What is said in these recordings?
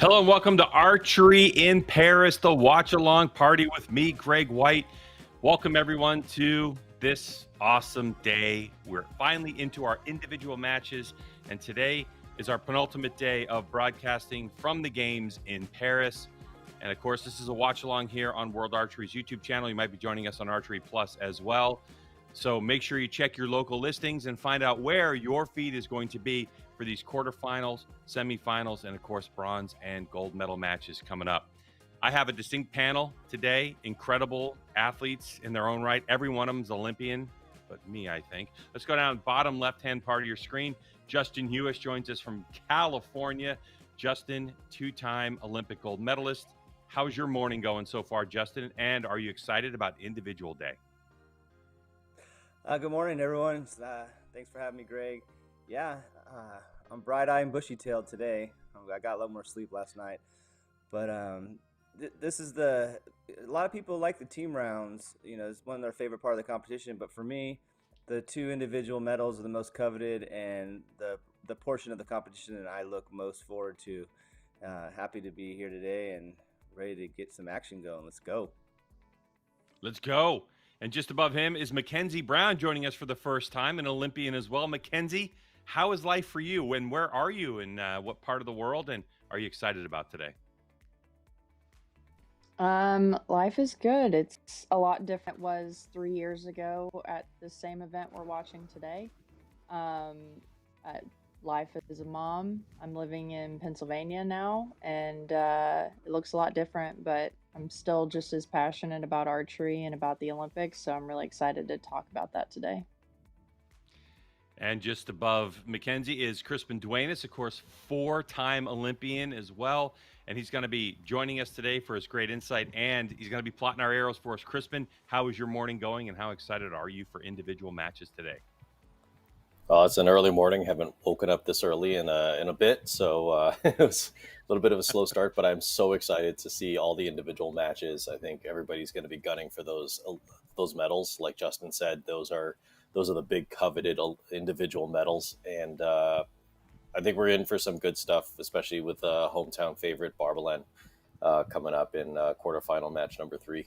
Hello and welcome to Archery in Paris, the watch-along party with me, Greg White. Welcome everyone to this awesome day. We're finally into our individual matches, and today is our penultimate day of broadcasting from the games in Paris. And of course, this is a watch-along here on World Archery's YouTube channel. You might be joining us on Archery Plus as well. So make sure you check your local listings and find out where your feed is going to be for these quarterfinals, semifinals, and of course, bronze and gold medal matches coming up. I have a distinct panel today, incredible athletes in their own right. Every one of them is Olympian, but me, I think. Let's go down bottom left-hand part of your screen. Justin Hewis joins us from California. Justin, two-time Olympic gold medalist. How's your morning going so far, Justin? And are you excited about individual day? Good morning, everyone. Thanks for having me, Greg. Yeah, I'm bright-eyed and bushy-tailed today. I got a lot more sleep last night. But this is a lot of people like the team rounds. You know, it's one of their favorite part of the competition. But for me, the two individual medals are the most coveted and the portion of the competition that I look most forward to. Happy to be here today and ready to get some action going. Let's go. Let's go. And just above him is Mackenzie Brown joining us for the first time, an Olympian as well. Mackenzie, how is life for you? And where are you? And what part of the world? And are you excited about today? Life is good. It's a lot different than it was 3 years ago at the same event we're watching today. Life as a mom. I'm living in Pennsylvania now, and it looks a lot different, but I'm still just as passionate about archery and about the Olympics, so I'm really excited to talk about that today. And just above Mackenzie is Crispin Duenas, of course, four-time Olympian as well. And he's going to be joining us today for his great insight, and he's going to be plotting our arrows for us. Crispin, how is your morning going, and how excited are you for individual matches today? It's an early morning. Haven't woken up this early in a bit, so it was a little bit of a slow start. But I'm so excited to see all the individual matches. I think everybody's going to be gunning for those medals. Like Justin said, those are the big coveted individual medals, and I think we're in for some good stuff, especially with hometown favorite Barbelen coming up in quarterfinal match number 3.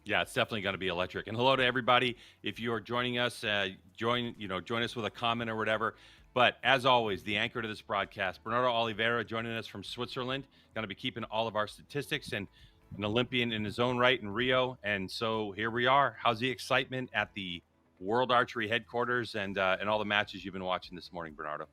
Yeah, it's definitely going to be electric. And hello to everybody. If you are joining us, join us with a comment or whatever. But as always, the anchor to this broadcast, Bernardo Oliveira, joining us from Switzerland, going to be keeping all of our statistics, and an Olympian in his own right in Rio. And so here we are. How's the excitement at the World Archery headquarters and all the matches you've been watching this morning, Bernardo?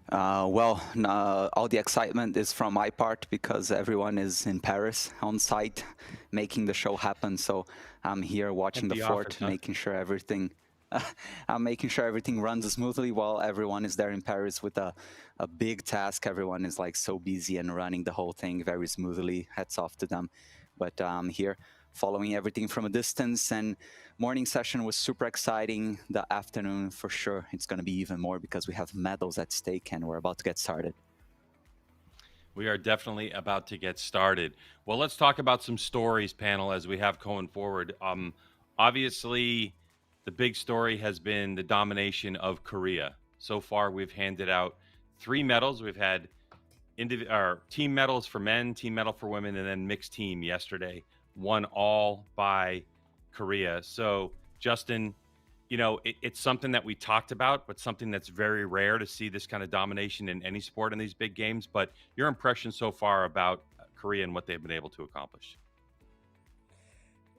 All the excitement is from my part because everyone is in Paris on site making the show happen. So I'm here watching the fort, making sure everything runs smoothly while everyone is there in Paris with a big task. Everyone is like so busy and running the whole thing very smoothly. Hats off to them. But I'm here following everything from a distance, and morning session was super exciting. The afternoon, for sure, it's going to be even more because we have medals at stake and we're about to get started. We are definitely about to get started. Well, let's talk about some stories, panel, as we have going forward. Obviously, the big story has been the domination of Korea. So far, we've handed out 3 medals. We've had team medals for men, team medal for women, and then mixed team yesterday. Won all by Korea. So, Justin, it's something that we talked about, but something that's very rare to see this kind of domination in any sport in these big games. But your impression so far about Korea and what they've been able to accomplish?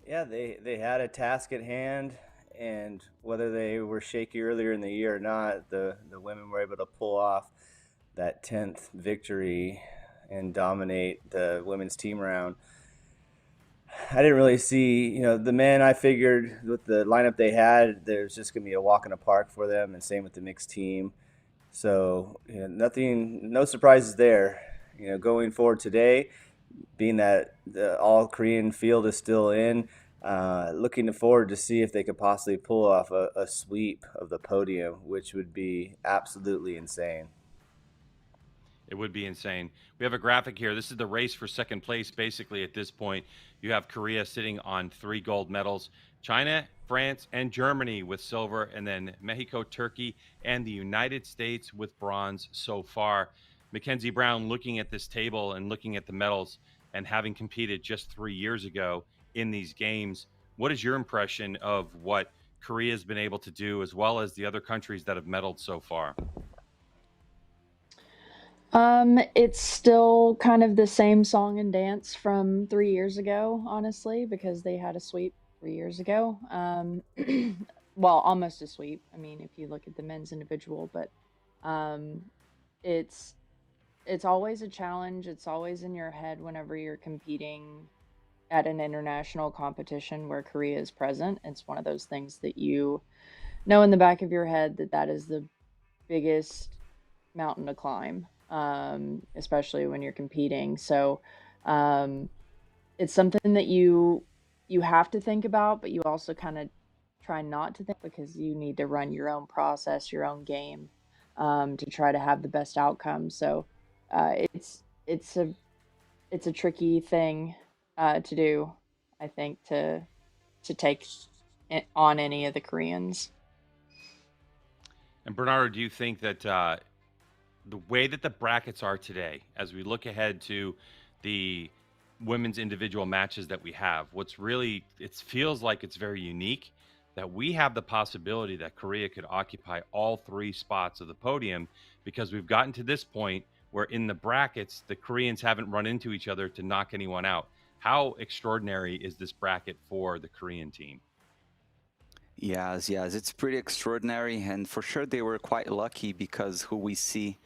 Yeah, they had a task at hand, and whether they were shaky earlier in the year or not, the women were able to pull off that 10th victory and dominate the women's team round. I didn't really see, the men. I figured with the lineup they had, there's just going to be a walk in the park for them, and same with the mixed team. So, no surprises there. Going forward today, being that the all-Korean field is still in, looking forward to see if they could possibly pull off a sweep of the podium, which would be absolutely insane. It would be insane. We have a graphic here. This is the race for second place. Basically, at this point, you have Korea sitting on 3 gold medals, China, France, and Germany with silver, and then Mexico, Turkey, and the United States with bronze so far. Mackenzie Brown, looking at this table and looking at the medals and having competed just 3 years ago in these games, what is your impression of what Korea has been able to do, as well as the other countries that have medaled so far? It's still kind of the same song and dance from 3 years ago, honestly, because they had a sweep 3 years ago. Well, almost a sweep. I mean, if you look at the men's individual, but um, it's it's always a challenge. It's always in your head whenever you're competing at an international competition where Korea is present. It's one of those things that you know in the back of your head that that is the biggest mountain to climb, especially when you're competing. So um, it's something that you have to think about, but you also kind of try not to think because you need to run your own process, your own game, to try to have the best outcome. So it's a tricky thing to do, I think, to take on any of the Koreans. And Bernardo, do you think that the way that the brackets are today, as we look ahead to the women's individual matches that we have, what's really, it feels like it's very unique that we have the possibility that Korea could occupy all 3 spots of the podium, because we've gotten to this point where in the brackets, the Koreans haven't run into each other to knock anyone out. How extraordinary is this bracket for the Korean team? Yes, yes, it's pretty extraordinary, and for sure they were quite lucky because who we see.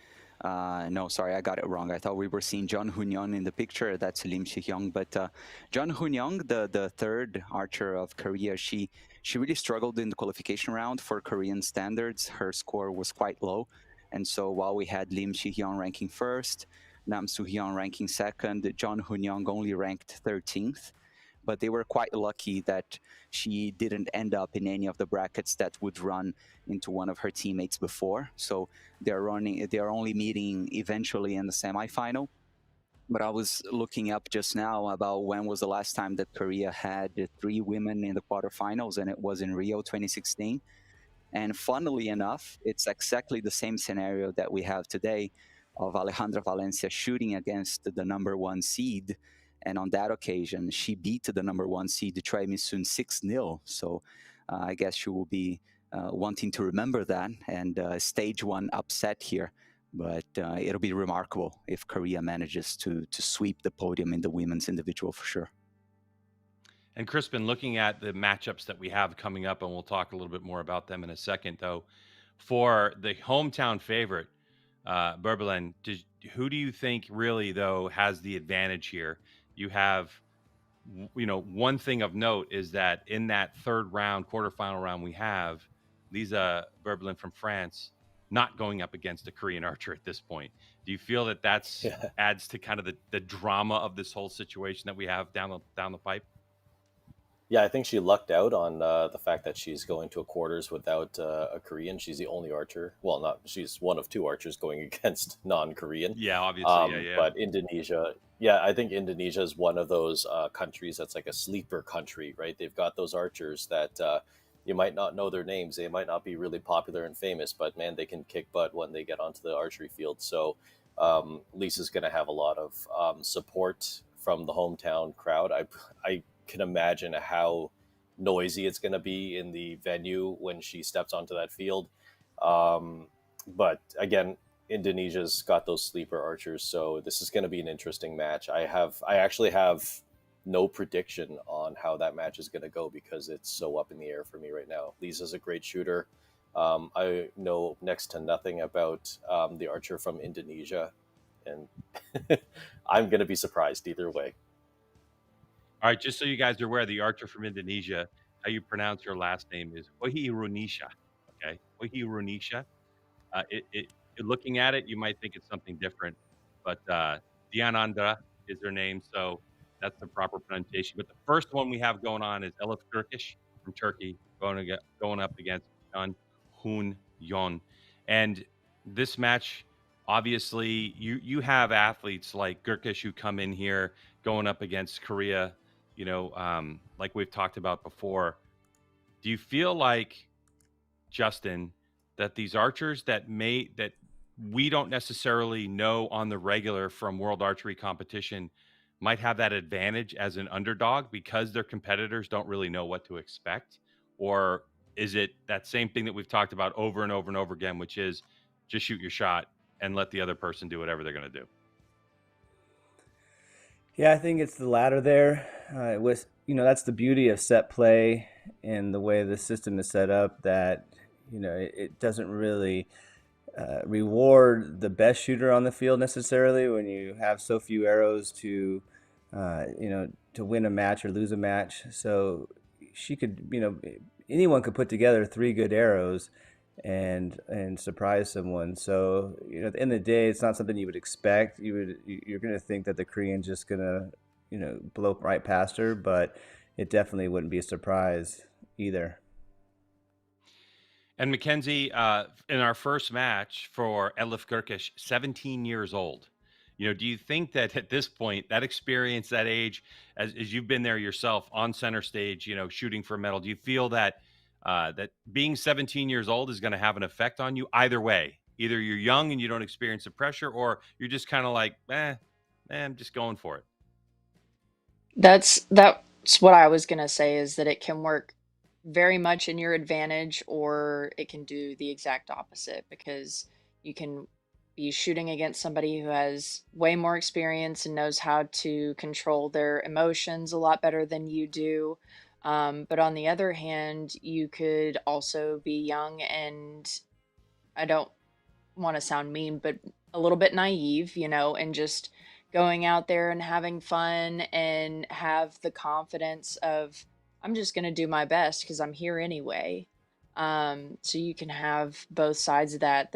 No, sorry, I got it wrong. I thought we were seeing John Hoon-yeon in the picture. That's Lim Si-hyung, but John Hoon-yeon, the third archer of Korea, she really struggled in the qualification round for Korean standards. Her score was quite low, and so while we had Lim Si-hyung ranking first, Nam Soo-hyun ranking second, John Hoon-yeon only ranked 13th. But they were quite lucky that she didn't end up in any of the brackets that would run into one of her teammates before. So they're only meeting eventually in the semifinal. But I was looking up just now about when was the last time that Korea had 3 women in the quarterfinals, and it was in Rio 2016. And funnily enough, it's exactly the same scenario that we have today of Alejandra Valencia shooting against the number 1 seed. And on that occasion, she beat the number 1 seed, Choi Mi-soon, 6-0. So I guess she will be wanting to remember that and stage 1 upset here. But it'll be remarkable if Korea manages to sweep the podium in the women's individual for sure. And Crispin, looking at the matchups that we have coming up, and we'll talk a little bit more about them in a second, though, for the hometown favorite, Berberlin, who do you think really, though, has the advantage here? You have, one thing of note is that in that third round, quarterfinal round, we have Lisa Berberlin from France not going up against a Korean archer at this point. Do you feel that that's adds to kind of the drama of this whole situation that we have down the pipe? Yeah, I think she lucked out on the fact that she's going to a quarters without a Korean. She's the only archer. Well, not she's one of 2 archers going against non-Korean. Yeah, obviously, yeah. But Indonesia, yeah, I think Indonesia is one of those countries that's like a sleeper country, right? They've got those archers that you might not know their names. They might not be really popular and famous, but man, they can kick butt when they get onto the archery field. So Lisa's going to have a lot of support from the hometown crowd. I can imagine how noisy it's going to be in the venue when she steps onto that field. But again, Indonesia's got those sleeper archers, so this is going to be an interesting match. I actually have no prediction on how that match is going to go because it's so up in the air for me right now. Lisa's a great shooter. I know next to nothing about the archer from Indonesia, and I'm going to be surprised either way. All right, just so you guys are aware, the archer from Indonesia, how you pronounce your last name is Wahirunisha. Okay, Wahirunisha. Looking at it, you might think it's something different, but Dianandra is her name, so that's the proper pronunciation. But the first one we have going on is Elif Turkish from Turkey going up against John Hoon Yon, and this match, obviously, you have athletes like Gurkish who come in here going up against Korea. Like we've talked about before. Do you feel like, Justin, that these archers that we don't necessarily know on the regular from World Archery competition might have that advantage as an underdog because their competitors don't really know what to expect? Or is it that same thing that we've talked about over and over and over again, which is just shoot your shot and let the other person do whatever they're going to do? Yeah, I think it's the latter there. It was, that's the beauty of set play and the way the system is set up, that, it doesn't really reward the best shooter on the field necessarily when you have so few arrows to, to win a match or lose a match. So she could, anyone could put together 3 good arrows and surprise someone. So at the end of the day, it's not something you would expect. You're going to think that the Korean's just going to blow right past her, but it definitely wouldn't be a surprise either. And Mackenzie, in our first match for Elif Gürkish, 17 years old. Do you think that at this point, that experience, that age, as you've been there yourself on center stage, shooting for a medal, do you feel that that being 17 years old is going to have an effect on you either way? Either you're young and you don't experience the pressure, or you're just kind of like, I'm just going for it. That's what I was gonna say, is that it can work very much in your advantage, or it can do the exact opposite, because you can be shooting against somebody who has way more experience and knows how to control their emotions a lot better than you do. But on the other hand, you could also be young and, I don't want to sound mean, but a little bit naive, and just going out there and having fun and have the confidence of, I'm just going to do my best because I'm here anyway. So you can have both sides of that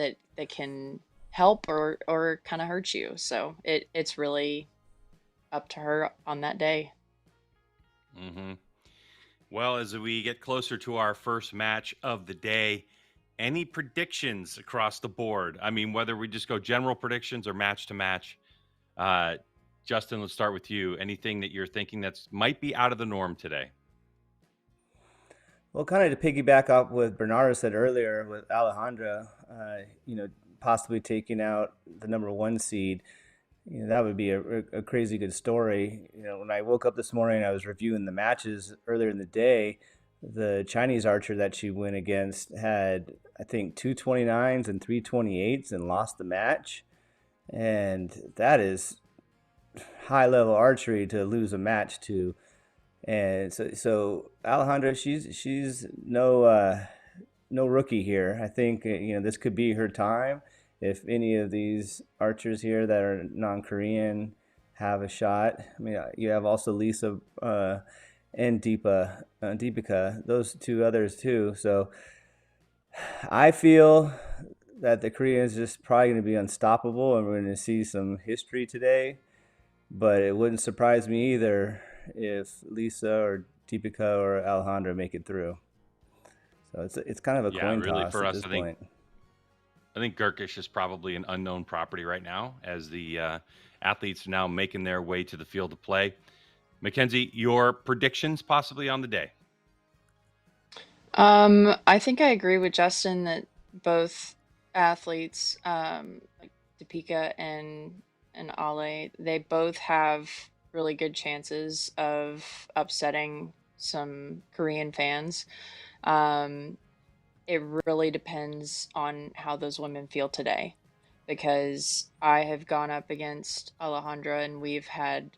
can help or kind of hurt you. So it's really up to her on that day. Mm-hmm. Well, as we get closer to our first match of the day, any predictions across the board? I mean, whether we just go general predictions or match to match. Justin, let's start with you. Anything that you're thinking that's might be out of the norm today? Well, kind of to piggyback up what Bernardo said earlier with Alejandra, possibly taking out the number 1 seed, that would be a crazy good story. When I woke up this morning, I was reviewing the matches earlier in the day. The Chinese archer that she went against had, I think, 229s and 328s and lost the match. And that is high level archery to lose a match to. And so Alejandra, she's no rookie here. I think this could be her time. If any of these archers here that are non-Korean have a shot, I mean, you have also Lisa and Deepika, those 2 others too. So I feel that the Koreans just probably going to be unstoppable, and we're going to see some history today. But it wouldn't surprise me either if Lisa or Deepika or Alejandra make it through. So it's kind of a coin really toss for at us, this point. I think Gürkish is probably an unknown property right now, as the athletes are now making their way to the field of play. Mackenzie, your predictions possibly on the day? I think I agree with Justin that both athletes, like Deepika and Ale, they both have really good chances of upsetting some Korean fans. It really depends on how those women feel today, because I have gone up against Alejandra, and we've had,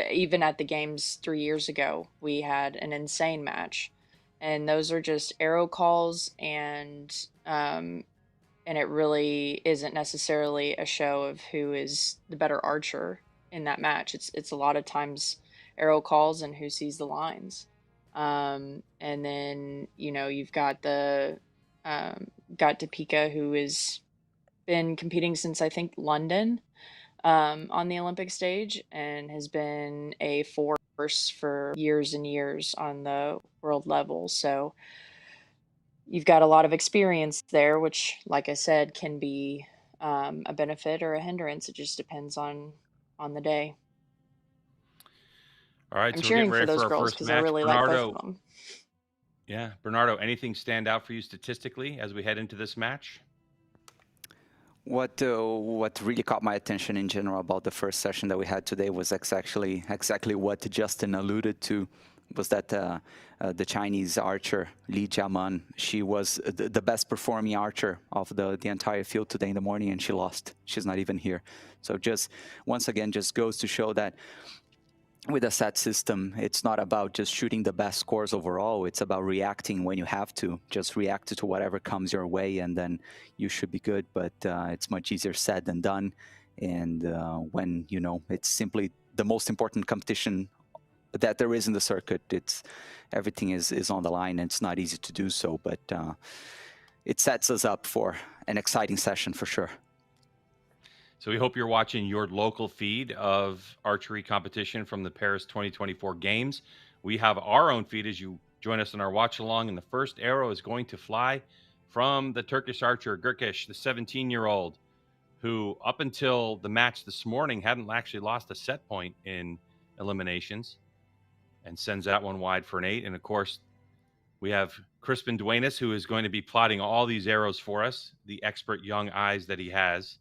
even at the games 3 years ago, we had an insane match, and those are just arrow calls, and it really isn't necessarily a show of who is the better archer in that match. It's a lot of times arrow calls and who sees the lines. And then you've got got Deepika, who has been competing since, I think, London, on the Olympic stage, and has been a force for years and years on the world level. So you've got a lot of experience there, which, like I said, can be a benefit or a hindrance. It just depends on the day. All right, I'm so we're getting cheering for ready for those our girls first because I match. really like both Bernardo, of them. yeah, Bernardo, anything stand out for you statistically as we head into this match? What really caught my attention in general about the first session that we had today was exactly what Justin alluded to, was that the Chinese archer Li Jiaman, she was the best performing archer of the entire field today in the morning, and she lost. She's not even here. So just once again, just goes to show that with a set system, it's not about just shooting the best scores overall. It's about reacting when you have to. Just react to whatever comes your way, and then you should be good. But it's much easier said than done. And when, you know, it's simply the most important competition that there is in the circuit, it's everything is on the line, and it's not easy to do so. But it sets us up for an exciting session for sure. So we hope you're watching your local feed of archery competition from the Paris 2024 games. We have our own feed as you join us in our watch along, and the first arrow is going to fly from the Turkish archer Gürkish, the 17-year-old, who up until the match this morning hadn't actually lost a set point in eliminations, and sends that one wide for an 8. And of course, we have Crispin Duenas, who is going to be plotting all these arrows for us, the expert young eyes that he has.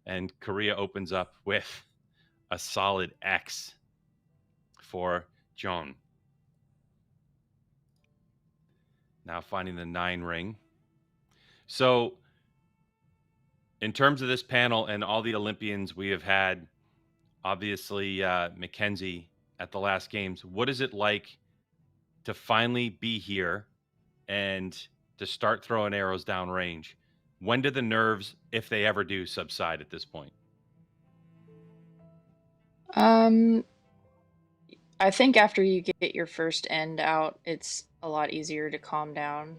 And Korea opens up with a solid X for John. Now finding the 9 ring. So in terms of this panel and all the Olympians we have had, obviously Mackenzie at the last games, what is it like to finally be here and to start throwing arrows down range? When do the nerves, if they ever do, subside at this point? I think after you get your first end out, it's a lot easier to calm down.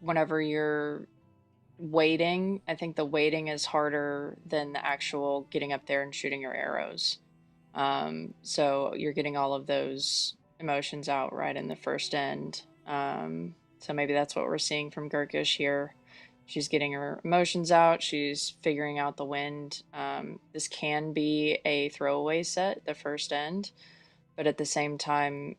Whenever you're waiting, I think the waiting is harder than the actual getting up there and shooting your arrows. So you're getting all of those emotions out right in the first end. So maybe that's what we're seeing from Gürkish here. She's getting her emotions out. She's figuring out the wind. This can be a throwaway set, the first end, but at the same time,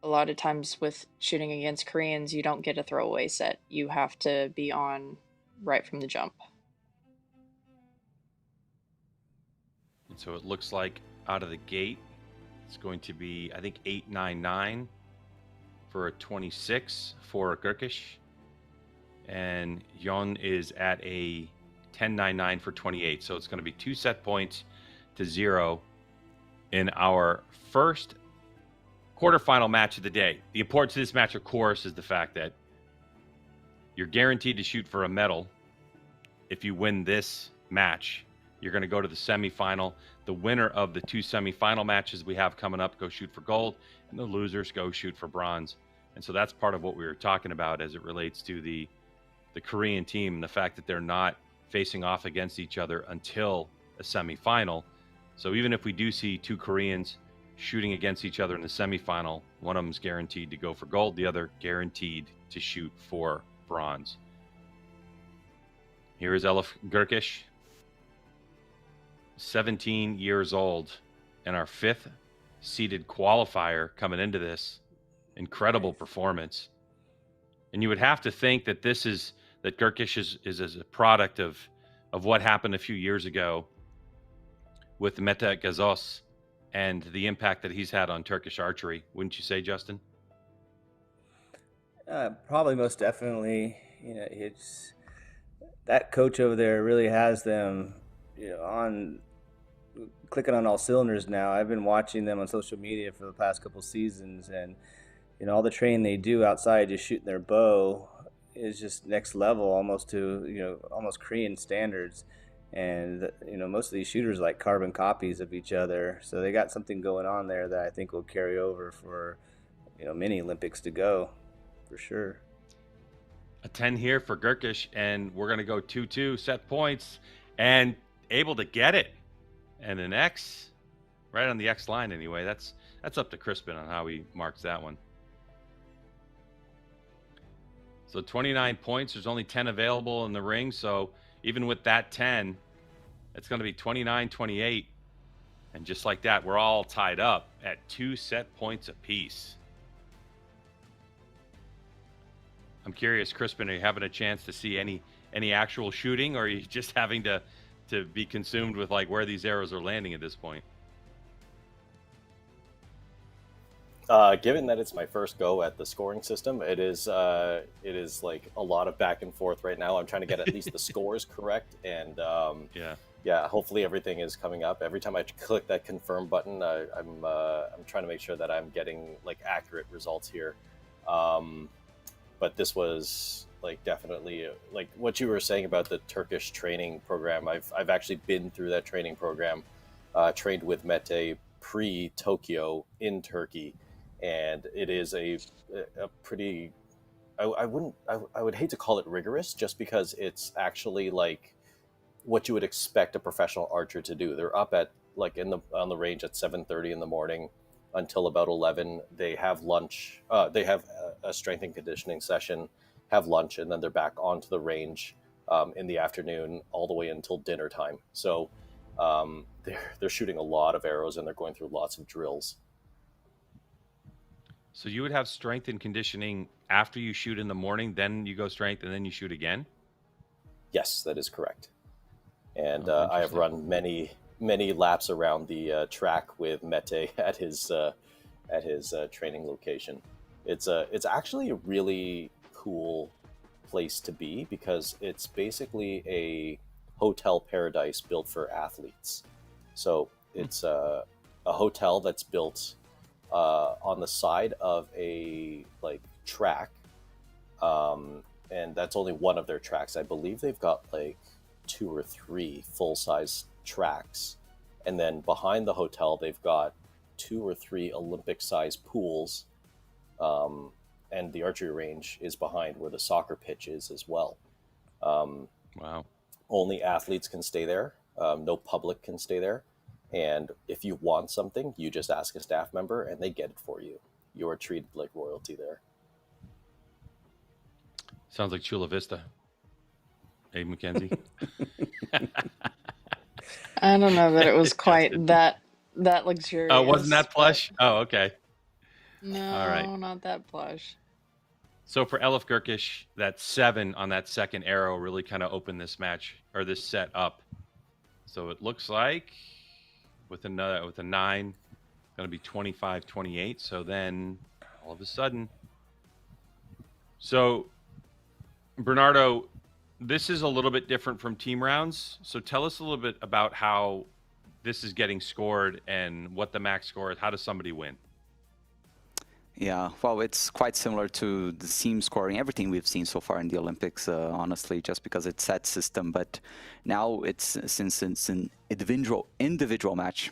a lot of times with shooting against Koreans, you don't get a throwaway set. You have to be on right from the jump. And so it looks like out of the gate, it's going to be, I think, 8-9-9 for a 26 for Gürkish. And Yon is at a 10-9-9 for 28. So it's going to be 2 set points to 0 in our first quarterfinal match of the day. The importance of this match, of course, is the fact that you're guaranteed to shoot for a medal. If you win this match, you're going to go to the semifinal. The winner of the 2 semifinal matches we have coming up go shoot for gold, and the losers go shoot for bronze. And so that's part of what we were talking about as it relates to the Korean team, and the fact that they're not facing off against each other until a semifinal. So even if we do see 2 Koreans shooting against each other in the semifinal, one of them's guaranteed to go for gold, the other guaranteed to shoot for bronze. Here is Elif Gürkish, 17 years old, and our 5th seeded qualifier coming into this. Incredible performance. And you would have to think that that Gürkish is as a product of what happened a few years ago with Mete Gazos and the impact that he's had on Turkish archery. Wouldn't you say, Justin? Probably most definitely. You know, it's that coach over there really has them, you know, on clicking on all cylinders now. I've been watching them on social media for the past couple seasons, and you know, all the training they do outside just shooting their bow is just next level, almost to, you know, almost Korean standards. And you know, most of these shooters like carbon copies of each other, so they got something going on there that I think will carry over for, you know, many Olympics to go, for sure. A 10 here for Gürkish, and we're going to go 2-2 set points, and able to get it, and an X right on the X line anyway. That's up to Crispin on how he marks that one. So 29 points. There's only 10 available in the ring, so even with that 10, it's going to be 29-28. And just like that, we're all tied up at 2 set points apiece. I'm curious, Crispin, are you having a chance to see any any actual shooting, or are you just having to be consumed with like where these arrows are landing at this point? Given that it's my first go at the scoring system, it is like a lot of back and forth right now. I'm trying to get at least the scores correct, and yeah, hopefully everything is coming up. Every time I click that confirm button, I'm trying to make sure that I'm getting like accurate results here. But this was like definitely like what you were saying about the Turkish training program. I've actually been through that training program, trained with Mete pre-Tokyo in Turkey, and it is a pretty. I would hate to call it rigorous, just because it's actually like what you would expect a professional archer to do. They're up at like on the range at 7:30 in the morning until about 11. They have lunch. They have a strength and conditioning session, have lunch, and then they're back onto the range in the afternoon all the way until dinner time. So they're shooting a lot of arrows, and they're going through lots of drills. So you would have strength and conditioning after you shoot in the morning, then you go strength, and then you shoot again? Yes, that is correct. And I have run many laps around the track with Mete at his training location. It's actually a really cool place to be, because it's basically a hotel paradise built for athletes. So it's a hotel that's built on the side of a like track, and that's only one of their tracks. I believe they've got like 2 or 3 full-size tracks, and then behind the hotel they've got 2 or 3 Olympic-sized pools, and the archery range is behind where the soccer pitch is as well. Wow. Only athletes can stay there. No public can stay there. And if you want something, you just ask a staff member and they get it for you. You are treated like royalty there. Sounds like Chula Vista. Hey, Mackenzie. I don't know that it was quite that luxurious. Oh, wasn't that plush? Oh, okay. No, All right. not that plush. So for Elif Gurkish, that 7 on that second arrow really kind of opened this match, or this set up. So it looks like with a 9, going to be 25-28. So then all of a sudden, so Bernardo, this is a little bit different from team rounds. So tell us a little bit about how this is getting scored and what the max score is. How does somebody win? Yeah, well, it's quite similar to the team scoring, everything we've seen so far in the Olympics, honestly, just because it's set system. But now since it's an individual match,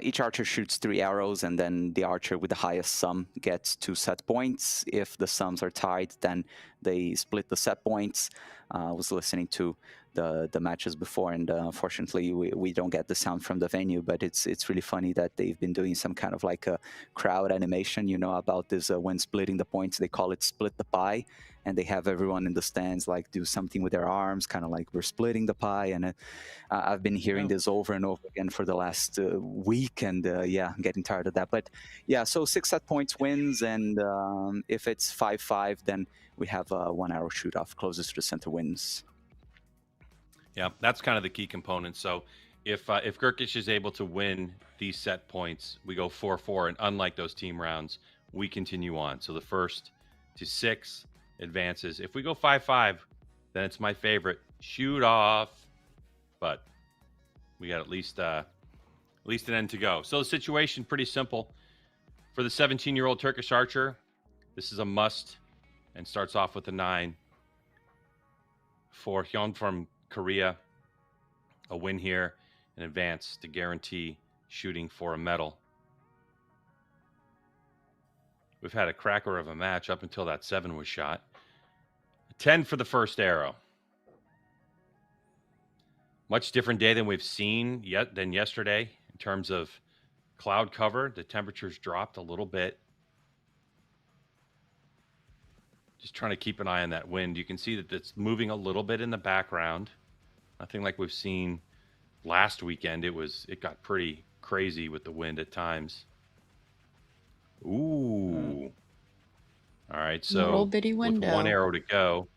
each archer shoots 3 arrows, and then the archer with the highest sum gets 2 set points. If the sums are tied, then they split the set points. I was listening to the matches before, and unfortunately we don't get the sound from the venue, but it's really funny that they've been doing some kind of like a crowd animation, about this when splitting the points. They call it split the pie, and they have everyone in the stands like do something with their arms, kind of like we're splitting the pie. And I've been hearing this over and over again for the last week, and yeah, I'm getting tired of that. But yeah, so 6 set points wins, and if it's 5-5, then we have 1 arrow shoot off. Closest to the center wins. Yeah, that's kind of the key component. So if Gurkish is able to win these set points, we go 4-4, and unlike those team rounds, we continue on. So the 1st to 6 advances. If we go 5-5, then it's my favorite, shoot off. But we got at least an end to go. So the situation pretty simple for the 17-year-old Turkish archer. This is a must, and starts off with a 9. For Hyun from Korea, a win here, an advance to guarantee shooting for a medal. We've had a cracker of a match up until that 7 was shot. A 10 for the first arrow. Much different day than we've seen than yesterday in terms of cloud cover. The temperatures dropped a little bit. Just trying to keep an eye on that wind. You can see that it's moving a little bit in the background. Nothing like we've seen last weekend. It got pretty crazy with the wind at times. Ooh. All right, so little bitty window. with 1 arrow to go,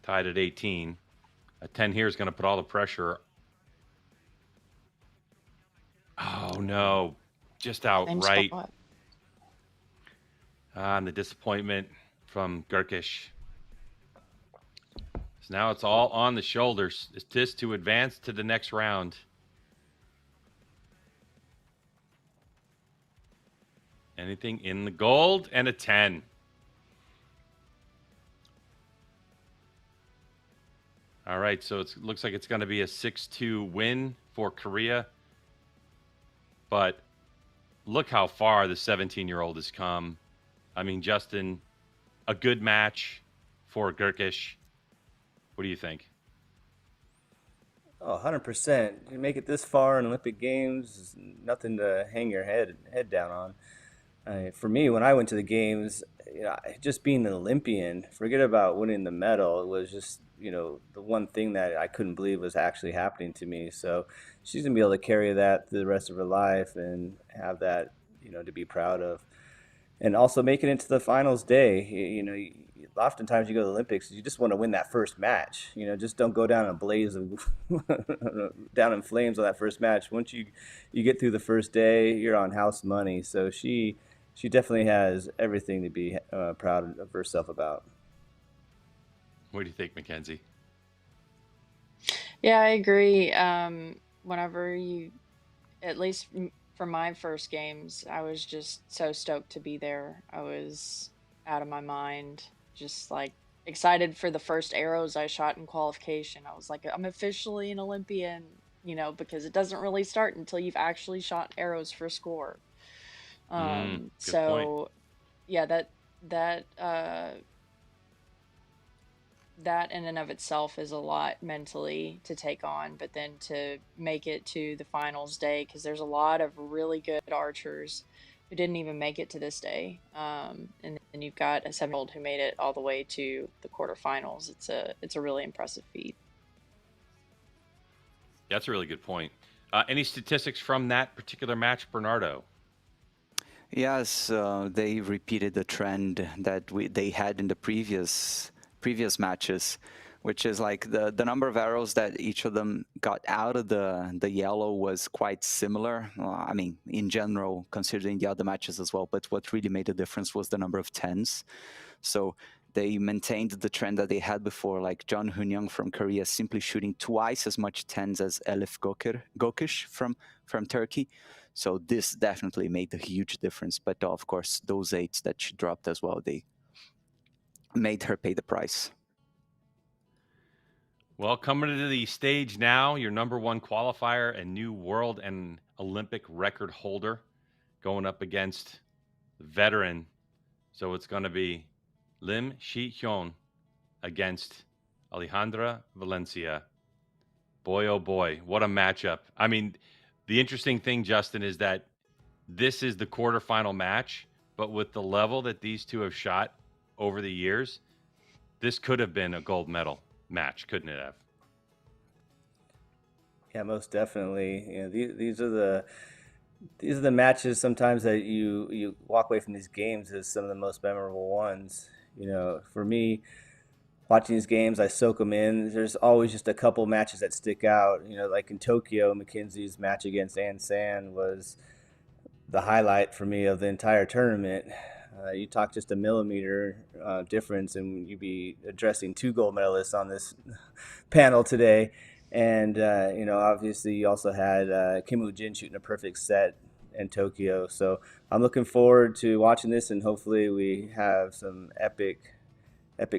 tied at 18. A 10 here is going to put all the pressure. Oh, no. Just Same outright. spot. And the disappointment from Gurkish. So now it's all on the shoulders. Is this to advance to the next round? Anything in the gold and a 10. All right, so it looks like it's going to be a 6-2 win for Korea. But look how far the 17-year-old has come. I mean, Justin, a good match for Gurkish. What do you think? Oh, 100%. You make it this far in Olympic Games is nothing to hang your head down on. For me, when I went to the games, just being an Olympian, forget about winning the medal. It was just, the one thing that I couldn't believe was actually happening to me. So she's going to be able to carry that through the rest of her life and have that, to be proud of. And also make it into the finals day. Oftentimes you go to the Olympics, you just want to win that first match. Just don't go down in a blaze of down in flames on that first match. Once you get through the first day, you're on house money. So she definitely has everything to be proud of herself about. What do you think, Mackenzie? Yeah, I agree. Whenever you, at least for my first games, I was just so stoked to be there. I was out of my mind, just like excited for the first arrows I shot in qualification. I was like, I'm officially an Olympian, because it doesn't really start until you've actually shot arrows for score. Good So point. yeah, that in and of itself is a lot mentally to take on, but then to make it to the finals day, because there's a lot of really good archers who didn't even make it to this day, and then you've got a 7-year-old who made it all the way to the quarterfinals. It's a really impressive feat. That's a really good point. Any statistics from that particular match, Bernardo? Yes, they repeated the trend that they had in the previous matches, which is like the number of arrows that each of them got out of the yellow was quite similar. I mean, in general, considering the other matches as well. But what really made a difference was the number of 10s. So they maintained the trend that they had before, like John Hunyang from Korea simply shooting twice as much 10s as Elif Gokish from Turkey. So this definitely made a huge difference. But of course, those 8s that she dropped as well, they made her pay the price. Well, coming to the stage now, your number one qualifier and new world and Olympic record holder going up against the veteran. So it's going to be Lim Shi-hyun against Alejandra Valencia. Boy, oh boy, what a matchup. I mean, the interesting thing, Justin, is that this is the quarterfinal match, but with the level that these two have shot over the years, this could have been a gold medal match, couldn't it have? Yeah, most definitely. These are the matches sometimes that you walk away from these games as some of the most memorable ones. For me, watching these games, I soak them in. There's always just a couple matches that stick out. Like in Tokyo, Mackenzie's match against Ann San was the highlight for me of the entire tournament. You talk just a millimeter difference, and you'd be addressing 2 gold medalists on this panel today. And, obviously you also had Kim Woo-jin shooting a perfect set in Tokyo. So I'm looking forward to watching this, and hopefully we have some epic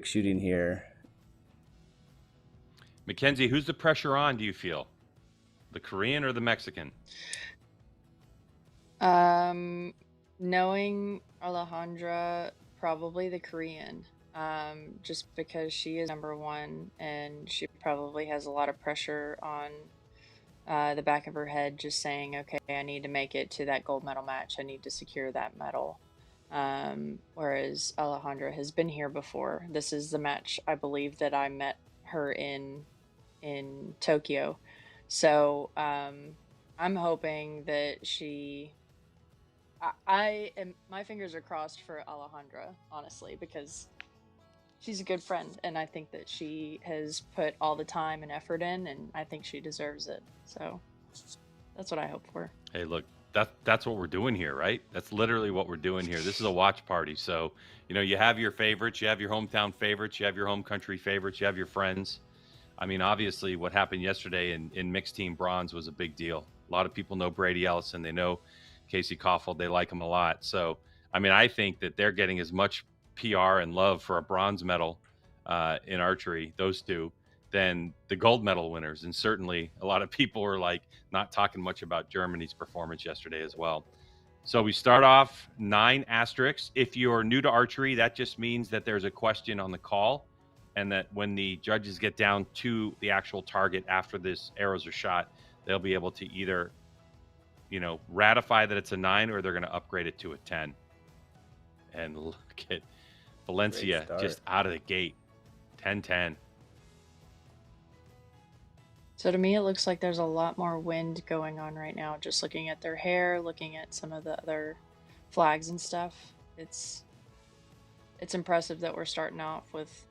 shooting here. Mackenzie, who's the pressure on, do you feel? The Korean or the Mexican? Knowing Alejandra, probably the Korean, just because she is number one and she probably has a lot of pressure on the back of her head, just saying, okay, I need to make it to that gold medal match. I need to secure that medal. Whereas Alejandra has been here before. This is the match I believe that I met her in Tokyo. So I'm hoping that she. I am. My fingers are crossed for Alejandra, honestly, because she's a good friend, and I think that she has put all the time and effort in, and I think she deserves it. So that's what I hope for. Hey, look, that's what we're doing here, right? That's literally what we're doing here. This is a watch party. So, you have your favorites, you have your hometown favorites, you have your home country favorites, you have your friends. I mean, obviously, what happened yesterday in mixed team bronze was a big deal. A lot of people know Brady Ellison. They know Casey Kaufhold. They like him a lot. So, I mean, I think that they're getting as much PR and love for a bronze medal in archery, those two, than the gold medal winners. And certainly, a lot of people were like not talking much about Germany's performance yesterday as well. So we start off 9 asterisks. If you're new to archery, that just means that there's a question on the call, and that when the judges get down to the actual target after this arrows are shot, they'll be able to either, ratify that it's a 9, or they're going to upgrade it to a 10. And look at Valencia just out of the gate, 10-10. So to me, it looks like there's a lot more wind going on right now. Just looking at their hair, looking at some of the other flags and stuff, it's impressive that we're starting off with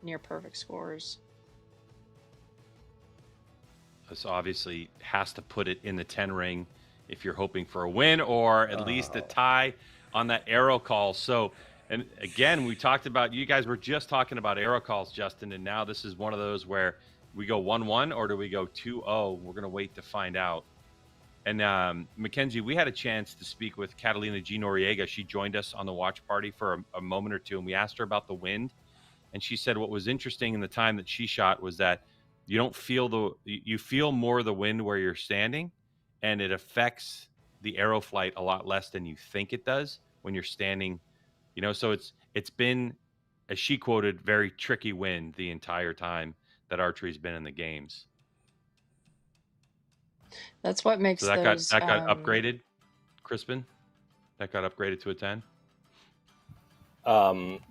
near perfect scores. This obviously has to put it in the 10 ring if you're hoping for a win, or at least a tie on that arrow call. So, and again, we talked about, you guys were just talking about arrow calls, Justin, and now this is one of those where we go 1-1 or do we go 2-0? We're going to wait to find out. And Mackenzie, we had a chance to speak with Catalina G. Noriega. She joined us on the watch party for a moment or two, and we asked her about the wind. And she said what was interesting in the time that she shot was that you don't feel you feel more the wind where you're standing, and it affects the arrow flight a lot less than you think it does when you're standing. So it's been, as she quoted, very tricky wind the entire time that archery's been in the games. That's what makes so that those got upgraded, Crispin. That got upgraded to a 10.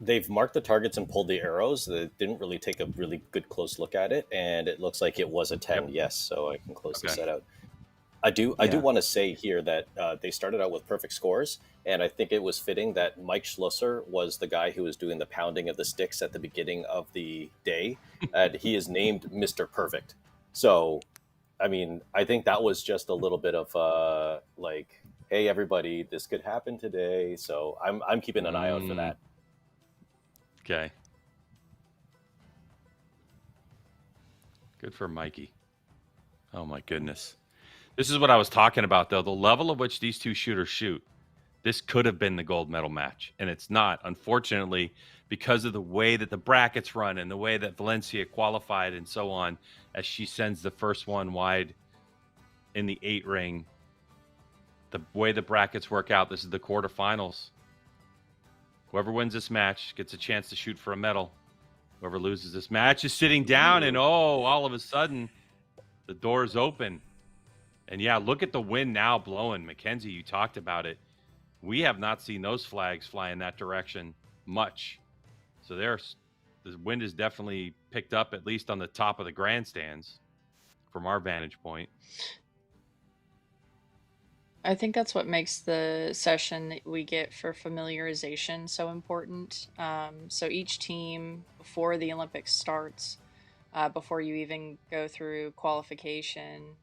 They've marked the targets and pulled the arrows. They didn't really take a really good close look at it, and it looks like it was a 10. Yes, so I can close the set out. I do want to say here that they started out with perfect scores, and I think it was fitting that Mike Schlusser was the guy who was doing the pounding of the sticks at the beginning of the day, and he is named Mr. Perfect. So, I mean, I think that was just a little bit of like, hey, everybody, this could happen today. So I'm keeping an eye out for that. Okay. Good for Mikey. Oh, my goodness. This is what I was talking about, though. The level at which these two shooters shoot, this could have been the gold medal match, and it's not, unfortunately, because of the way that the brackets run and the way that Valencia qualified and so on, as she sends the first one wide in the 8 ring. The way the brackets work out, this is the quarterfinals. Whoever wins this match gets a chance to shoot for a medal. Whoever loses this match is sitting down, and all of a sudden, the door's open. And yeah, look at the wind now blowing. Mackenzie, you talked about it. We have not seen those flags fly in that direction much. So the wind is definitely picked up, at least on the top of the grandstands from our vantage point. I think that's what makes the session that we get for familiarization so important. So each team, before the Olympics starts, before you even go through qualification,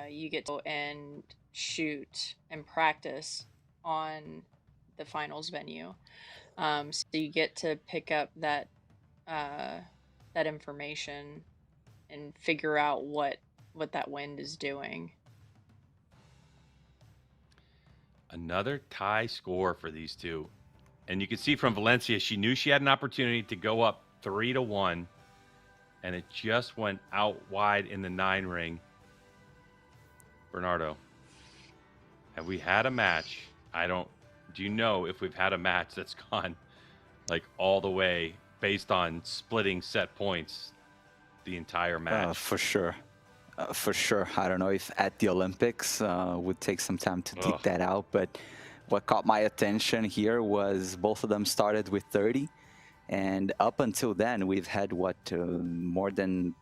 you get to go and shoot and practice on the finals venue. So you get to pick up that information and figure out what that wind is doing. Another tie score for these two. And you can see from Valencia, she knew she had an opportunity to go up 3-1, and it just went out wide in the 9 ring. Bernardo, have we had a match? Do you know if we've had a match that's gone like all the way based on splitting set points the entire match? For sure. For sure. I don't know if at the Olympics would take some time to dig that out, but what caught my attention here was both of them started with 30, and up until then we've had more than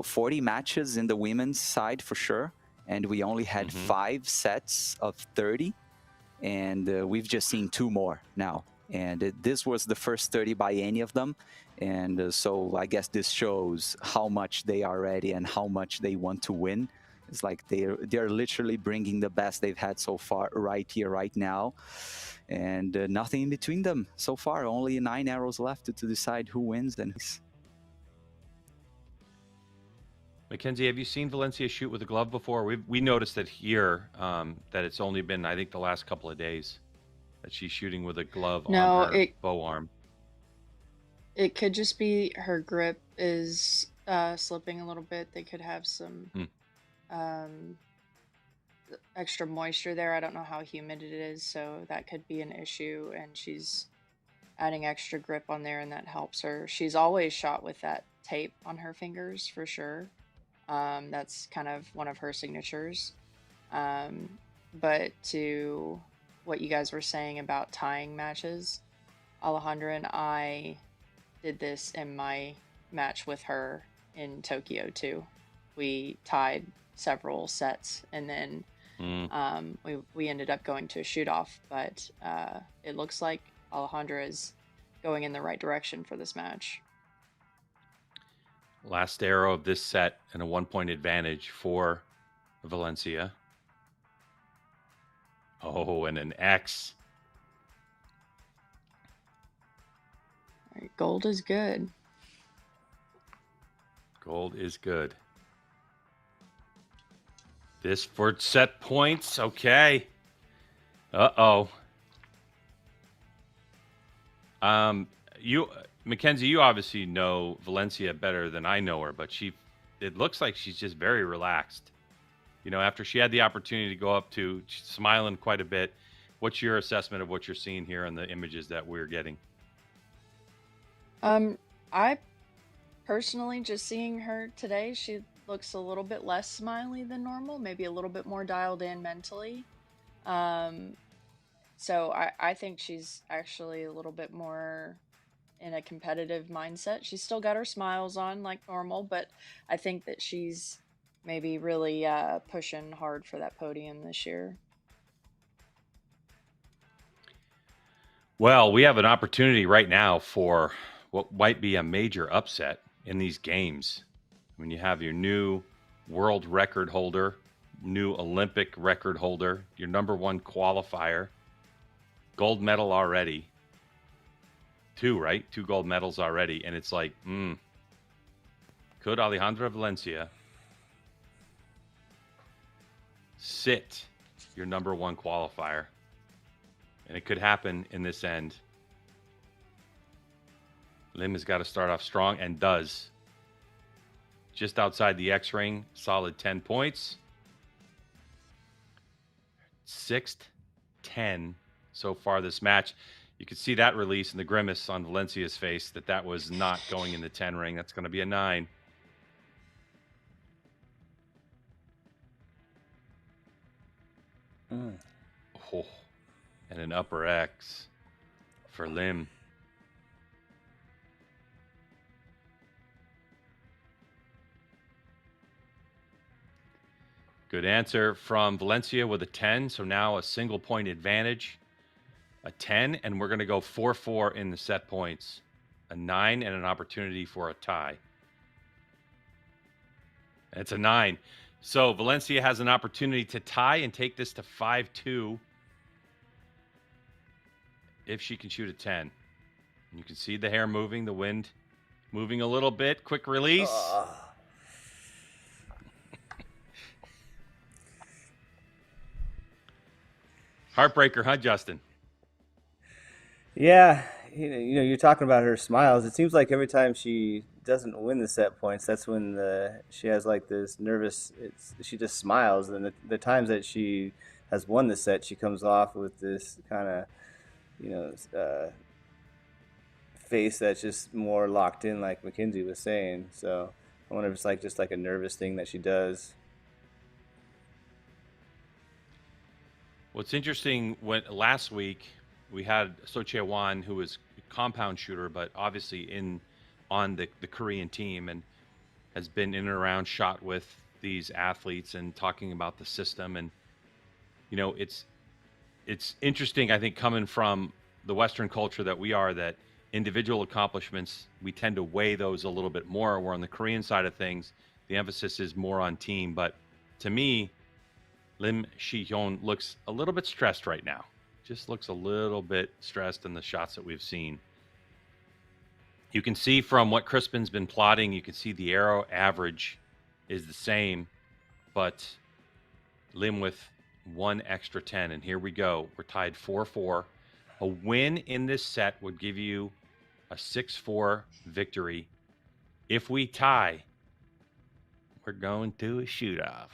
40 matches in the women's side for sure, and we only had 5 sets of 30, and we've just seen 2 more now. And this was the first 30 by any of them. And so I guess this shows how much they are ready and how much they want to win. It's like they're literally bringing the best they've had so far right here, right now. And nothing in between them so far. Only 9 arrows left to decide who wins and who's. Mackenzie, have you seen Valencia shoot with a glove before? We noticed that here that it's only been, I think, the last couple of days that she's shooting with a glove on her bow arm. It could just be her grip is slipping a little bit. They could have some extra moisture there. I don't know how humid it is, so that could be an issue, and she's adding extra grip on there, and that helps her. She's always shot with that tape on her fingers for sure. That's kind of one of her signatures. But to what you guys were saying about tying matches, Alejandra and I did this in my match with her in Tokyo too. We tied several sets, and then we ended up going to a shoot off, but it looks like Alejandra is going in the right direction for this match. Last arrow of this set and a 1-point advantage for Valencia. Oh, and an X. All right, gold is good. Gold is good. This for set points. Okay. Uh-oh. Mackenzie, you obviously know Valencia better than I know her, but it looks like she's just very relaxed. You know, after she had the opportunity to go up to, she's smiling quite a bit. What's your assessment of what you're seeing here in the images that we're getting? I personally, just seeing her today, she looks a little bit less smiley than normal, maybe a little bit more dialed in mentally. So I think she's actually a little bit more in a competitive mindset. She's still got her smiles on like normal, but I think that she's maybe really pushing hard for that podium this year. Well, we have an opportunity right now for what might be a major upset in these games. When you have your new world record holder, new Olympic record holder, your #1 qualifier, gold medal already. 2, right? 2 gold medals already. And it's like, could Alejandra Valencia sit your #1 qualifier? And it could happen in this end. Lim has got to start off strong and does. Just outside the X ring, solid 10 points. 6th, 10 so far this match. You could see that release and the grimace on Valencia's face that was not going in the 10 ring. That's going to be a 9. Oh, and an upper X for Lim. Good answer from Valencia with a 10. So now a single point advantage. A 10, and we're going to go 4-4 in the set points. A 9 and an opportunity for a tie. It's a 9. So Valencia has an opportunity to tie and take this to 5-2 if she can shoot a 10. You can see the hair moving, the wind moving a little bit. Quick release. Heartbreaker, huh, Justin? Yeah, you know, you're talking about her smiles. It seems like every time she doesn't win the set points, that's when she has like this nervous. She just smiles, and the times that she has won the set, she comes off with this kind of, you know, face that's just more locked in, like Mackenzie was saying. So I wonder if it's like just like a nervous thing that she does. What's interesting, last week we had Sochie Wan, who was a compound shooter, but obviously on the Korean team, and has been in and around shot with these athletes and talking about the system. And, you know, it's interesting, I think, coming from the Western culture that we are, that individual accomplishments, we tend to weigh those a little bit more. Where on the Korean side of things, the emphasis is more on team. But to me, Lim Shi-hyun looks a little bit stressed right now. Just looks a little bit stressed in the shots that we've seen. You can see from what Crispin's been plotting, you can see the arrow average is the same, but Lim with one extra 10. And here we go. We're tied 4-4. A win in this set would give you a 6-4 victory. If we tie, we're going to a shoot-off.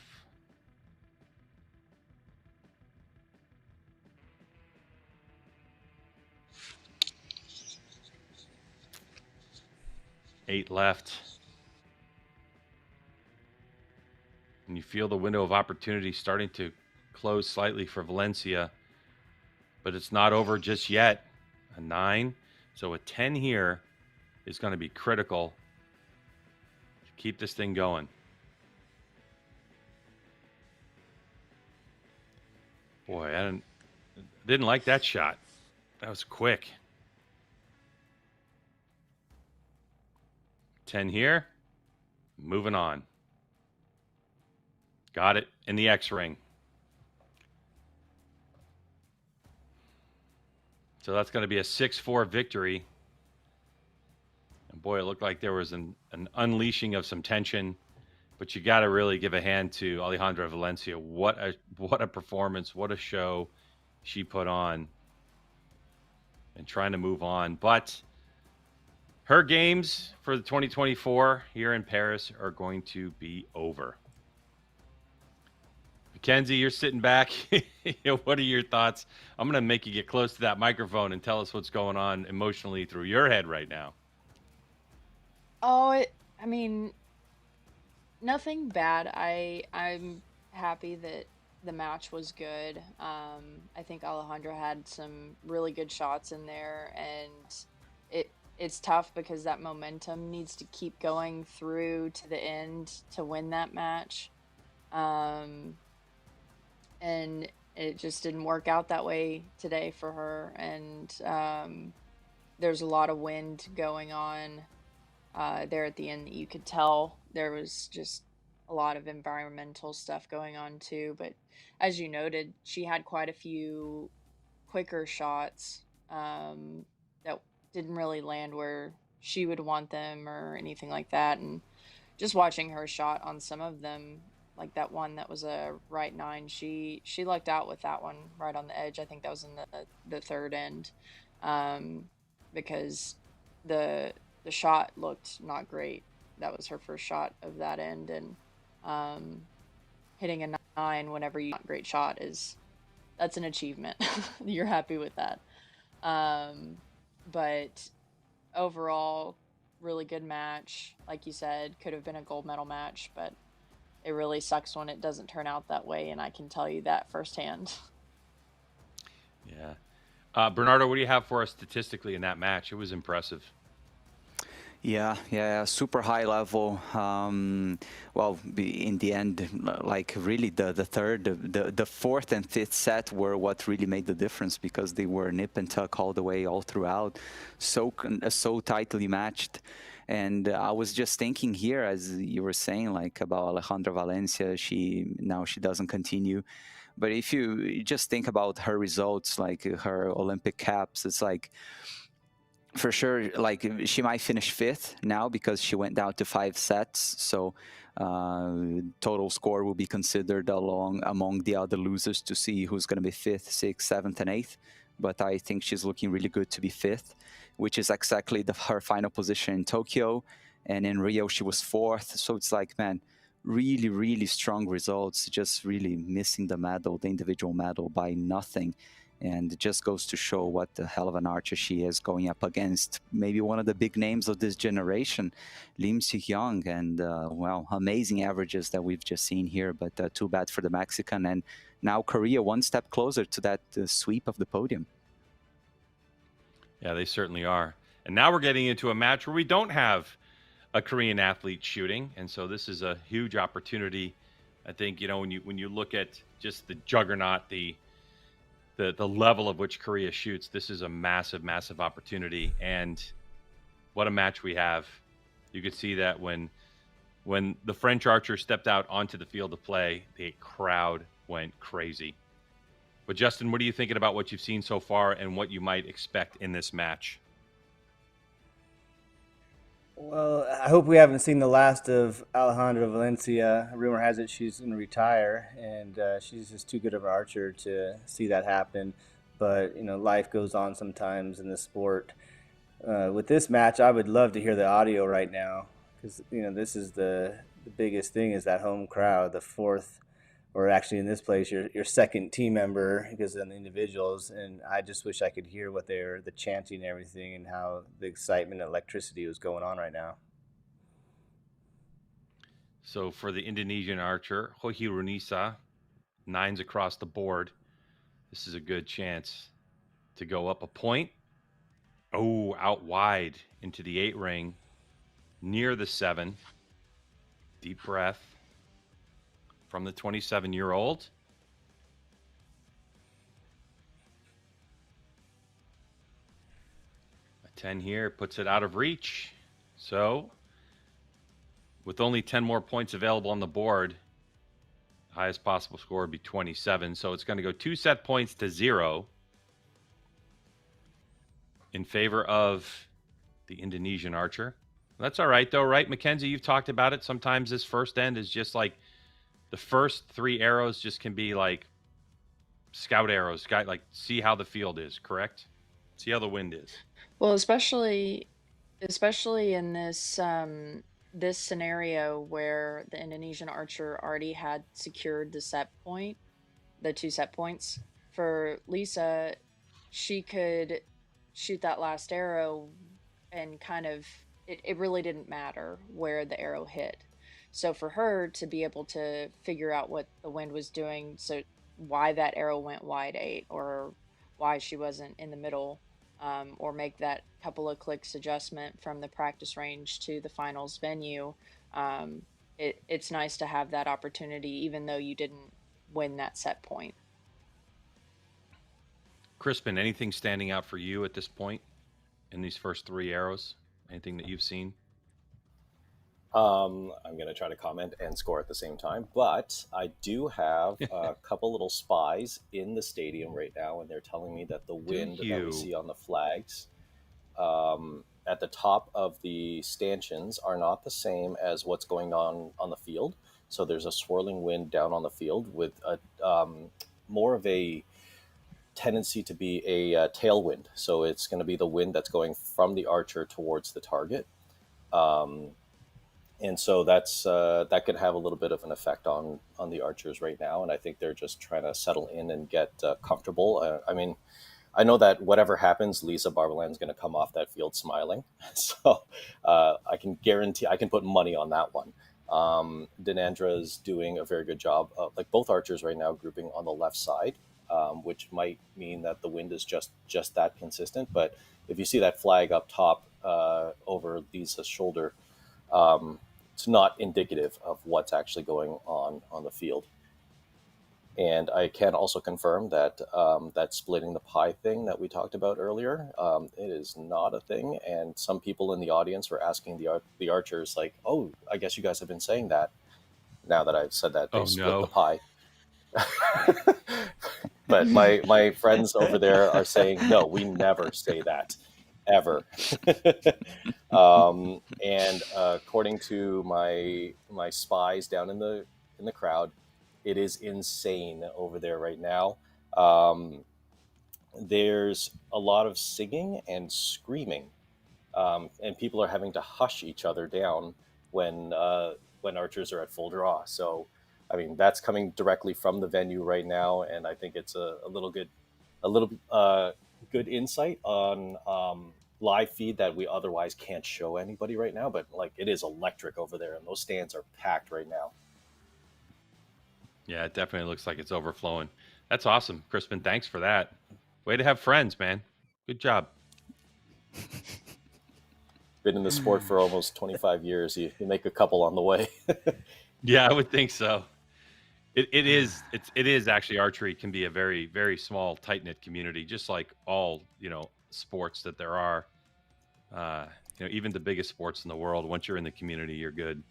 Eight left. And you feel the window of opportunity starting to close slightly for Valencia, but it's not over just yet. A 9. So a 10 here is going to be critical to keep this thing going. Boy, I didn't like that shot. That was quick. 10 here. Moving on. Got it in the X ring. So that's going to be a 6-4 victory. And boy, it looked like there was an unleashing of some tension. But you got to really give a hand to Alejandra Valencia. What a performance. What a show she put on. And trying to move on. But her games for the 2024 here in Paris are going to be over. Mackenzie, you're sitting back. What are your thoughts? I'm going to make you get close to that microphone and tell us what's going on emotionally through your head right now. Oh, I mean, nothing bad. I'm happy that the match was good. I think Alejandra had some really good shots in there, and it's tough because that momentum needs to keep going through to the end to win that match. And it just didn't work out that way today for her. And there's a lot of wind going on there at the end that you could tell. There was just a lot of environmental stuff going on too. But as you noted, she had quite a few quicker shots that didn't really land where she would want them or anything like that. And just watching her shot on some of them, like that one that was a right 9, she lucked out with that one right on the edge. I think that was in the third end, because the shot looked not great. That was her first shot of that end, and hitting a 9 whenever you not great shot that's an achievement. You're happy with that. But overall, really good match. Like you said, could have been a gold medal match, but it really sucks when it doesn't turn out that way, and I can tell you that firsthand. Yeah. Bernardo, what do you have for us statistically in that match? It was impressive. Yeah, super high level. Well, in the end, like really the fourth and fifth set were what really made the difference, because they were nip and tuck all the way, all throughout, so tightly matched. And I was just thinking here, as you were saying, like about Alejandra Valencia, she doesn't continue. But if you just think about her results, like her Olympic caps, it's like, for sure, like she might finish 5th now because she went down to 5 sets. So total score will be considered among the other losers to see who's going to be 5th, 6th, 7th, and 8th. But I think she's looking really good to be 5th, which is exactly her final position in Tokyo. And in Rio, she was 4th. So it's like, man, really, really strong results, just really missing the medal, the individual medal, by nothing. And it just goes to show what the hell of an archer she is, going up against maybe one of the big names of this generation, Lim Si-hyun. And, well, amazing averages that we've just seen here, but too bad for the Mexican. And now Korea one step closer to that sweep of the podium. Yeah, they certainly are. And now we're getting into a match where we don't have a Korean athlete shooting. And so this is a huge opportunity. I think, when you look at just the juggernaut, the the level of which Korea shoots, this is a massive opportunity. And what a match we have. You could see that when the French archer stepped out onto the field of play, the crowd went crazy. But Justin, what are you thinking about what you've seen so far and what you might expect in this match? Well, I hope we haven't seen the last of Alejandra Valencia. Rumor has it she's going to retire, and she's just too good of an archer to see that happen. But, life goes on sometimes in the sport. With this match, I would love to hear the audio right now because, this is the biggest thing is that home crowd, the fourth, or actually in this place, your second team member because of the individuals. And I just wish I could hear what the chanting and everything and how the excitement and electricity was going on right now. So for the Indonesian archer, Hohi Runisa, 9s across the board. This is a good chance to go up a point. Oh, out wide into the 8 ring, near the 7. Deep breath from the 27-year-old. A 10 here puts it out of reach. So with only 10 more points available on the board, the highest possible score would be 27. So it's going to go 2 set points to 0 in favor of the Indonesian archer. That's all right, though, right, Mackenzie? You've talked about it. Sometimes this first end is just like the first 3 arrows just can be like scout arrows, like see how the field is, correct? See how the wind is. Well, especially in this this scenario where the Indonesian archer already had secured the 2 set points. For Lisa, she could shoot that last arrow and kind of it really didn't matter where the arrow hit. So for her to be able to figure out what the wind was doing, so why that arrow went wide 8 or why she wasn't in the middle, or make that couple of clicks adjustment from the practice range to the finals venue, it's nice to have that opportunity even though you didn't win that set point. Crispin, anything standing out for you at this point in these first 3 arrows? Anything that you've seen? I'm going to try to comment and score at the same time, but I do have a couple little spies in the stadium right now, and they're telling me that the wind that we see on the flags at the top of the stanchions are not the same as what's going on the field. So there's a swirling wind down on the field with a more of a tendency to be a tailwind. So it's going to be the wind that's going from the archer towards the target. And so that could have a little bit of an effect on the archers right now. And I think they're just trying to settle in and get comfortable. I mean, I know that whatever happens, Lisa Barbaland's going to come off that field smiling. So I can guarantee, I can put money on that one. Denandra's doing a very good job. Like both archers right now grouping on the left side, which might mean that the wind is just that consistent. But if you see that flag up top over Lisa's shoulder, it's not indicative of what's actually going on the field. And I can also confirm that that splitting the pie thing that we talked about earlier, it is not a thing. And some people in the audience were asking the archers, like, "Oh, I guess you guys have been saying that." Now that I've said that, they split the pie. But my friends over there are saying, "No, we never say that, ever." And according to my spies down in the crowd, it is insane over there right now. There's a lot of singing and screaming, and people are having to hush each other down when archers are at full draw. So, I mean, that's coming directly from the venue right now, and I think it's a little good insight on live feed that we otherwise can't show anybody right now. But like, it is electric over there, and those stands are packed right now. Yeah, it definitely looks like it's overflowing. That's awesome, Crispin. Thanks for that. Way to have friends, man. Good job. Been in the sport for almost 25 years. You make a couple on the way. Yeah, I would think so. It is actually, archery can be a very, very small, tight knit community, just like all sports that there are. Even the biggest sports in the world. Once you're in the community, you're good.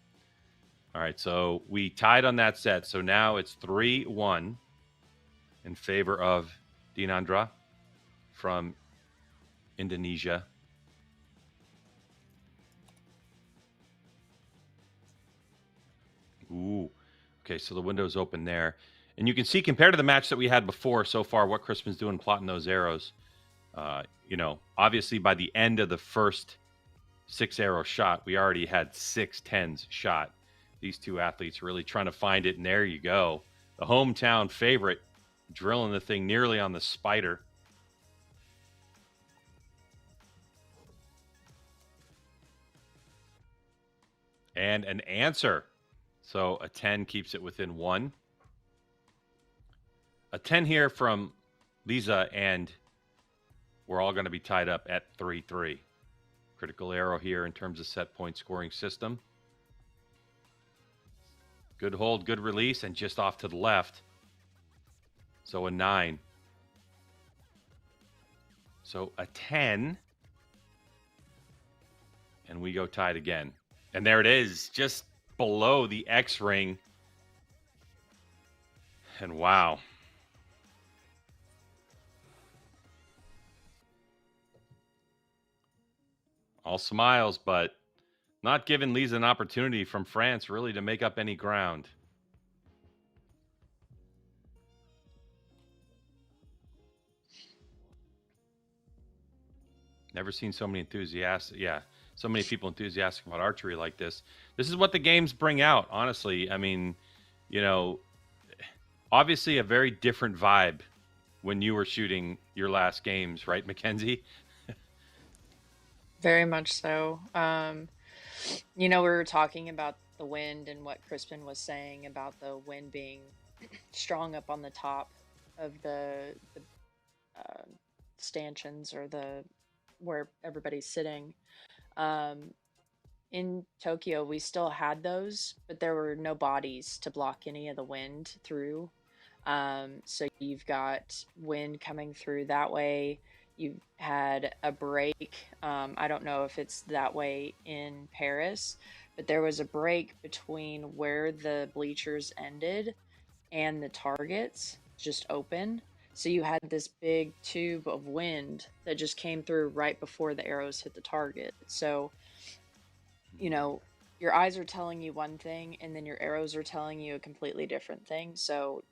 All right, so we tied on that set. So now it's 3-1 in favor of Dinandra from Indonesia. Ooh. Okay, so the window's open there. And you can see, compared to the match that we had before so far, what Crispin's doing plotting those arrows. Obviously by the end of the first 6-arrow shot, we already had 6 10s shot. These two athletes really trying to find it, and there you go. The hometown favorite drilling the thing nearly on the spider. And an answer. So a 10 keeps it within 1. A 10 here from Lisa, and we're all going to be tied up at 3-3. Critical arrow here in terms of set point scoring system. Good hold, good release, and just off to the left. So a 9. So a 10. And we go tied again. And there it is, just below the X ring. And wow. All smiles, but not giving Lisa an opportunity from France really to make up any ground. Never seen so many enthusiastic, so many people enthusiastic about archery like this. This is what the games bring out, honestly. I mean, obviously a very different vibe when you were shooting your last games, right, Mackenzie? Very much so. We were talking about the wind and what Crispin was saying about the wind being strong up on the top of the stanchions, or where everybody's sitting. In Tokyo, we still had those, but there were no bodies to block any of the wind through. So you've got wind coming through that way. You had a break. I don't know if it's that way in Paris, but there was a break between where the bleachers ended and the targets, just open. So you had this big tube of wind that just came through right before the arrows hit the target. So, your eyes are telling you one thing, and then your arrows are telling you a completely different thing. So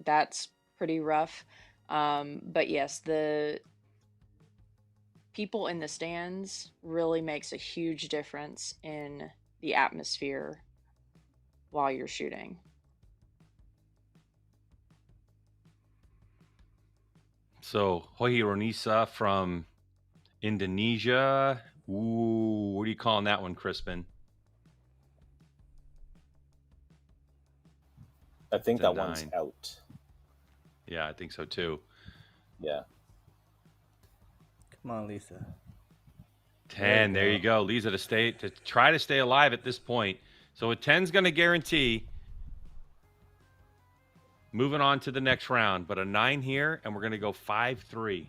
that's pretty rough. But yes, the people in the stands really makes a huge difference in the atmosphere while you're shooting. So Hoironisa from Indonesia. Ooh, what are you calling that one, Crispin? I think that one's out. Yeah, I think so too. Yeah. Come on, Lisa. 10. There you go. Lisa to try to stay alive at this point. So a 10's going to guarantee moving on to the next round, but a 9 here, and we're going to go 5-3.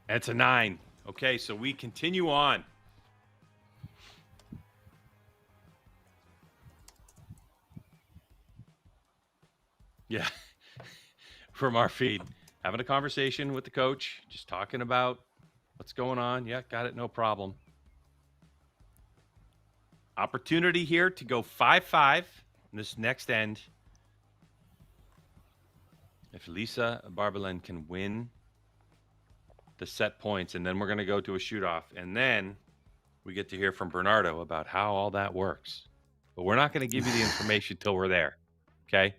That's a 9. Okay, so we continue on. Yeah. From our feed. Having a conversation with the coach, just talking about what's going on. Yeah, got it, no problem. Opportunity here to go 5-5 in this next end. If Lisa Barbelin can win the set points, and then we're going to go to a shoot-off, and then we get to hear from Bernardo about how all that works. But we're not going to give you the information till we're there, okay?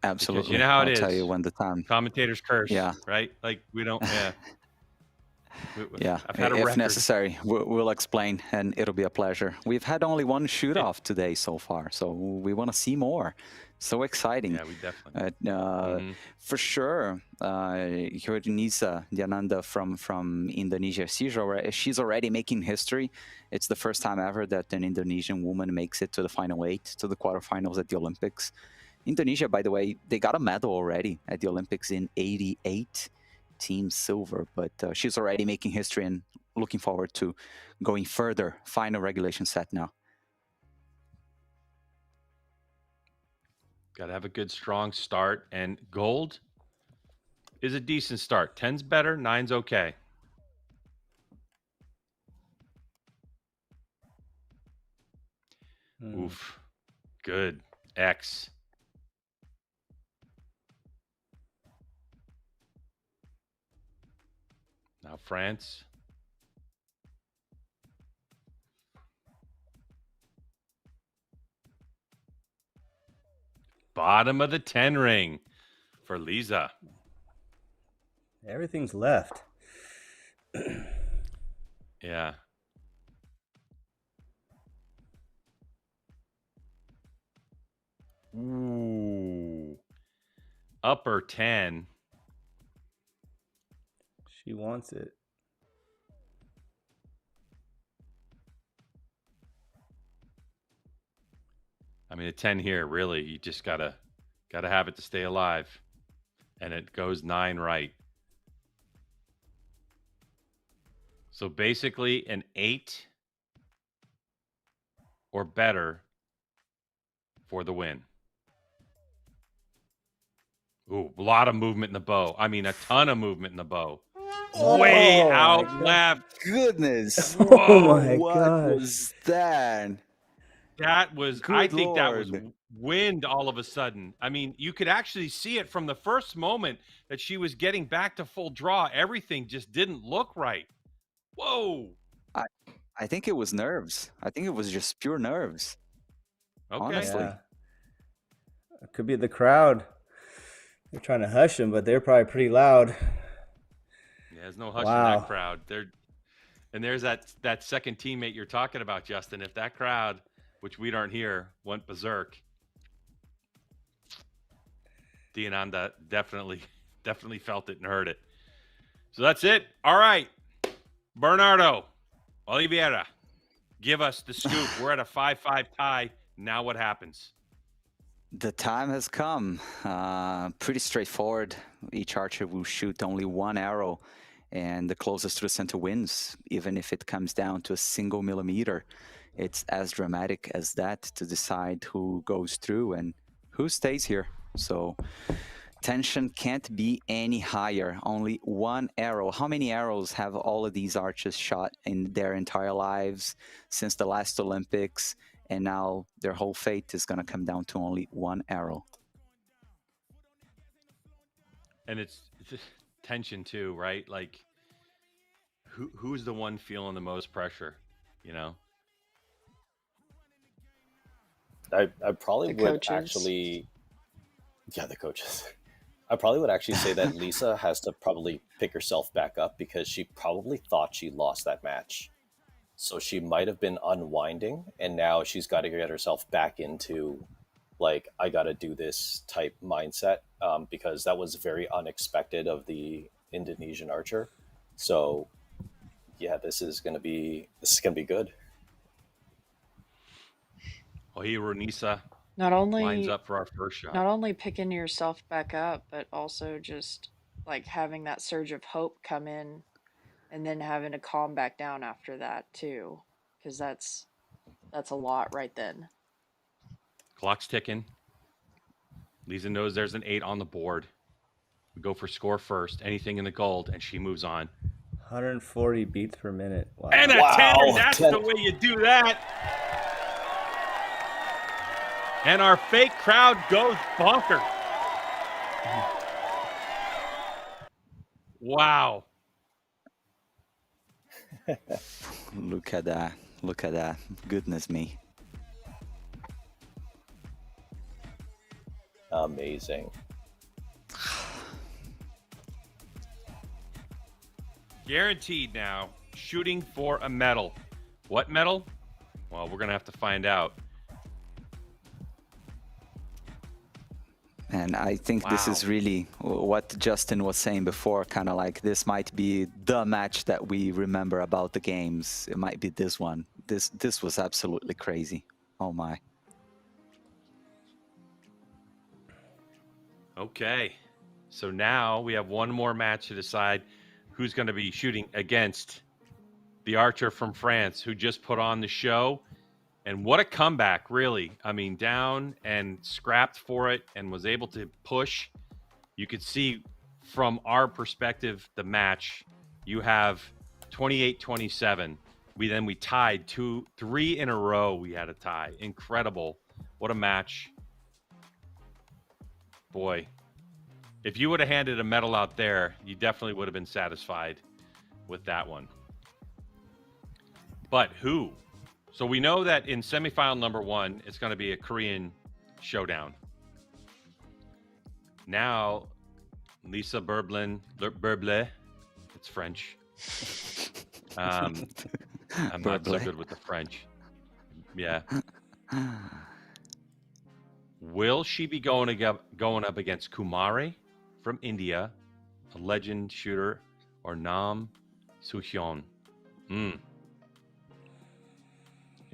Absolutely. Because you know how I'll it is. tell you when the time. Commentators curse, Yeah. right? Like, we don't, yeah. Yeah, I've had a if record. necessary, we'll explain, and it'll be a pleasure. We've had only one shoot-off today so far, so we want to see more. So exciting. Yeah, we definitely. For sure, Nisa Diananda from Indonesia, she's already making history. It's the first time ever that an Indonesian woman makes it to the final 8, to the quarterfinals at the Olympics. Indonesia, by the way, they got a medal already at the Olympics in '88, team silver, but she's already making history and looking forward to going further. Final regulation set now. Got to have a good, strong start. And gold is a decent start. 10's better, 9's okay. Oof. Good. X. Now France. Bottom of the 10 ring for Lisa. Everything's left. Yeah. Ooh. Upper 10. She wants it. I mean, a 10 here, really, you just gotta have it to stay alive. And it goes 9 right. So basically an 8 or better for the win. Ooh, a lot of movement in the bow. I mean, a ton of movement in the bow. Way out left. Goodness. Oh my what gosh. was that? That was, Good I think that was Lord. wind all of a sudden. I mean, you could actually see it from the first moment that she was getting back to full draw. Everything just didn't look right. Whoa. I think it was nerves. I think it was just pure nerves. Okay. Honestly. Yeah. It could be the crowd. They're trying to hush them, but they're probably pretty loud. Yeah, there's no hush in that crowd. There's that second teammate you're talking about, Justin. If that crowd, which we aren't here, went berserk, Diananda definitely felt it and heard it. So that's it. All right. Bernardo Oliveira, give us the scoop. We're at a 5-5 tie. Now what happens? The time has come. Pretty straightforward. Each archer will shoot only one arrow, and the closest to the center wins, even if it comes down to a single millimeter. It's as dramatic as that to decide who goes through and who stays here. So tension can't be any higher. Only one arrow. How many arrows have all of these archers shot in their entire lives since the last Olympics? And now their whole fate is going to come down to only one arrow. And it's tension too, right? Like, who's the one feeling the most pressure, you know? I probably The would coaches. actually, yeah, the coaches. I probably would actually say that Lisa has to probably pick herself back up because she probably thought she lost that match. So she might have been unwinding, and now she's got to get herself back into, like, I got to do this type mindset, because that was very unexpected of the Indonesian archer. So, yeah, this is gonna be good. Ohiro Nisa Not lines only up for our first shot. not only picking yourself back up, but also just like having that surge of hope come in and then having to calm back down after that too, because that's a lot right then. Clock's ticking. Lisa knows there's an 8 on the board. We go for score first. Anything in the gold, and she moves on. 140 beats per minute. Wow. And a Wow, 10. That's 10. the way you do that. And our fake crowd goes bonkers. Wow. Look at that. Look at that. Goodness me. Amazing. Guaranteed now, shooting for a medal. What medal? Well, we're going to have to find out. And I think this is really what Justin was saying before, kind of like this might be the match that we remember about the games. It might be this one. This was absolutely crazy. Oh my. Okay. So now we have one more match to decide who's going to be shooting against the archer from France who just put on the show. And what a comeback, really. I mean, down and scrapped for it and was able to push. You could see from our perspective, the match, you have 28-27. We tied 3 in a row. We had a tie. Incredible. What a match. Boy, if you would have handed a medal out there, you definitely would have been satisfied with that one. But who? So we know that in semifinal number 1, it's going to be a Korean showdown. Now, Lisa Berble, it's French. I'm not so good with the French. Yeah. Will she be going up against Kumari from India, a legend shooter, or Nam Soo-hyun? Your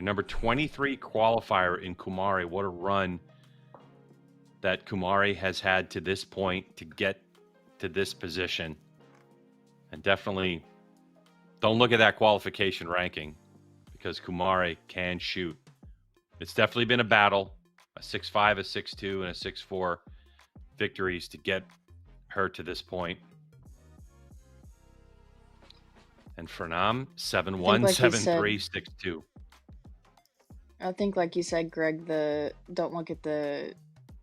number 23 qualifier in Kumari. What a run that Kumari has had to this point to get to this position. And definitely don't look at that qualification ranking because Kumari can shoot. It's definitely been a battle, a 6'5", a 6'2", and a 6'4" victories to get her to this point. And Fernam, 7'1", 7'3", 6'2". I think, like you said, Greg, don't look at the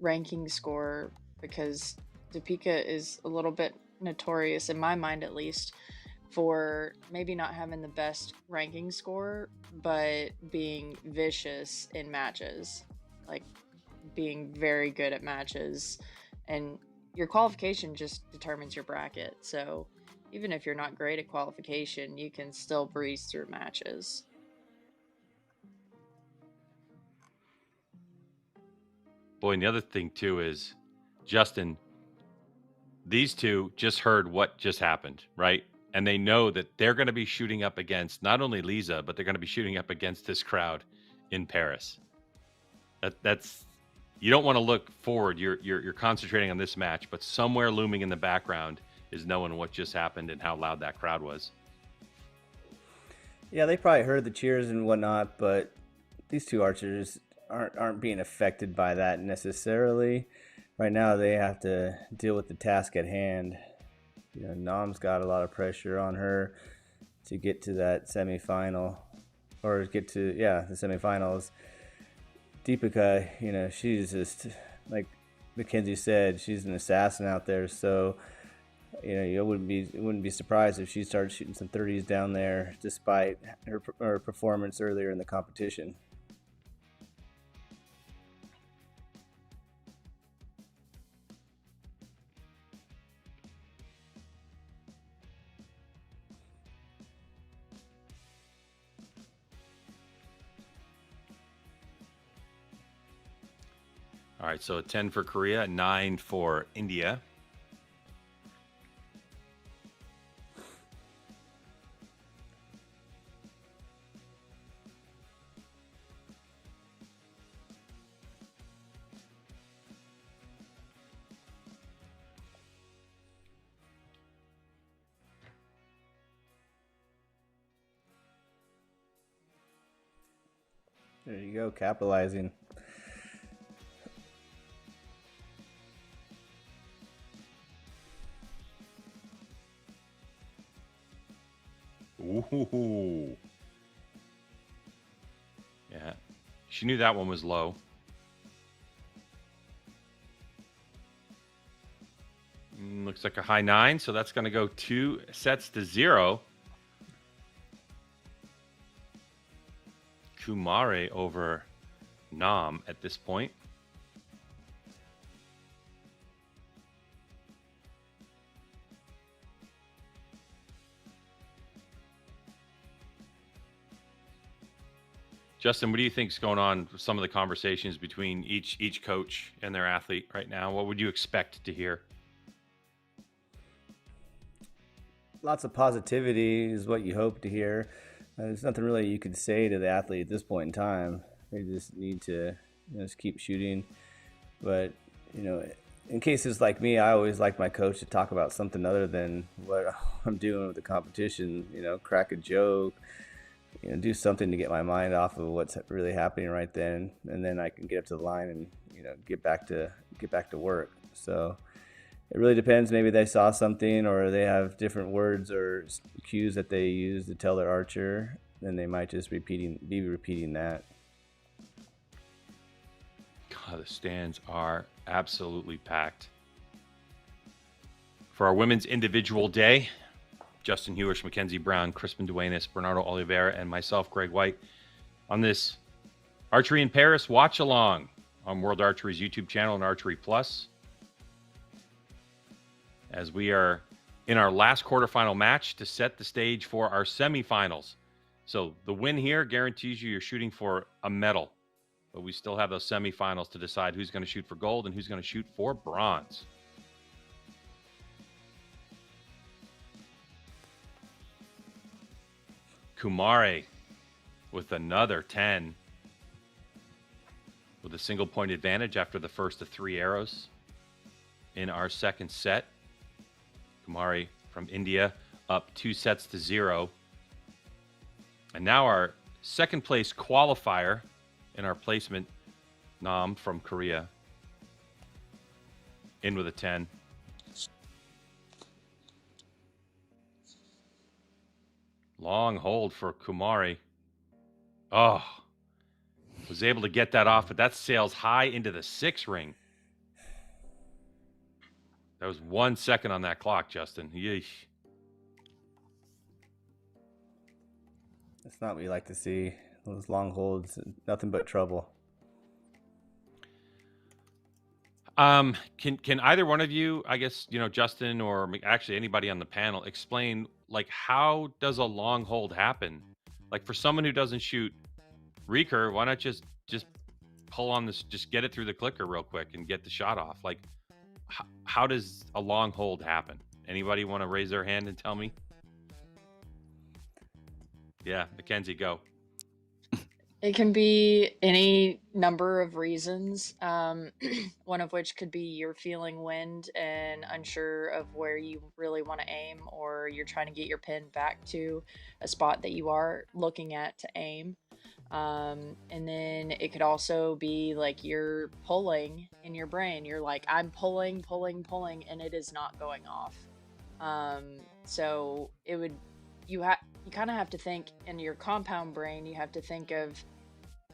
ranking score because Topeka is a little bit notorious, in my mind at least, for maybe not having the best ranking score, but being vicious in matches, like being very good at matches. And your qualification just determines your bracket. So even if you're not great at qualification, you can still breeze through matches. Boy, and the other thing too is, Justin, these two just heard what just happened, right? And they know that they're going to be shooting up against not only Lisa, but they're going to be shooting up against this crowd in Paris. That's you don't want to look forward. You're concentrating on this match, but somewhere looming in the background is knowing what just happened and how loud that crowd was. Yeah, they probably heard the cheers and whatnot, but these two archers aren't being affected by that necessarily. Right now, they have to deal with the task at hand. You know, Nam's got a lot of pressure on her to get to that semifinal, or get to the semifinals. Deepika, you know, she's just like Mackenzie said, she's an assassin out there. So, you know, you wouldn't be surprised if she started shooting some 30s down there, despite her performance earlier in the competition. All right, so a 10 for Korea, a 9 for India. There you go, capitalizing. Ooh. Yeah. She knew that one was low. Looks like a high 9, so that's going to go 2 sets to 0. Kumare over Nam at this point. Justin, what do you think is going on with some of the conversations between each coach and their athlete right now? What would you expect to hear? Lots of positivity is what you hope to hear. There's nothing really you could say to the athlete at this point in time. They just need to just keep shooting. But, in cases like me, I always like my coach to talk about something other than what I'm doing with the competition, crack a joke, do something to get my mind off of what's really happening right then. And then I can get up to the line and, get back to work. So it really depends. Maybe they saw something or they have different words or cues that they use to tell their archer. Then they might just be repeating that. God, the stands are absolutely packed. For our women's individual day, Justin Hewish, Mackenzie Brown, Crispin Duenas, Bernardo Oliveira, and myself, Greg White, on this Archery in Paris watch along on World Archery's YouTube channel and Archery Plus, as we are in our last quarterfinal match to set the stage for our semifinals. So the win here guarantees you're shooting for a medal, but we still have those semifinals to decide who's going to shoot for gold and who's going to shoot for bronze. Kumare with another 10 with a single point advantage after the first of 3 arrows in our second set. Kumare from India up 2-0. And now our second place qualifier in our placement, Nam from Korea, in with a 10. Long hold for Kumare. Oh, was able to get that off, but that sails high into the 6 ring. That was 1 second on that clock, Justin. Yeesh. That's not what you like to see. Those long holds, nothing but trouble. Can either one of you, I guess, Justin or actually anybody on the panel, explain like how does a long hold happen? Like for someone who doesn't shoot recurve, why not just pull on this, just get it through the clicker real quick and get the shot off? Like how does a long hold happen? Anybody want to raise their hand and tell me? Yeah, Mackenzie, go. It can be any number of reasons, one of which could be you're feeling wind and unsure of where you really want to aim, or you're trying to get your pin back to a spot that you are looking at to aim. And then it could also be like you're pulling in your brain. You're like, I'm pulling, and it is not going off. So it would, you kind of have to think in your compound brain, you have to think of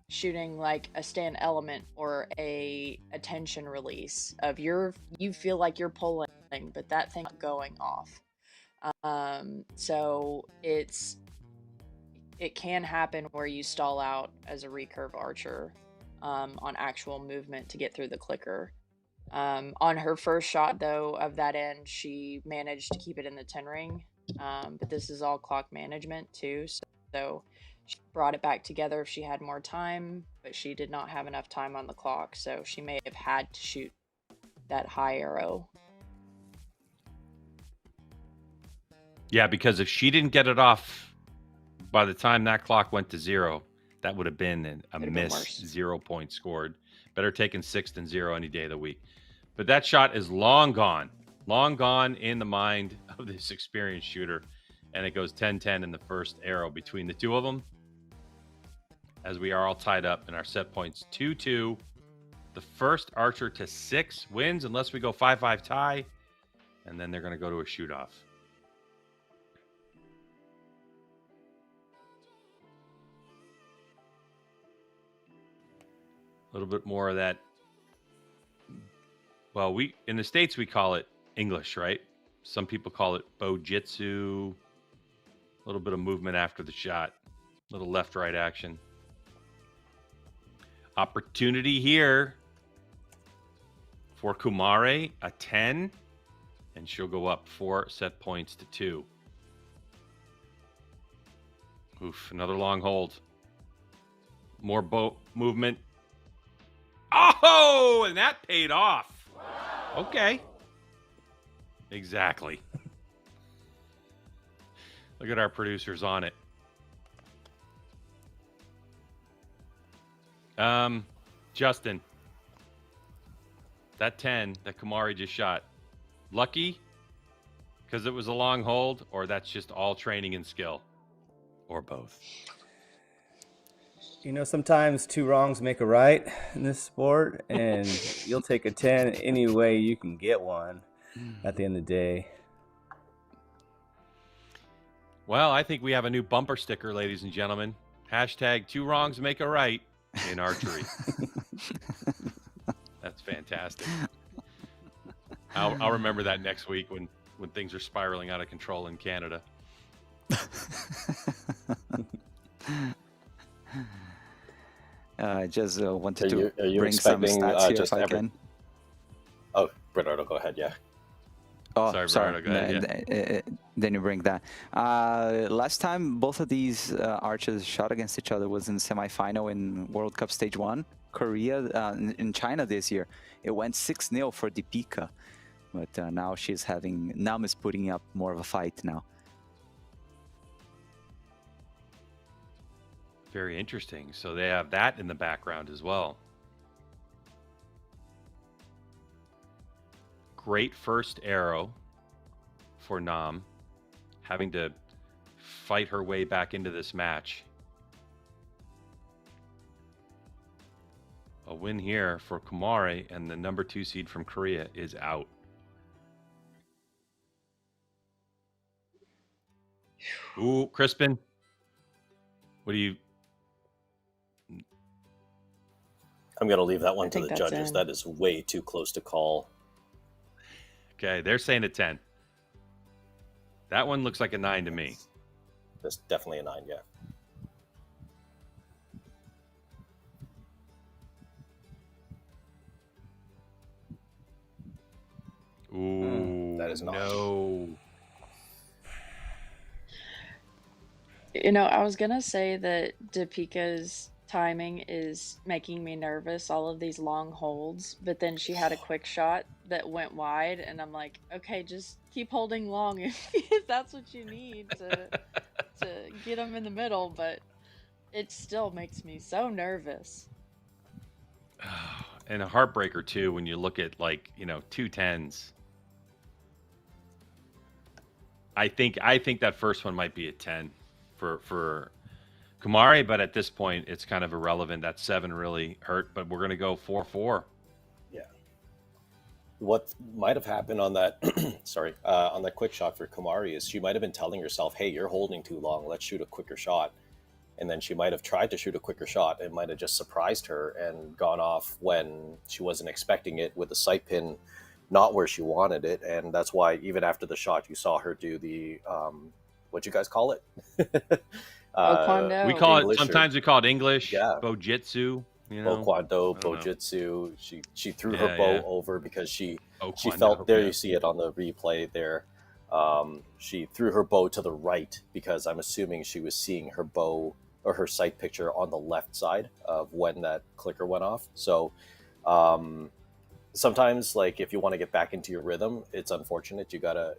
shooting like a stand element or a tension release of you feel like you're pulling, but that thing's not going off. So it can happen where you stall out as a recurve archer on actual movement to get through the clicker. On her first shot though of that end, she managed to keep it in the 10 ring. But this is all clock management too, so she brought it back together if she had more time, but she did not have enough time on the clock, so she may have had to shoot that high arrow. Yeah, because if she didn't get it off by the time that clock went to 0, that would have been a miss, 0 points scored. Better taking 6 than 0 any day of the week. But that shot is long gone in the mind of this experienced shooter. And it goes 10-10 in the first arrow between the two of them, as we are all tied up in our set points 2-2. The first archer to 6 wins unless we go 5-5 tie, and then they're going to go to a shoot-off. A little bit more of that. Well, in the States, we call it English, right? Some people call it Bojitsu. A little bit of movement after the shot. A little left-right action. Opportunity here for Kumare, a 10. And she'll go up 4 set points to 2. Oof, another long hold. More boat movement. Oh, and that paid off. Okay. Exactly. Look at our producers on it. Justin, that 10 that Kamari just shot, lucky because it was a long hold, or that's just all training and skill, or both? You know, sometimes two wrongs make a right in this sport, and you'll take a 10 any way you can get one at the end of the day. Well, I think we have a new bumper sticker, ladies and gentlemen. Hashtag 2 wrongs make a right in archery. That's fantastic. I'll remember that next week when things are spiraling out of control in Canada. I just wanted to Are you bring some expecting stats here just if I can. Oh, Bernardo, go ahead. Yeah. Oh, Sorry, Bernardo, go ahead, Then you bring that. Last time both of these archers shot against each other was in semifinal in World Cup Stage 1, Korea, in China this year. It went 6-0 for Deepika, but now she's having, Nam is putting up more of a fight now. Very interesting. So they have that in the background as well. Great first arrow for Nam, having to fight her way back into this match. A win here for Kumare, and the number 2 seed from Korea is out. Ooh, Crispin, what do you... I'm going to leave that one I to think the that's judges. in. That is way too close to call. Okay, they're saying a 10. That one looks like a 9 to me. That's definitely a 9, yeah. Ooh, That is not. No. You know, I was gonna say that Deepika's timing is making me nervous, all of these long holds, but then she had a quick shot that went wide, and I'm like, okay, just keep holding long if that's what you need to get them in the middle, but it still makes me so nervous. And a heartbreaker too when you look at, like, 2 10s. I think that first one might be a 10 for Kumari, but at this point it's kind of irrelevant. That 7 really hurt, but we're gonna go 4-4. Yeah. What might have happened on that, on that quick shot for Kumari is she might have been telling herself, "Hey, you're holding too long. Let's shoot a quicker shot." And then she might have tried to shoot a quicker shot. It might have just surprised her and gone off when she wasn't expecting it, with the sight pin not where she wanted it. And that's why even after the shot, you saw her do the what you guys call it? Taekwondo. We call English it, sometimes we call it English, Yeah. Bojitsu, Taekwondo, I don't know. Bojitsu. She threw Yeah, her bow yeah. over because she Taekwondo, felt, there yeah. you see it on the replay there. She threw her bow to the right because I'm assuming she was seeing her bow or her sight picture on the left side of when that clicker went off. So sometimes, like, if you want to get back into your rhythm, it's unfortunate. You gotta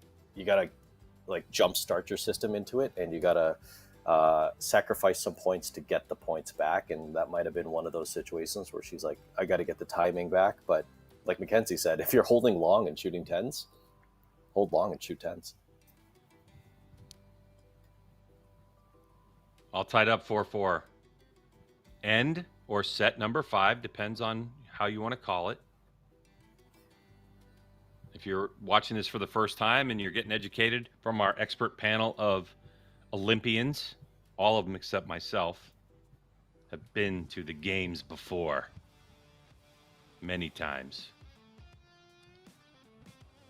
like jumpstart your system into it, and you gotta sacrifice some points to get the points back. And that might have been one of those situations where she's like, I got to get the timing back. But like Mackenzie said, if you're holding long and shooting 10s, hold long and shoot 10s. All tied up 4-4. End or set number 5, depends on how you want to call it. If you're watching this for the first time and you're getting educated from our expert panel of Olympians, all of them except myself have been to the games before many times.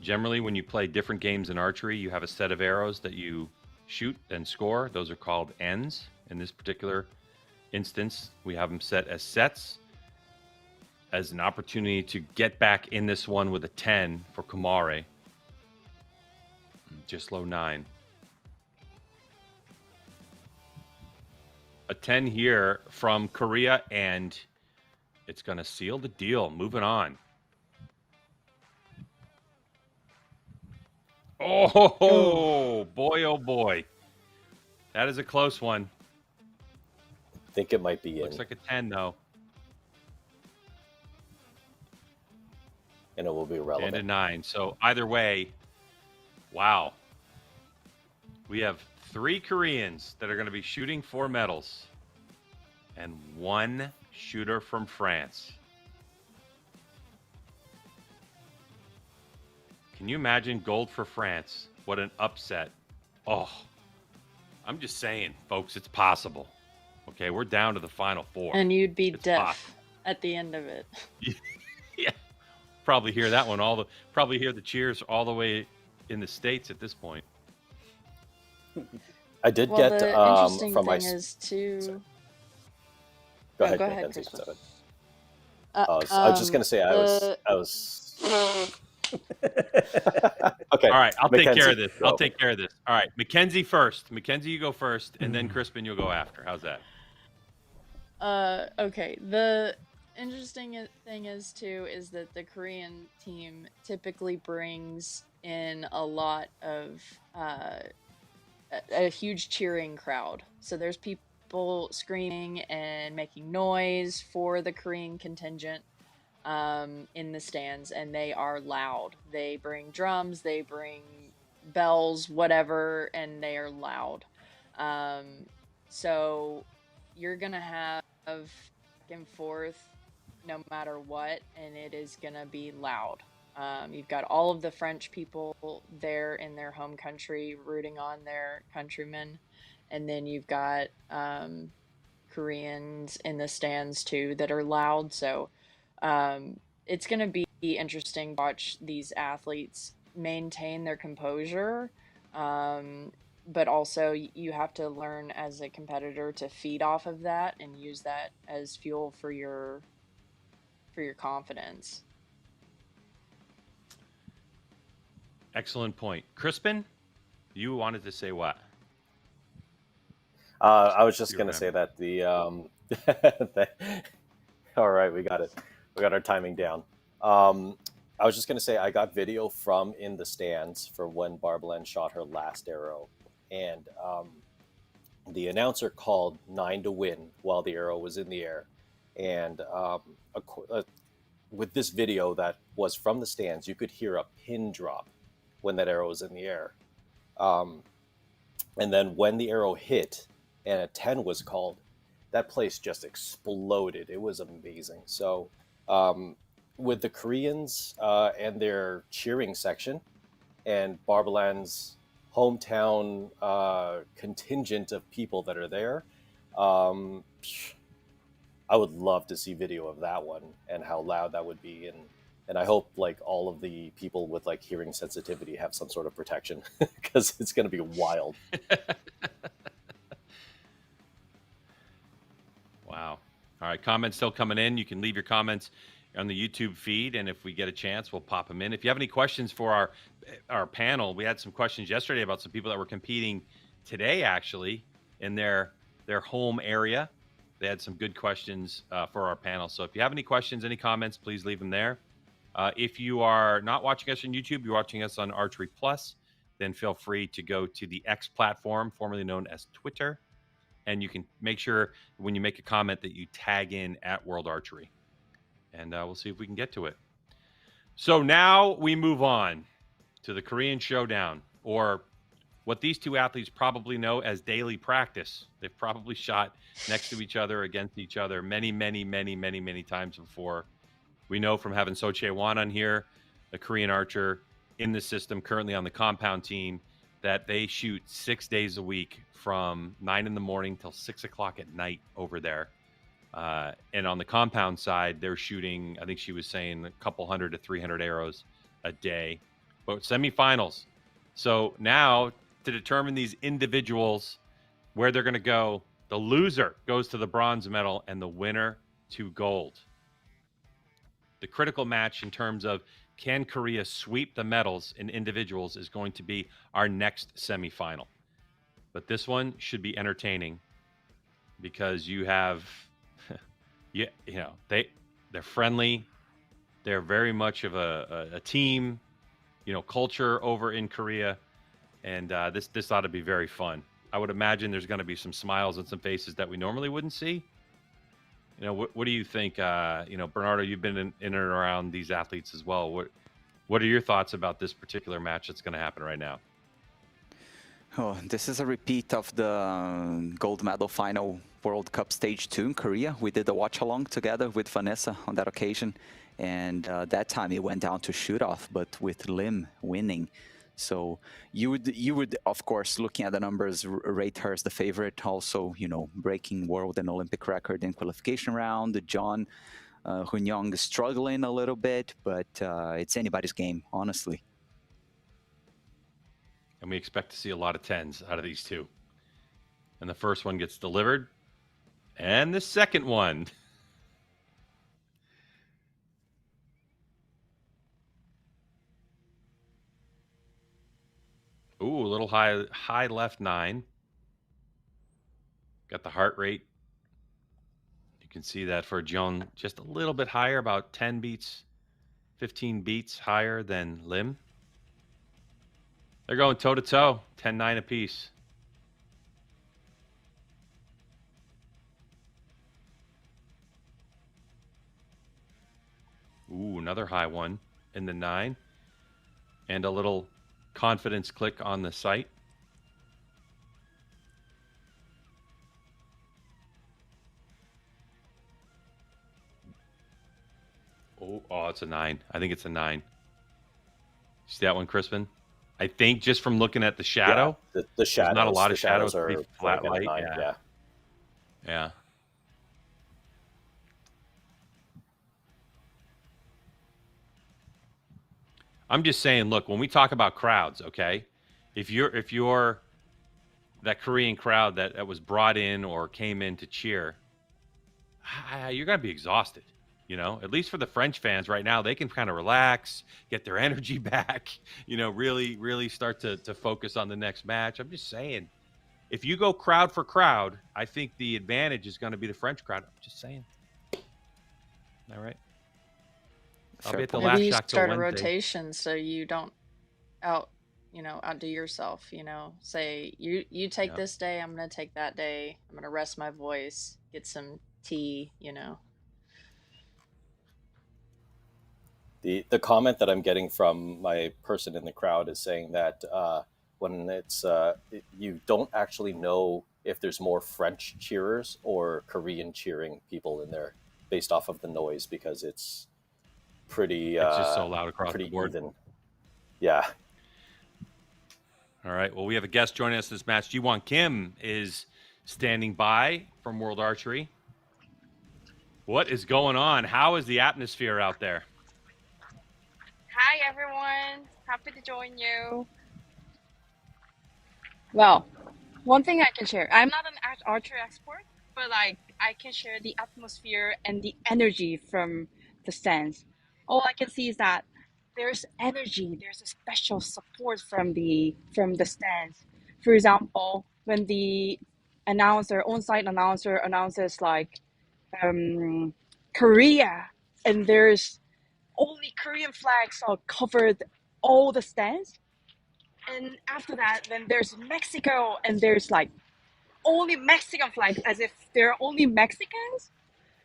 Generally, when you play different games in archery, you have a set of arrows that you shoot and score. Those are called ends. In this particular instance, we have them set as sets, as an opportunity to get back in this one with a 10 for Kumare. Just low 9. a 10 here from Korea, and it's going to seal the deal. Moving on. Oh, boy, oh, boy. That is a close one. I think it might be Looks in, like a 10, though. and it will be 10 to relevant. 9. So either way, wow. We have 3 Koreans that are going to be shooting for medals and 1 shooter from France. Can you imagine gold for France? What an upset. Oh, I'm just saying, folks, it's possible. Okay, we're down to the final 4. And you'd be It's deaf possible. at the end of it. Yeah, probably hear that one probably hear the cheers all the way in the States at this point. I did Well, get the interesting from my. thing is to Go ahead, go Mackenzie. ahead, Crispin. Sorry. I was just gonna say I was. Okay. All right, I'll take care Mackenzie, of this. go. I'll take care of this. All right, Mackenzie first. Mackenzie, you go first, and then Crispin, you'll go after. How's that? Okay. The interesting thing is that the Korean team typically brings in a lot of a huge cheering crowd. So there's people screaming and making noise for the Korean contingent in the stands, and they are loud. They bring drums, they bring bells, whatever, and they are loud. So you're gonna have back and forth no matter what, and it is gonna be loud. You've got all of the French people there in their home country rooting on their countrymen, and then you've got Koreans in the stands too that are loud. So it's going to be interesting to watch these athletes maintain their composure, but also you have to learn as a competitor to feed off of that and use that as fuel for your confidence. Excellent point. Crispin, you wanted to say what? I was just going to say that the all right, we got it. We got our timing down. I was just going to say I got video from in the stands for when Barbelen shot her last arrow, and the announcer called 9 to win while the arrow was in the air, and with this video that was from the stands, you could hear a pin drop when that arrow was in the air. And then when the arrow hit and a 10 was called, that place just exploded. It was amazing. So with the Koreans and their cheering section and Barbalan's hometown contingent of people that are there, I would love to see video of that one and how loud that would be. And I hope like all of the people with like hearing sensitivity have some sort of protection because it's going to be wild. Wow. All right, comments still coming in. You can leave your comments on the YouTube feed, and if we get a chance, we'll pop them in. If you have any questions for our panel, we had some questions yesterday about some people that were competing today, actually, in their home area. They had some good questions for our panel. So if you have any questions, any comments, please leave them there. If you are not watching us on YouTube, you're watching us on Archery Plus, then feel free to go to the X platform, formerly known as Twitter. And you can make sure when you make a comment that you tag in at World Archery. And we'll see if we can get to it. So now we move on to the Korean Showdown, or what these two athletes probably know as daily practice. They've probably shot next to each other, against each other many, many, many, many, many times before. We know from having So Chae-won on here, a Korean archer in the system, currently on the compound team, that they shoot 6 days a week from 9 in the morning till 6 o'clock at night over there. And on the compound side, they're shooting, I think she was saying, a couple 100 to 300 arrows a day. But semifinals. So now to determine these individuals, where they're going to go, the loser goes to the bronze medal and the winner to gold. The critical match in terms of can Korea sweep the medals in individuals is going to be our next semifinal. But this one should be entertaining. because you have, yeah, they're friendly. They're very much of a team, culture over in Korea, and this ought to be very fun. I would imagine there's going to be some smiles and some faces that we normally wouldn't see. What do you think? Bernardo, you've been in and around these athletes as well. What are your thoughts about this particular match that's going to happen right now? Oh, this is a repeat of the gold medal final World Cup Stage 2 in Korea. We did a watch-along together with Vanessa on that occasion, and that time it went down to shoot-off, but with Lim winning. So you would, of course, looking at the numbers, rate her as the favorite. Also, breaking world and Olympic record in qualification round. John Hunyong is struggling a little bit, but it's anybody's game, honestly. And we expect to see a lot of 10s out of these two. And the first one gets delivered. And the second one. Ooh, a little high left 9. Got the heart rate. You can see that for John just a little bit higher, about 10 beats, 15 beats higher than Lim. They're going toe-to-toe, 10-9 apiece. Ooh, another high one in the 9. And a little confidence click on the sight. Oh, it's a 9. I think it's a 9. See that one, Crispin? I think just from looking at the shadow, the shadows. There's not a lot of shadows. Are pretty flat light. Yeah. I'm just saying, look, when we talk about crowds, okay, if you're that Korean crowd that was brought in or came in to cheer, you're gonna be exhausted. At least for the French fans right now, they can kind of relax, get their energy back, really, really start to focus on the next match. I'm just saying, if you go crowd for crowd, I think the advantage is going to be the French crowd. I'm just saying. All right. I'll be at the last Maybe you shot till start a Wednesday. rotation so you don't outdo yourself. Say you take this day, I'm gonna take that day. I'm gonna rest my voice, get some tea. The comment that I'm getting from my person in the crowd is saying that when it's you don't actually know if there's more French cheerers or Korean cheering people in there based off of the noise, because it's pretty it's just so loud across pretty the board. even. Yeah. All right. Well, we have a guest joining us this match. Jiwon Kim is standing by from World Archery. What is going on? How is the atmosphere out there? Hi everyone, happy to join you. Well, one thing I can share, I'm not an archery expert, but I can share the atmosphere and the energy from the stands. All I can see is that there's energy, there's a special support from the stands. For example, when the on-site announcer announces like Korea, and there's only Korean flags are covered all the stands. And after that, then there's Mexico, and there's like only Mexican flags, as if there are only Mexicans.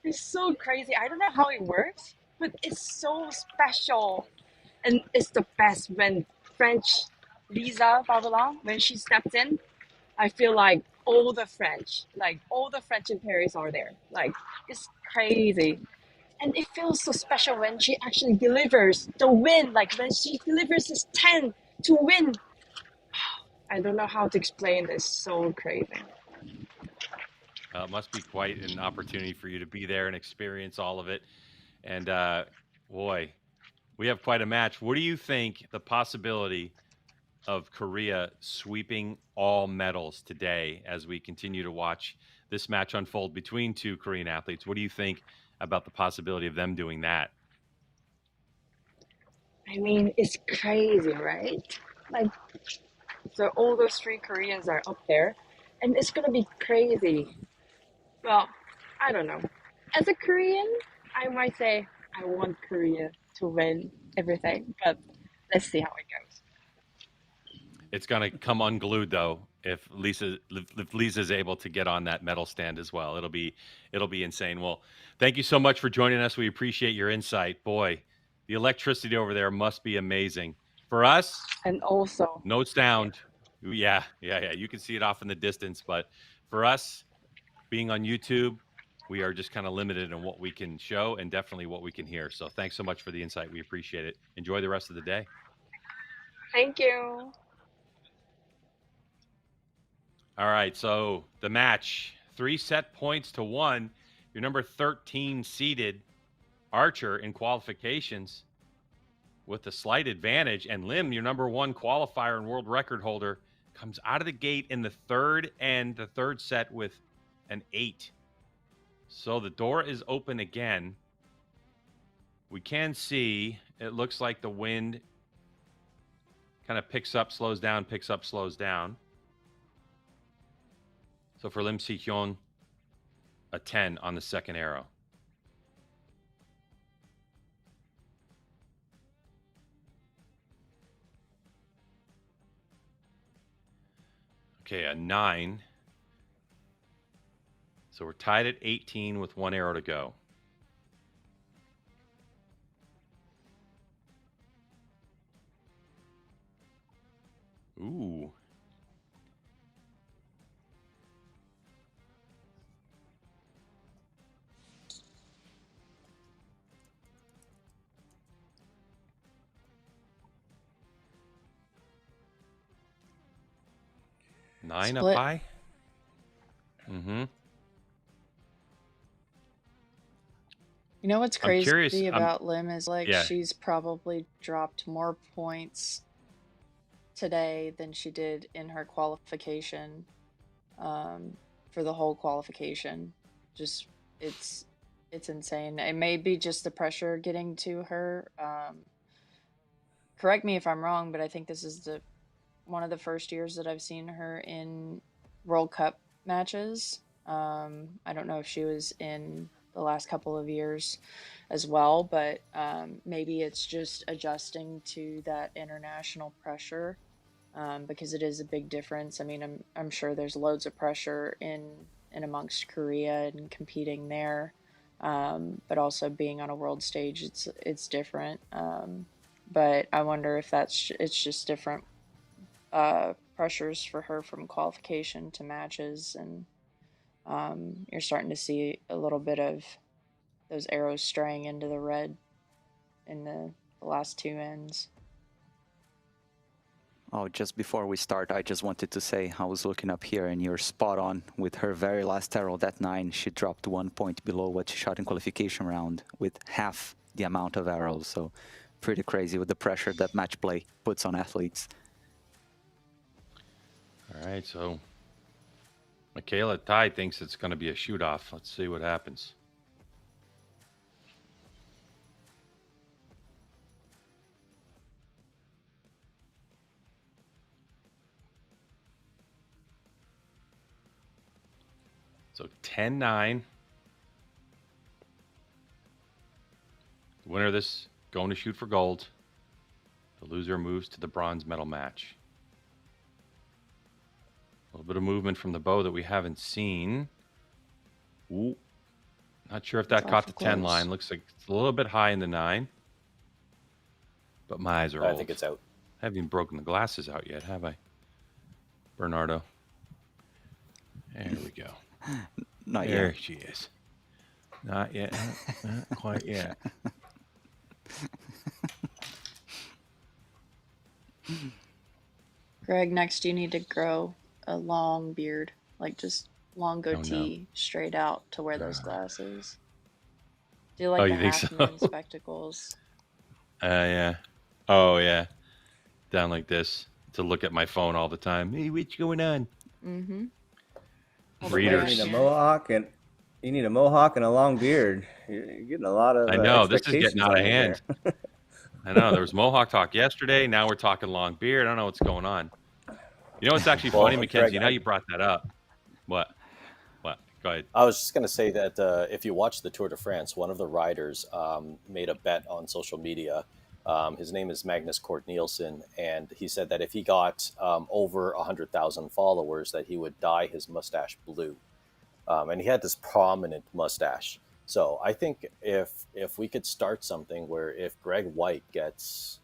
It's so crazy. I don't know how it works, but it's so special. And it's the best when French Lisa Babylon, when she stepped in, I feel like all the French in Paris are there. Like, it's crazy. And it feels so special when she actually delivers the win, like when she delivers this 10 to win. I don't know how to explain this. So crazy. It must be quite an opportunity for you to be there and experience all of it. And boy, we have quite a match. What do you think the possibility of Korea sweeping all medals today as we continue to watch this match unfold between two Korean athletes? What do you think about the possibility of them doing that? I mean, it's crazy, right? Like, so all those three Koreans are up there, and it's gonna be crazy. Well, I don't know. As a Korean, I might say I want Korea to win everything, but let's see how it goes. It's going to come unglued though if Lisa's able to get on that medal stand as well. It'll be insane. Well, thank you so much for joining us. We appreciate your insight. Boy, the electricity over there must be amazing. For us, And also, no sound. Yeah. You can see it off in the distance, but for us being on YouTube, we are just kind of limited in what we can show and definitely what we can hear. So thanks so much for the insight. We appreciate it. Enjoy the rest of the day. thank you. All right, so the match, 3 set points to 1. Your number 13 seeded Archer in qualifications with a slight advantage. And Lim, your number 1 qualifier and world record holder, comes out of the gate in the third set with an 8. So the door is open again. We can see, it looks like the wind kind of picks up, slows down, picks up, slows down. So for Lim Si-hyun, a 10 on the second arrow. Okay, a 9. So we're tied at 18 with 1 arrow to go. Ooh. Nine Split. up high? Mm-hmm. You know what's I'm curious, crazy about Lim is like yeah. she's probably dropped more points today than she did in her qualification, for the whole qualification. Just it's insane. It may be just the pressure getting to her. Correct me if I'm wrong, but I think this is one of the first years that I've seen her in World Cup matches. I don't know if she was in the last couple of years as well, but maybe it's just adjusting to that international pressure, because it is a big difference. I mean, I'm sure there's loads of pressure in amongst Korea and competing there, but also being on a world stage, it's different. But I wonder if it's just different pressures for her from qualification to matches, and you're starting to see a little bit of those arrows straying into the red in the last 2 ends. Oh, just before we start, I just wanted to say I was looking up here and you're spot on with her very last arrow, that 9. She dropped 1 point below what she shot in qualification round with half the amount of arrows. So pretty crazy with the pressure that match play puts on athletes. All right, so Michaela Tai thinks it's going to be a shoot-off. Let's see what happens. So 10-9. The winner of this going to shoot for gold. The loser moves to the bronze medal match. A little bit of movement from the bow that we haven't seen. Ooh. Not sure if that It's caught the awful 10 close. line. Looks like it's a little bit high in the 9. But my eyes are old. I think it's out. I haven't even broken the glasses out yet, have I? Bernardo. There we go. Not There yet. she is. Not yet. Not quite yet. Greg, next you need to grow a long beard, like just long goatee straight out to wear those glasses. Do like Oh, the you think half so? moon spectacles. Yeah. Oh, yeah. Down like this to look at my phone all the time. Hey, what's going on? Mm-hmm. Readers. You need a mohawk and a long beard. You're getting a lot of I know, this is getting expectations out of on you hand. there. I know. There was Mohawk talk yesterday. Now we're talking long beard. I don't know what's going on. You know what's actually Well, funny, Mackenzie? Greg, Now you brought that up. What? Go ahead. I was just going to say that if you watch the Tour de France, one of the riders made a bet on social media. His name is Magnus Cort Nielsen, and he said that if he got over 100,000 followers, that he would dye his mustache blue. And he had this prominent mustache. So I think if we could start something where if Greg White gets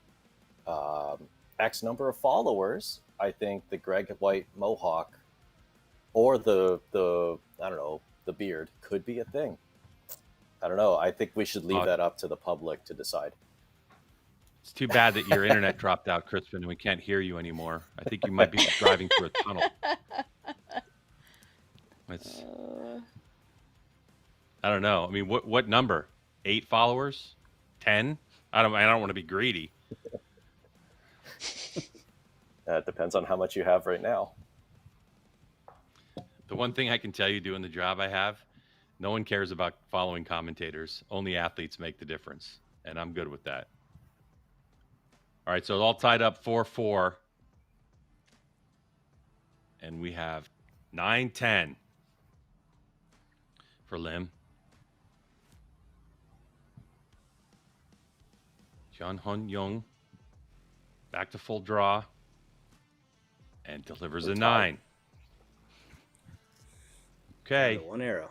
X number of followers, I think the Greg White mohawk or the I don't know, the beard could be a thing. I don't know. I think we should leave that up to the public to decide. It's too bad that your internet dropped out, Crispin, and we can't hear you anymore. I think you might be driving through a tunnel. I don't know. I mean, what number? 8 followers? 10? I don't want to be greedy. It depends on how much you have right now. The one thing I can tell you doing the job I have, no one cares about following commentators. Only athletes make the difference, and I'm good with that. All right, so it's all tied up 4-4. And we have 9-10 for Lim. Jeon Hun Young back to full draw and delivers a 9. Okay. One arrow.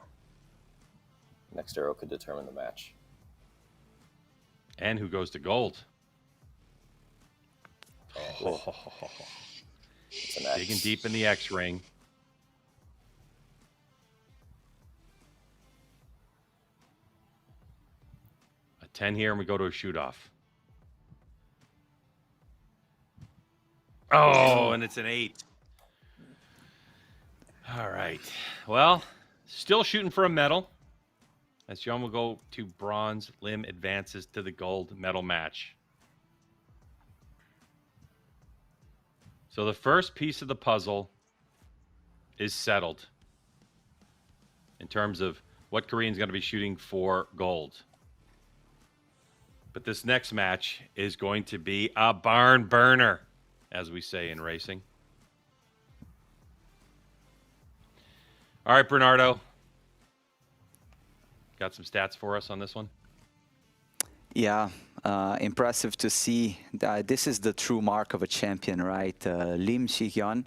Next arrow could determine the match. And who goes to gold? Oh. Digging deep in the X ring. A 10 here, and we go to a shoot-off. Oh, and it's an 8. All right. Well, still shooting for a medal. As John will go to bronze, Lim advances to the gold medal match. So the first piece of the puzzle is settled in terms of what Korean's going to be shooting for gold. But this next match is going to be a barn burner, as we say in racing. All right, Bernardo. Got some stats for us on this one? Yeah, impressive to see. This is the true mark of a champion, right? Lim Si-hyun,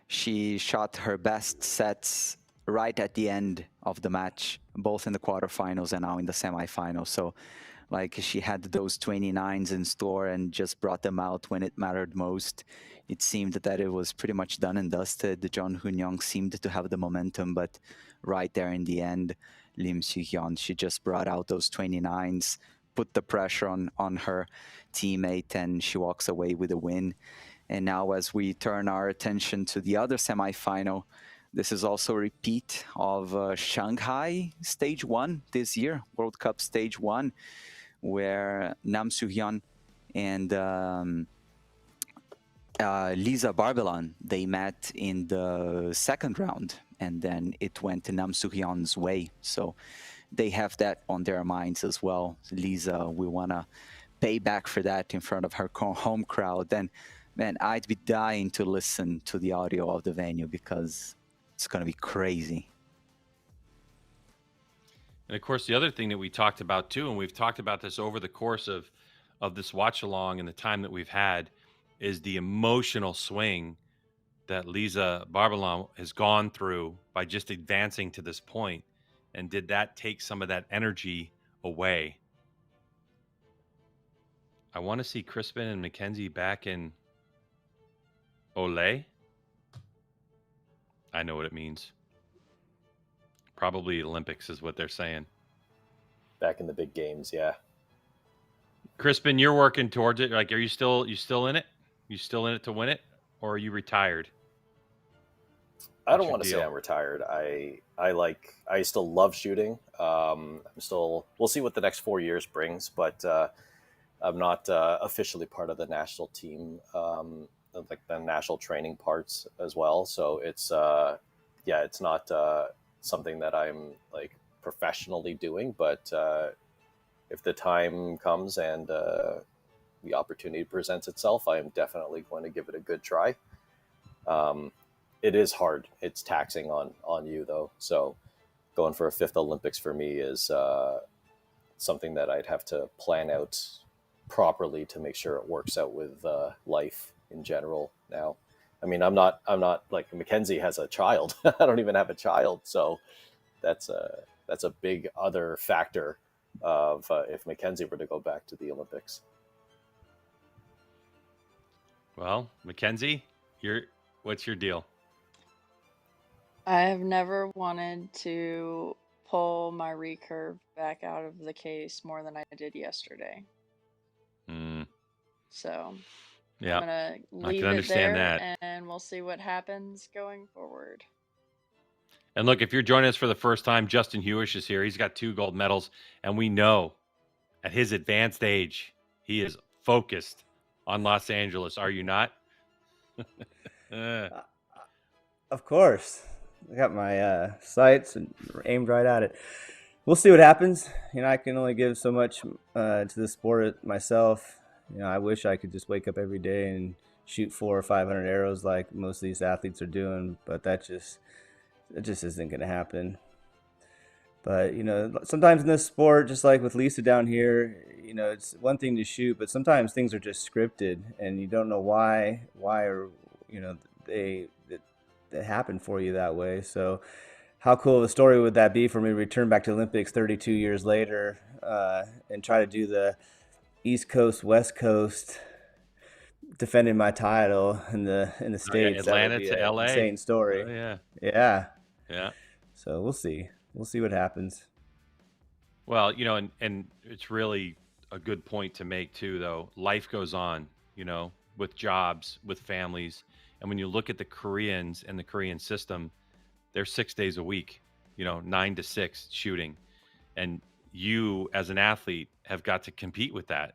she shot her best sets right at the end of the match, both in the quarterfinals and now in the semifinals. So, like, she had those 29s in store and just brought them out when it mattered most. It seemed that it was pretty much done and dusted. Jeon Hun Young seemed to have the momentum, but right there in the end, Lim Si-hyun, she just brought out those 29s, put the pressure on her teammate, and she walks away with a win. And now as we turn our attention to the other semifinal, this is also a repeat of Shanghai Stage 1 this year, World Cup Stage 1, where Nam Soo-hyun and Lisa Barbelon, they met in the second round, and then it went to Nam Soo-hyun's way. So they have that on their minds as well. Lisa, we want to pay back for that in front of her home crowd. Then, man, I'd be dying to listen to the audio of the venue because it's going to be crazy. And of course, the other thing that we talked about too, and we've talked about this over the course of this watch along and the time that we've had, is the emotional swing that Lisa Barbelon has gone through by just advancing to this point. And did that take some of that energy away? I want to see Crispin and Mackenzie back in Olay. I know what it means. Probably Olympics is what they're saying. Back in the big games, yeah. Crispin, you're working towards it. Like, are you still in it? You still in it to win it, or are you retired? I don't want to say I'm retired. I still love shooting. We'll see what the next 4 years brings, but I'm not officially part of the national team, like the national training parts as well. So it's not something that I'm like professionally doing, but if the time comes and the opportunity presents itself, I am definitely going to give it a good try. It is hard. It's taxing on you though. So going for a 5th Olympics for me is something that I'd have to plan out properly to make sure it works out with life in general now. I mean, I'm not like Mackenzie has a child. I don't even have a child. So that's a big other factor of if Mackenzie were to go back to the Olympics. Well, Mackenzie, what's your deal? I have never wanted to pull my recurve back out of the case more than I did yesterday. So Yeah, I'm gonna leave it understand there, that. and we'll see what happens going forward. And look, if you're joining us for the first time, Justin Hewish is here. He's got 2 gold medals, and we know at his advanced age, he is focused on Los Angeles. Are you not? Of course. I got my sights aimed right at it. We'll see what happens. You know, I can only give so much to the sport myself. You know, I wish I could just wake up every day and shoot 400 or 500 arrows like most of these athletes are doing, but that just isn't going to happen. But, you know, sometimes in this sport, just like with Lisa down here, you know, it's one thing to shoot, but sometimes things are just scripted and you don't know why or, you know, they happen for you that way. So how cool of a story would that be for me to return back to Olympics 32 years later and try to do the East Coast, West Coast, defending my title in the States. Atlanta that would be to an LA. insane story. Oh, Yeah. Yeah. So we'll see what happens. Well, you know, and it's really a good point to make too, though. Life goes on, you know, with jobs, with families. And when you look at the Koreans and the Korean system, they're 6 days a week, you know, 9 to 6 shooting. And you as an athlete have got to compete with that,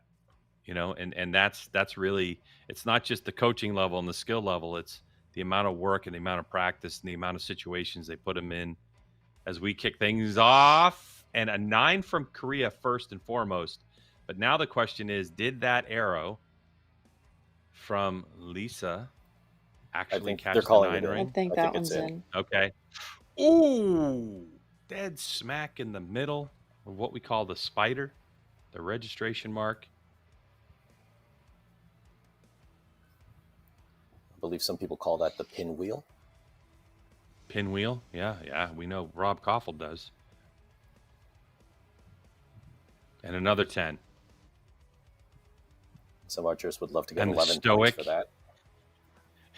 you know, and that's really, it's not just the coaching level and the skill level. It's the amount of work and the amount of practice and the amount of situations they put them in. As we kick things off, and a 9 from Korea first and foremost. But now the question is, did that arrow from Lisa actually catch they're the calling 9 it in. ring? I think I that think it's one's in. in. Okay. Ooh, dead smack in the middle of what we call the spider, the registration mark. I believe some people call that the pinwheel. Pinwheel? Yeah. We know Rob Koffel does. And another 10. Some archers would love to get And the 11 stoic. points for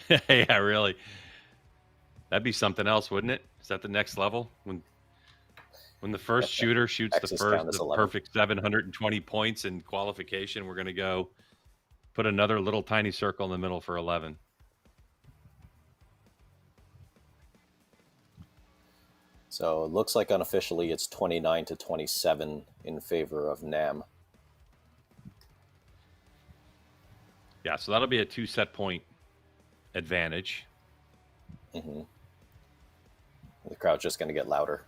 that. Yeah, really. That'd be something else, wouldn't it? Is that the next level? When the first shooter shoots the perfect 720 points in qualification, we're going to go put another little tiny circle in the middle for 11. So it looks like unofficially it's 29 to 27 in favor of Nam. Yeah, so that'll be a 2 set point advantage. Mm-hmm. The crowd's just going to get louder.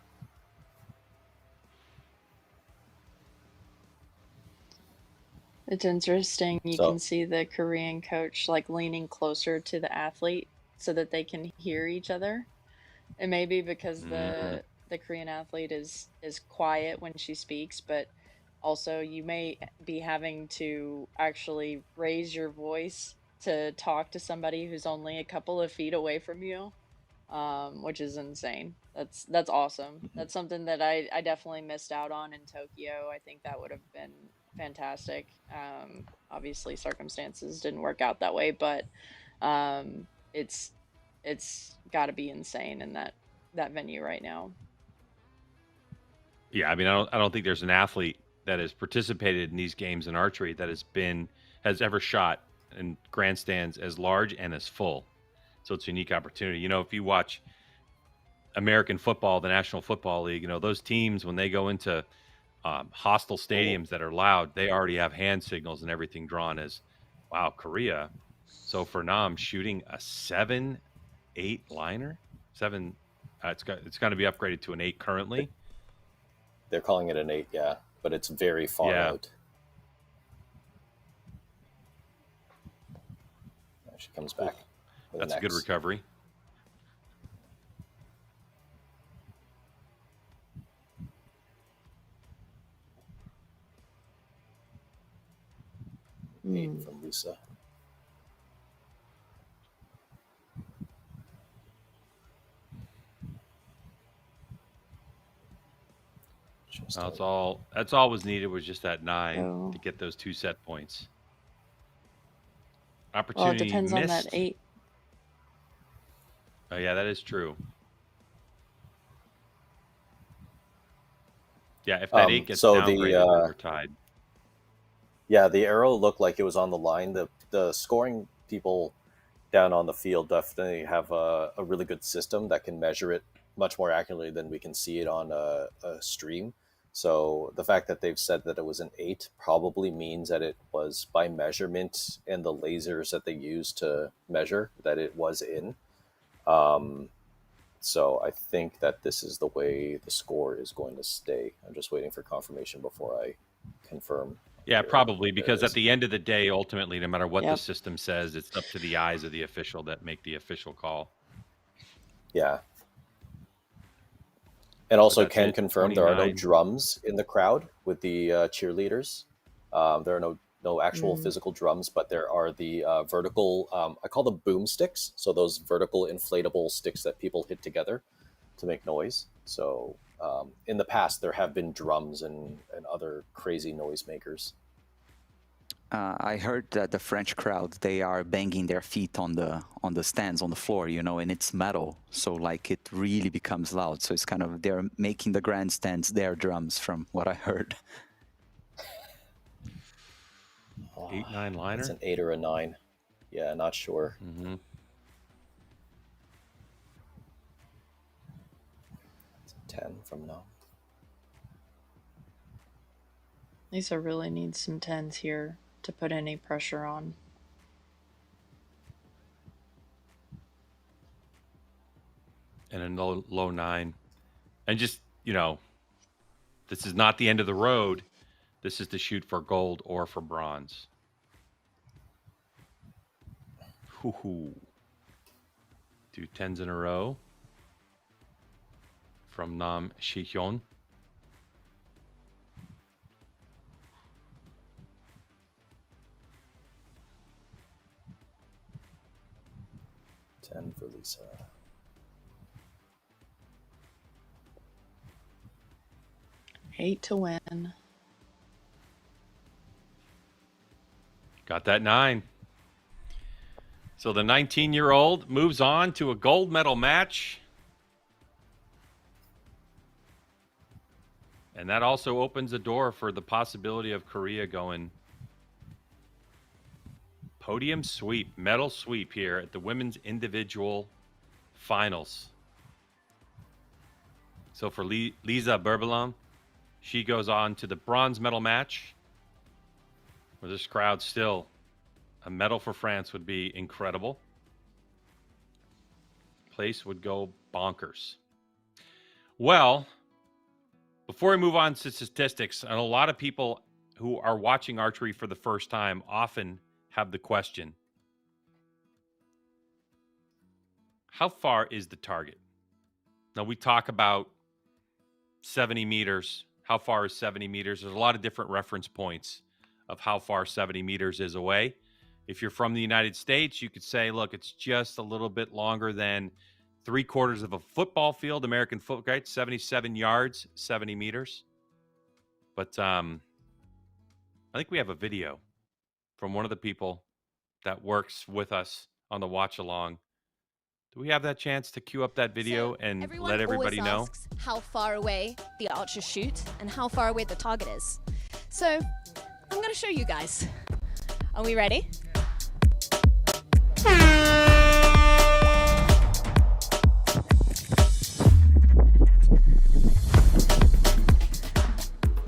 It's interesting. You can see the Korean coach like leaning closer to the athlete so that they can hear each other. It may be because the Korean athlete is quiet when she speaks, but also you may be having to actually raise your voice to talk to somebody who's only a couple of feet away from you, which is insane. That's awesome. That's something that I definitely missed out on in Tokyo. I think that would have been fantastic. Obviously circumstances didn't work out that way, but it's got to be insane in that venue right now. Yeah, I mean, I don't think there's an athlete that has participated in these games in archery that has ever shot in grandstands as large and as full. So it's a unique opportunity. You know, if you watch American football, the National Football League, you know, those teams, when they go into hostile stadiums that are loud, they already have hand signals and everything drawn as, wow, Korea. So for Nam shooting a 7-8 liner, it's going to be upgraded to an 8 currently. They're calling it an 8, yeah, but it's very far out. She comes back. That's a good recovery. Lisa. That's all was needed was just that 9 Oh. to get those 2 set points. Well, it Opportunity depends on that missed. 8. Oh yeah, that is true. Yeah, if that 8 gets downgraded, we're tied. Yeah, the arrow looked like it was on the line. The scoring people down on the field definitely have a really good system that can measure it much more accurately than we can see it on a stream. So the fact that they've said that it was an 8 probably means that it was by measurement and the lasers that they used to measure that it was in. So I think that this is the way the score is going to stay. I'm just waiting for confirmation before I confirm. Yeah, probably, because at the end of the day, ultimately, no matter what the Yep. system says, it's up to the eyes of the official that make the official call. Yeah. And also that's can it, confirm there are no 29. drums in the crowd with the cheerleaders. There are no actual physical drums, but there are the vertical, I call them boom sticks. So those vertical inflatable sticks that people hit together to make noise. So in the past, there have been drums and other crazy noisemakers. I heard that the French crowd, they are banging their feet on the stands on the floor, you know, and it's metal, so like it really becomes loud. So it's kind of they're making the grandstands their drums, from what I heard. 8-9 liner. It's an 8 or a 9. Yeah, not sure. Mm-hmm. It's a 10 from now. Lisa really needs some 10s here to put any pressure on. And a low 9. And just, you know, this is not the end of the road. This is to shoot for gold or for bronze. Hoo-hoo. 2 10s in a row from Nam Shihyun. For Lisa. Eight to win. Got that 9. So the 19-year-old moves on to a gold medal match. And that also opens the door for the possibility of Korea going podium sweep, medal sweep here at the women's individual finals. So for Lisa Berbalam, she goes on to the bronze medal match, where this crowd still, a medal for France would be incredible. Place would go bonkers. Well, before we move on to statistics, and a lot of people who are watching archery for the first time often have the question, how far is the target? Now, we talk about 70 meters. How far is 70 meters? There's a lot of different reference points of how far 70 meters is away. If you're from the United States, you could say, look, it's just a little bit longer than 3/4 of a football field, American football, right? 77 yards, 70 meters. But I think we have a video from one of the people that works with us on the watch along. Do we have that chance to queue up that video and let everybody know? Asks how far away the archers shoot and how far away the target is. So I'm going to show you guys. Are we ready?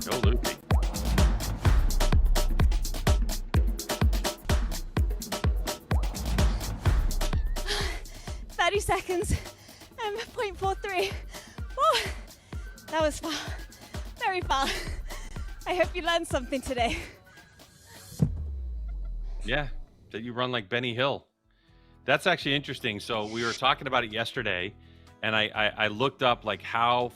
Go, Lucy. Seconds and 0.43. Woo, that was far, very far. I hope you learned something today. Yeah, that you run like Benny Hill. That's actually interesting. So we were talking about it yesterday, and I looked up like how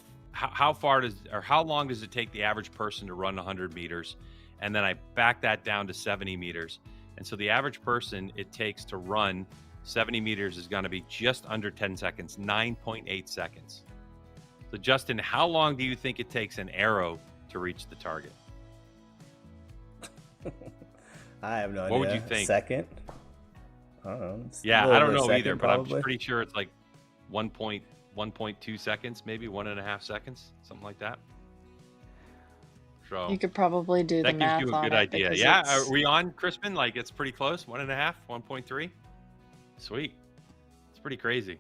far does, or how long does it take the average person to run 100 meters, and then I backed that down to 70 meters. And so the average person it takes to run 70 meters is going to be just under 10 seconds, 9.8 seconds. So Justin, how long do you think it takes an arrow to reach the target? I have no idea. What would you think? Second? I don't know. Yeah, I don't know either, but probably. I'm pretty sure it's like 1.2 seconds, maybe 1.5 seconds, something like that. So You could probably do the that math gives you a on good it idea. because Yeah, it's- are we on, Crispin? Like it's pretty close, 1.5, 1.3. Sweet. It's pretty crazy.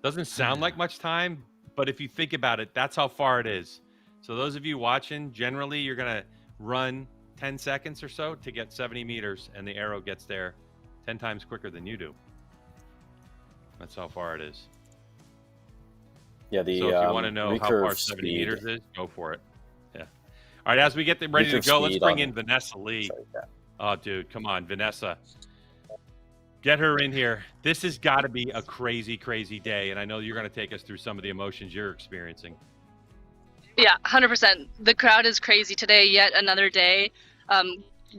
Doesn't sound like much time, but if you think about it, that's how far it is. So those of you watching, generally you're gonna run 10 seconds or so to get 70 meters, and the arrow gets there 10 times quicker than you do. That's how far it is. Yeah, the So if you want to know how far recurve 70 speed. meters is, go for it. Yeah. All right, as we get them ready to Recurve go, let's speed bring on- in Vanessa Lee. Sorry, yeah. Oh, dude, come on, Vanessa. Get her in here. This has got to be a crazy, crazy day, and I know you're going to take us through some of the emotions you're experiencing. Yeah, 100%. The crowd is crazy today, yet another day.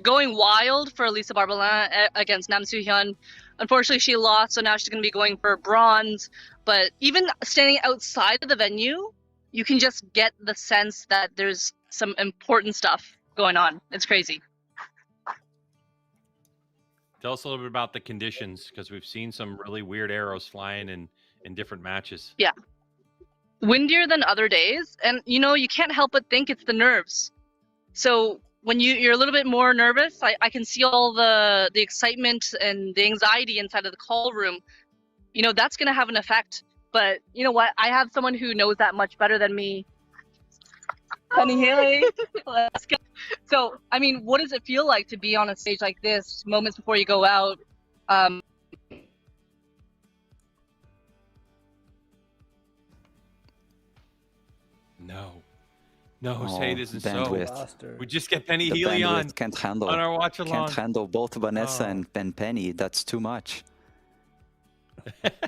Going wild for Lisa Barbelin against Nam Soo-hyun. Unfortunately, she lost, so now she's going to be going for bronze. But even standing outside of the venue, you can just get the sense that there's some important stuff going on. It's crazy. Tell us a little bit about the conditions, because we've seen some really weird arrows flying in different matches. Yeah. Windier than other days, and you can't help but think it's the nerves. So when you're a little bit more nervous, I can see all the excitement and the anxiety inside of the call room. That's going to have an effect. But you know what? I have someone who knows that much better than me. Penny Haley. Let's go. So, I mean, what does it feel like to be on a stage like this, moments before you go out? No, Jose, this is so. bandwidth. We just get Penny The Healy bandwidth can't handle. on our watch along. Can't handle both Vanessa Oh. and Penny. That's too much.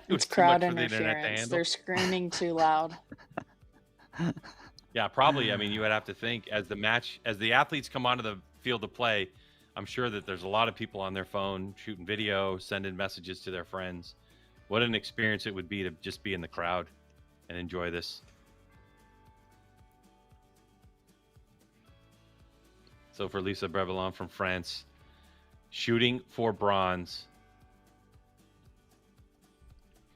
It's crowd interference. They're screaming too loud. Yeah, probably. I mean, you would have to think as the athletes come onto the field to play, I'm sure that there's a lot of people on their phone shooting video, sending messages to their friends. What an experience it would be to just be in the crowd and enjoy this. So for Lisa Brevelon from France, shooting for bronze.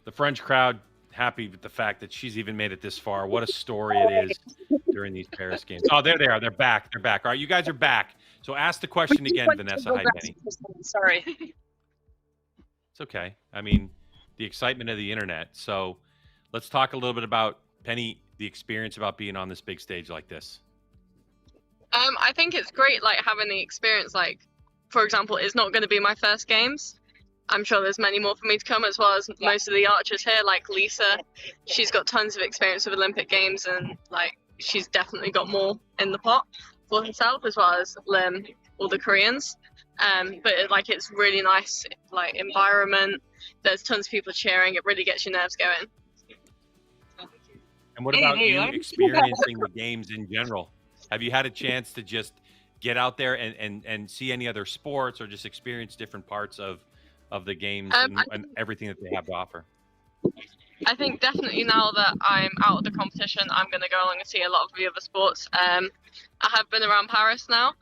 The French crowd happy with the fact that she's even made it this far. What a story it is during these Paris games. Oh, there they are. They're back. They're back. All right, you guys are back. So ask the question again, Vanessa. Hi, Penny. Sorry. It's okay. I mean, the excitement of the internet. So let's talk a little bit about, Penny, the experience about being on this big stage like this. I think it's great, like, having the experience. Like, for example, it's not going to be my first games. I'm sure there's many more for me to come, as well as most of the archers here, like Lisa. She's got tons of experience with Olympic Games, and, like, she's definitely got more in the pot for herself, as well as Lim, all the Koreans. But, it's really nice, like, environment. There's tons of people cheering. It really gets your nerves going. And what about you experiencing the games in general? Have you had a chance to just get out there and see any other sports, or just experience different parts of the games and everything that they have to offer? I think definitely now that I'm out of the competition, I'm going to go along and see a lot of the other sports. I have been around Paris now,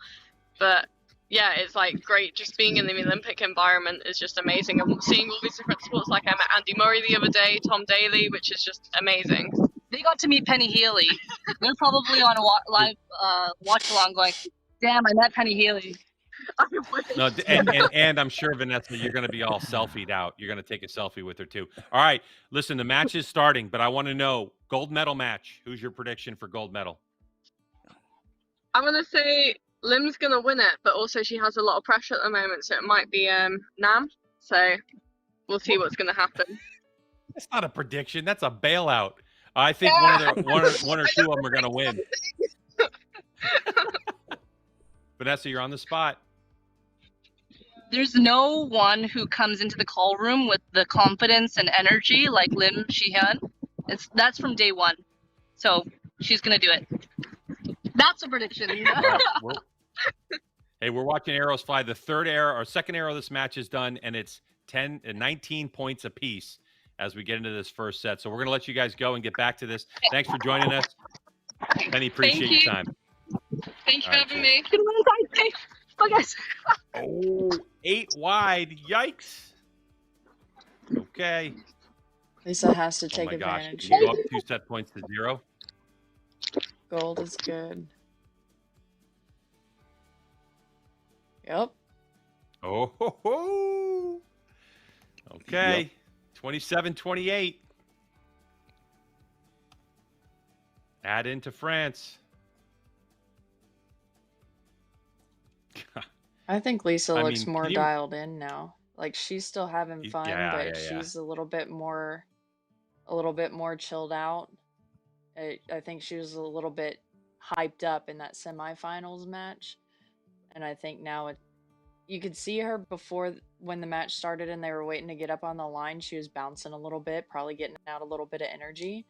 but yeah, it's like great. Just being in the Olympic environment is just amazing. And seeing all these different sports, like I met Andy Murray the other day, Tom Daly, which is just amazing. They got to meet Penny Healy. They're probably on a live watch along going, damn, I met Penny Healy. No, and I'm sure, Vanessa, you're going to be all selfied out. You're going to take a selfie with her too. All right, listen, the match is starting, but I want to know, gold medal match. Who's your prediction for gold medal? I'm going to say Lim's going to win it, but also she has a lot of pressure at the moment, so it might be Nam. So we'll see what's going to happen. That's not a prediction. That's a bailout. I think one or two of them are going to win. Vanessa, you're on the spot. There's no one who comes into the call room with the confidence and energy like Lim Shihyun. That's from day one. So she's going to do it. That's a prediction. Hey, we're watching arrows fly. The third arrow or second arrow of this match is done, and it's 19 points apiece as we get into this first set. So we're going to let you guys go and get back to this. Thanks for joining us. Penny, appreciate Thank your you. time. Thank you All for right, having cheers. me. Bye, guys. Oh, 8 wide. Yikes. Okay. Lisa has to Oh take my gosh. advantage We here. go up 2 set points to 0. Gold is good. Yep. Oh, ho, ho. Okay. 27-28. Add into France. I think Lisa I looks mean, more can you- dialed in now. Like she's still having fun, but yeah. she's a little bit more chilled out. I think she was a little bit hyped up in that semifinals match, and I think now you could see her before when the match started and they were waiting to get up on the line. She was bouncing a little bit, probably getting out a little bit of energy.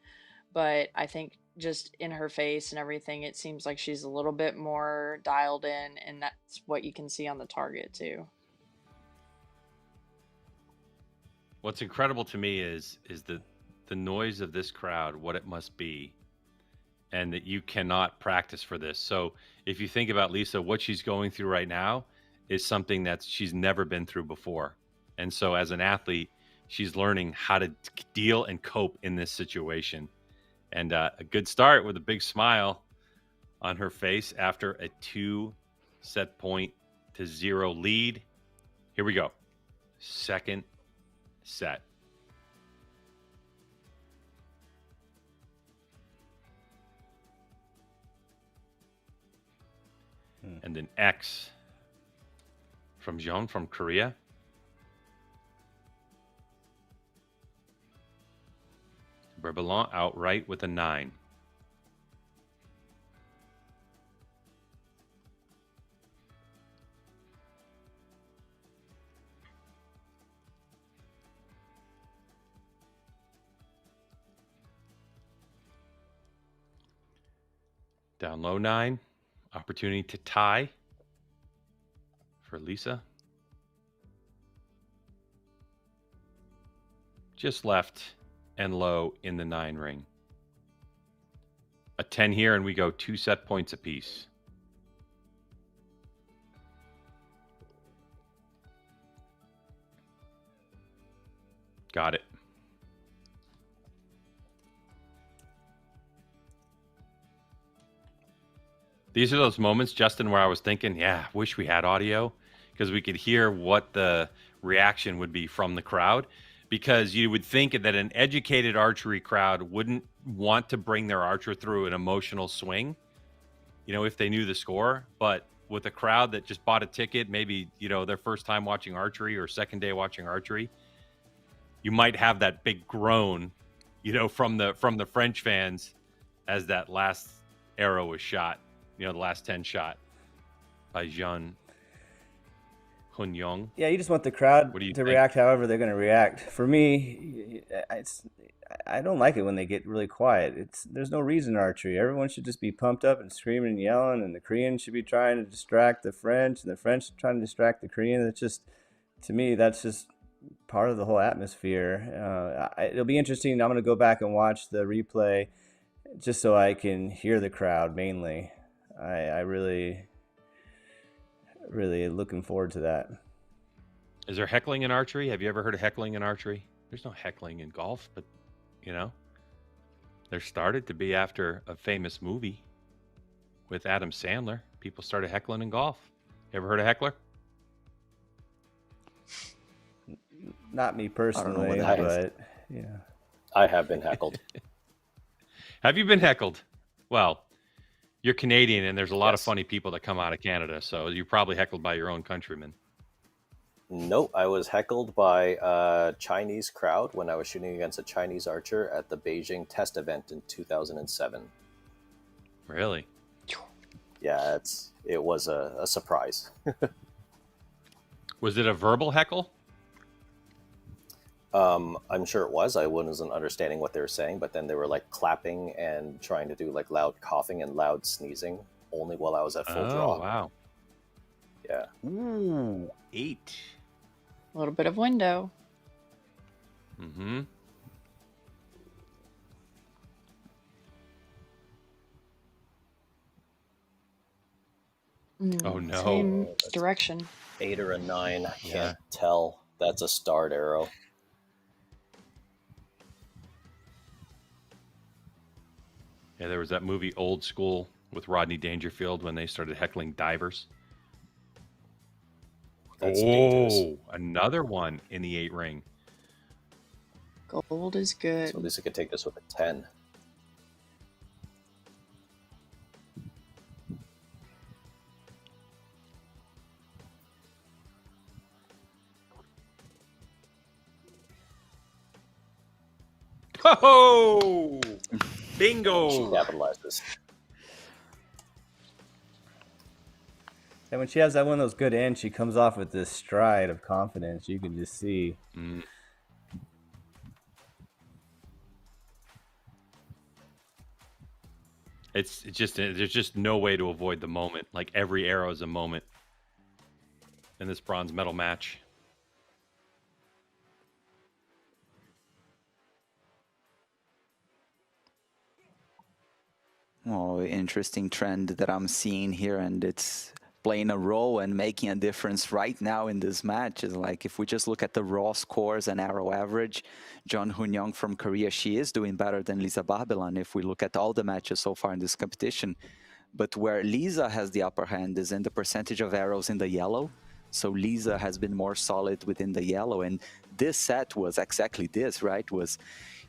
But I think just in her face and everything, it seems like she's a little bit more dialed in, and that's what you can see on the target too. What's incredible to me is the noise of this crowd, what it must be, and that you cannot practice for this. So if you think about Lisa, what she's going through right now is something that she's never been through before. And so as an athlete, she's learning how to deal and cope in this situation. And a good start with a big smile on her face after a 2 set point to 0 lead. Here we go. Second set. And an X from Jeon from Korea. Brebelon outright with a 9. Down low 9. Opportunity to tie for Lisa. Just left and low in the 9 ring. A 10 here, and we go 2 set points apiece. Got it. These are those moments, Justin, where I was thinking, yeah, wish we had audio because we could hear what the reaction would be from the crowd. Because you would think that an educated archery crowd wouldn't want to bring their archer through an emotional swing, if they knew the score. But with a crowd that just bought a ticket, maybe, their first time watching archery or second day watching archery, you might have that big groan, from the French fans as that last arrow was shot. The last 10 shot by Jeon Hunyong. Yeah, you just want the crowd to react however they're going to react. For me, I don't like it when they get really quiet. There's no reason archery. Everyone should just be pumped up and screaming and yelling, and the Koreans should be trying to distract the French, and the French trying to distract the Koreans. It's just, to me, that's just part of the whole atmosphere. It'll be interesting. I'm going to go back and watch the replay just so I can hear the crowd mainly. I really looking forward to that. Is there heckling in archery? Have you ever heard of heckling in archery? There's no heckling in golf, but there started to be after a famous movie with Adam Sandler. People started heckling in golf. You ever heard of heckler? Not me personally, but yeah. I have been heckled. Have you been heckled? Well, you're Canadian, and there's a lot of funny people that come out of Canada, so you're probably heckled by your own countrymen. Nope, I was heckled by a Chinese crowd when I was shooting against a Chinese archer at the Beijing test event in 2007. Really? Yeah, it was a surprise. Was it a verbal heckle? I'm sure it was. I wasn't understanding what they were saying, but then they were like clapping and trying to do like loud coughing and loud sneezing only while I was at full draw. Oh, wow. Yeah. Ooh, 8. A little bit of window. Mm-hmm. Oh, no. Same Oh, that's direction. 8 or a 9. I Yeah. can't tell. That's a starred arrow. Yeah, there was that movie Old School with Rodney Dangerfield when they started heckling divers. That's dangerous. Another one in the 8 ring. Gold is good. So at least I could take this with a 10. Oh, She bingo. capitalizes. And when she has that one of those good ends, she comes off with this stride of confidence. You can just see. Mm. It's just there's just no way to avoid the moment. Like every arrow is a moment in this bronze medal match. Oh, interesting trend that I'm seeing here, and it's playing a role and making a difference right now in this match. Is like if we just look at the raw scores and arrow average, John Hun-young from Korea, she is doing better than Lisa Babylon if we look at all the matches so far in this competition. But where Lisa has the upper hand is in the percentage of arrows in the yellow. So Lisa has been more solid within the yellow, and this set was exactly this, right? Was,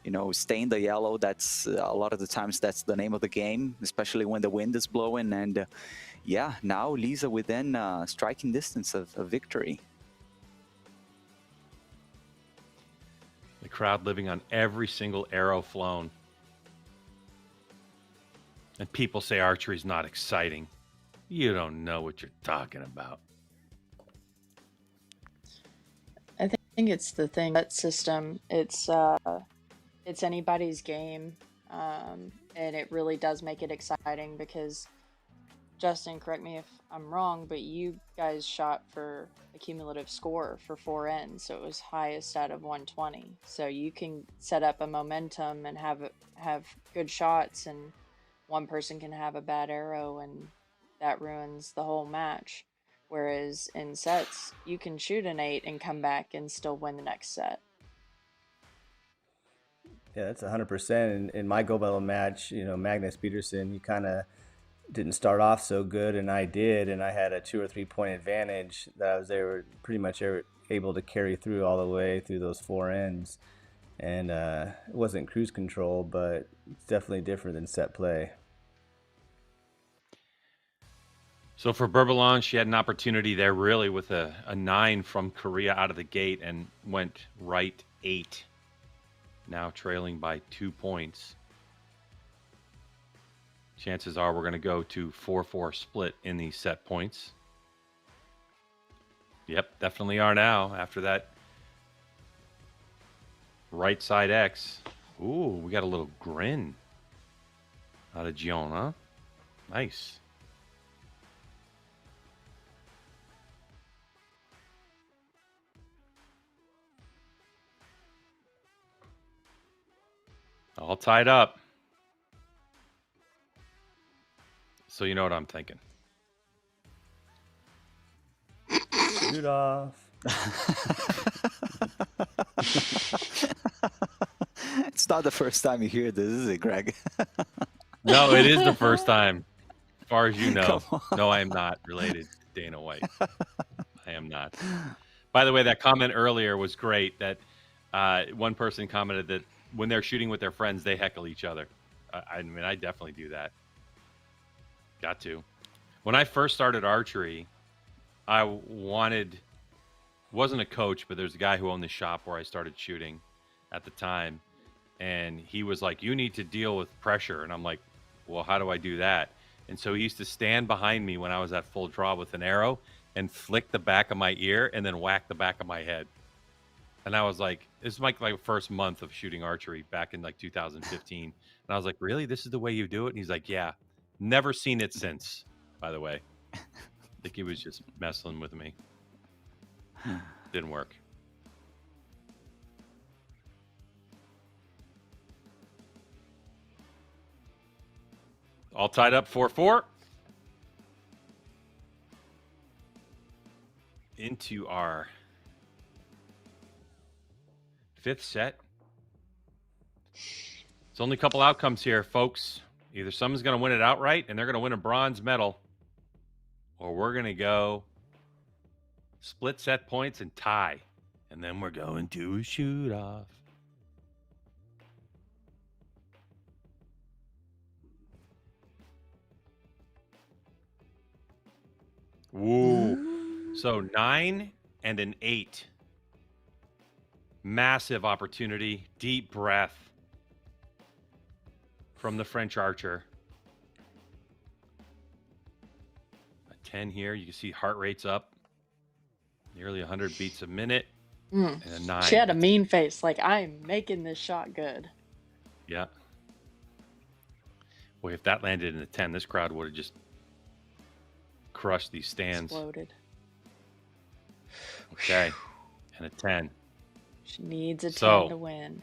you know, stay in the yellow. That's a lot of the times that's the name of the game, especially when the wind is blowing. And yeah, now Lisa within striking distance of victory. The crowd living on every single arrow flown. And people say archery's not exciting. You don't know what you're talking about. I think it's the thing that system. It's anybody's game, and it really does make it exciting because, Justin, correct me if I'm wrong, but you guys shot for a cumulative score for 4 ends, so it was highest out of 120. So you can set up a momentum and have good shots, and one person can have a bad arrow, and that ruins the whole match. Whereas in sets, you can shoot an 8 and come back and still win the next set. Yeah, that's 100%. In my gold medal match, you know, Magnus Peterson, he kind of didn't start off so good, and I did, and I had a 2 or 3 point advantage that I was pretty much able to carry through all the way through those 4 ends. And it wasn't cruise control, but it's definitely different than set play. So for Bourboulon, she had an opportunity there really with a 9 from Korea out of the gate and went right 8. Now trailing by 2 points. Chances are we're going to go to 4-4 split in these set points. Yep, definitely are now after that right side X. Ooh, we got a little grin out of Gion, huh? Nice. All tied up. So you know what I'm thinking. Shoot off. It's not the first time you hear this, is it, Greg? No, it is the first time. As far as you know. Come on. No, I am not related to Dana White. I am not. By the way, that comment earlier was great. That one person commented that when they're shooting with their friends, they heckle each other. I mean, I definitely do that. Got to. When I first started archery, I wasn't a coach, but there's a guy who owned the shop where I started shooting at the time. And he was like, you need to deal with pressure. And I'm like, well, how do I do that? And so he used to stand behind me when I was at full draw with an arrow and flick the back of my ear and then whack the back of my head. And I was like, this is my first month of shooting archery back in like 2015. And I was like, really? This is the way you do it? And he's like, yeah. Never seen it since, by the way. think he was just messing with me. Didn't work. All tied up 4-4. Into our 5th set. It's only a couple outcomes here, folks. Either someone's going to win it outright and they're going to win a bronze medal, or we're going to go split set points and tie. And then we're going to a shoot off. Woo. So 9 and an 8. Massive opportunity. Deep breath from the French archer. A 10 here. You can see heart rate's up. Nearly 100 beats a minute. And a 9. She had a mean face. Like, I'm making this shot good. Yeah. Boy, if that landed in a 10, this crowd would have just crushed these stands. Exploded. Okay. And a 10. She needs a 10 So, to win.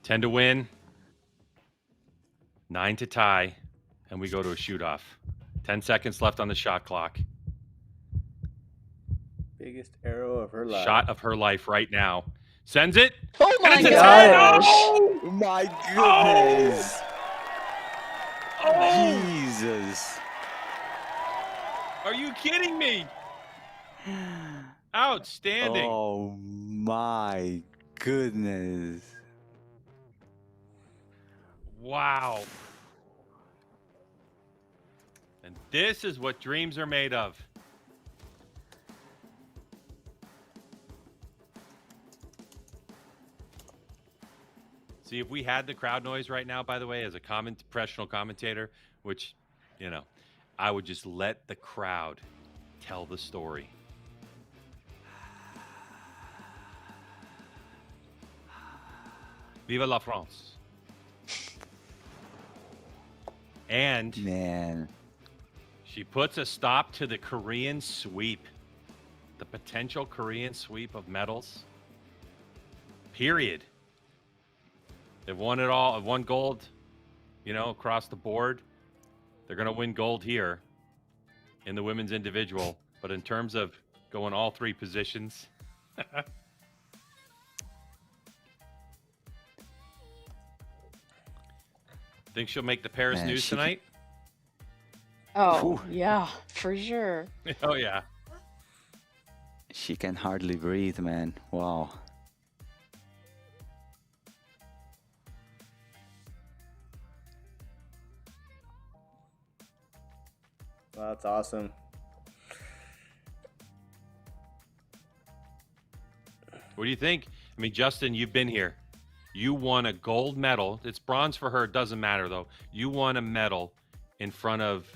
10 to win. 9 to tie. And we go to a shoot-off. 10 seconds left on the shot clock. Biggest arrow of her life. Shot of her life right now. Sends it. Oh my And it's a gosh! 10. Oh! Oh my goodness! Oh! Jesus! Are you kidding me? Outstanding. Oh my goodness! Wow. And this is what dreams are made of. See, if we had the crowd noise right now, by the way, as a professional commentator, which, you know, I would just let the crowd tell the story. Viva la France. And Man, she puts a stop to the Korean sweep, the potential Korean sweep of medals. Period. They've won it all. Won gold, you know, across the board. They're going to win gold here in the women's individual. But in terms of going all 3 positions, think she'll make the Paris Man, news she can- tonight? Oh, yeah, for sure. Oh, yeah. she can hardly breathe, man. Wow. Well, that's awesome. What do you think? I mean, Justin, you've been here. You won a gold medal. It's bronze for her. It doesn't matter, though. You won a medal in front of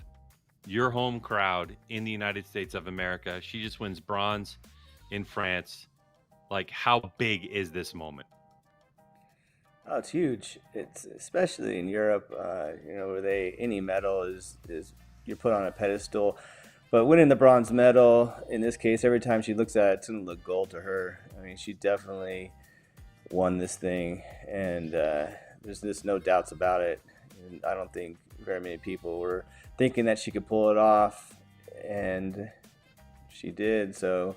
your home crowd in the United States of America. She just wins bronze in France. Like, how big is this moment? Oh, it's huge. It's especially in Europe, you know, where any medal is you're put on a pedestal. But winning the bronze medal, in this case, every time she looks at it, it's going to look gold to her. I mean, she definitely won this thing, and there's just no doubts about it. And I don't think very many people were thinking that she could pull it off, and she did. So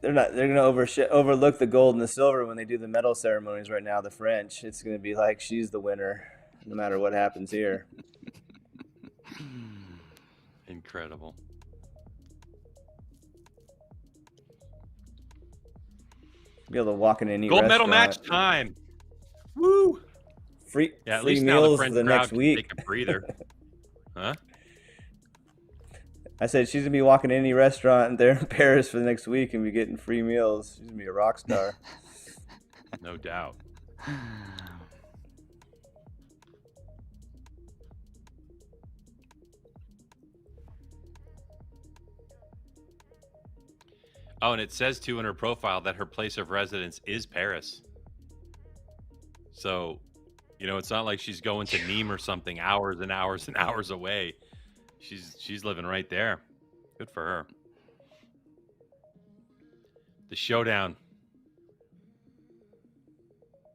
they're going to overlook the gold and the silver when they do the medal ceremonies right now. The French, it's going to be like she's the winner, no matter what happens here. Incredible. Be able to walk in any Gold restaurant. medal match time. Woo! Free Yeah, at free least now the meals French the crowd next can week. take a breather. Huh? I said she's gonna be walking in any restaurant there in Paris for the next week and be getting free meals. She's gonna be a rock star. No doubt. Oh, and it says too in her profile that her place of residence is Paris. So, you know, it's not like she's going to Nîmes or something hours and hours and hours away. She's living right there. Good for her. The showdown.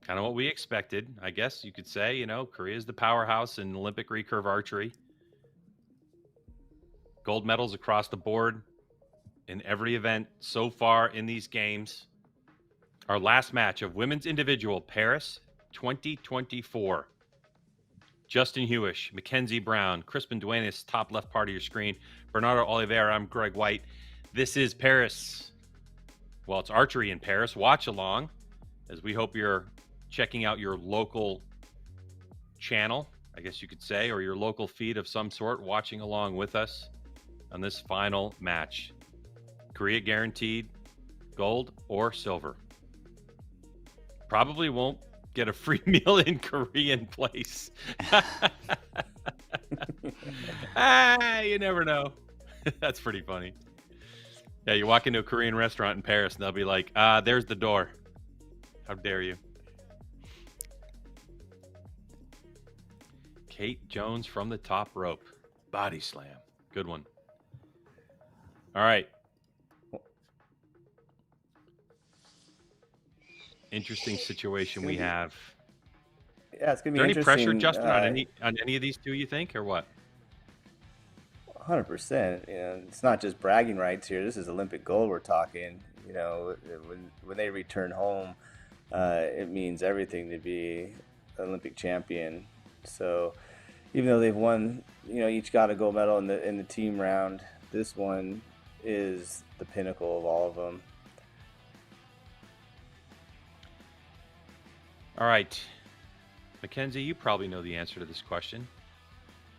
Kind of what we expected, I guess you could say. You know, Korea's the powerhouse in Olympic recurve archery. Gold medals across the board in every event so far in these games. Our last match of women's individual, Paris 2024. Justin Hewish, Mackenzie Brown, Crispin Duenas, top left part of your screen. Bernardo Oliveira, I'm Greg White. This is Paris. Well, it's archery in Paris. Watch along, as we hope you're checking out your local channel, I guess you could say, or your local feed of some sort, watching along with us on this final match. Korea guaranteed gold or silver. Probably won't get a free meal in Korean place. You never know. That's pretty funny. Yeah, you walk into a Korean restaurant in Paris and they'll be like, there's the door. How dare you? Kate Jones from the top rope. Body slam. Good one. All right. Interesting situation we have. Yeah, it's gonna be Is there any interesting. pressure, Justin, on any of these two, you think, or what? 100%. You know, it's not just bragging rights here. This is Olympic gold we're talking. You know, when they return home, it means everything to be Olympic champion. So even though they've won, you know, each got a gold medal in the team round, this one is the pinnacle of all of them. All right. Mackenzie, you probably know the answer to this question.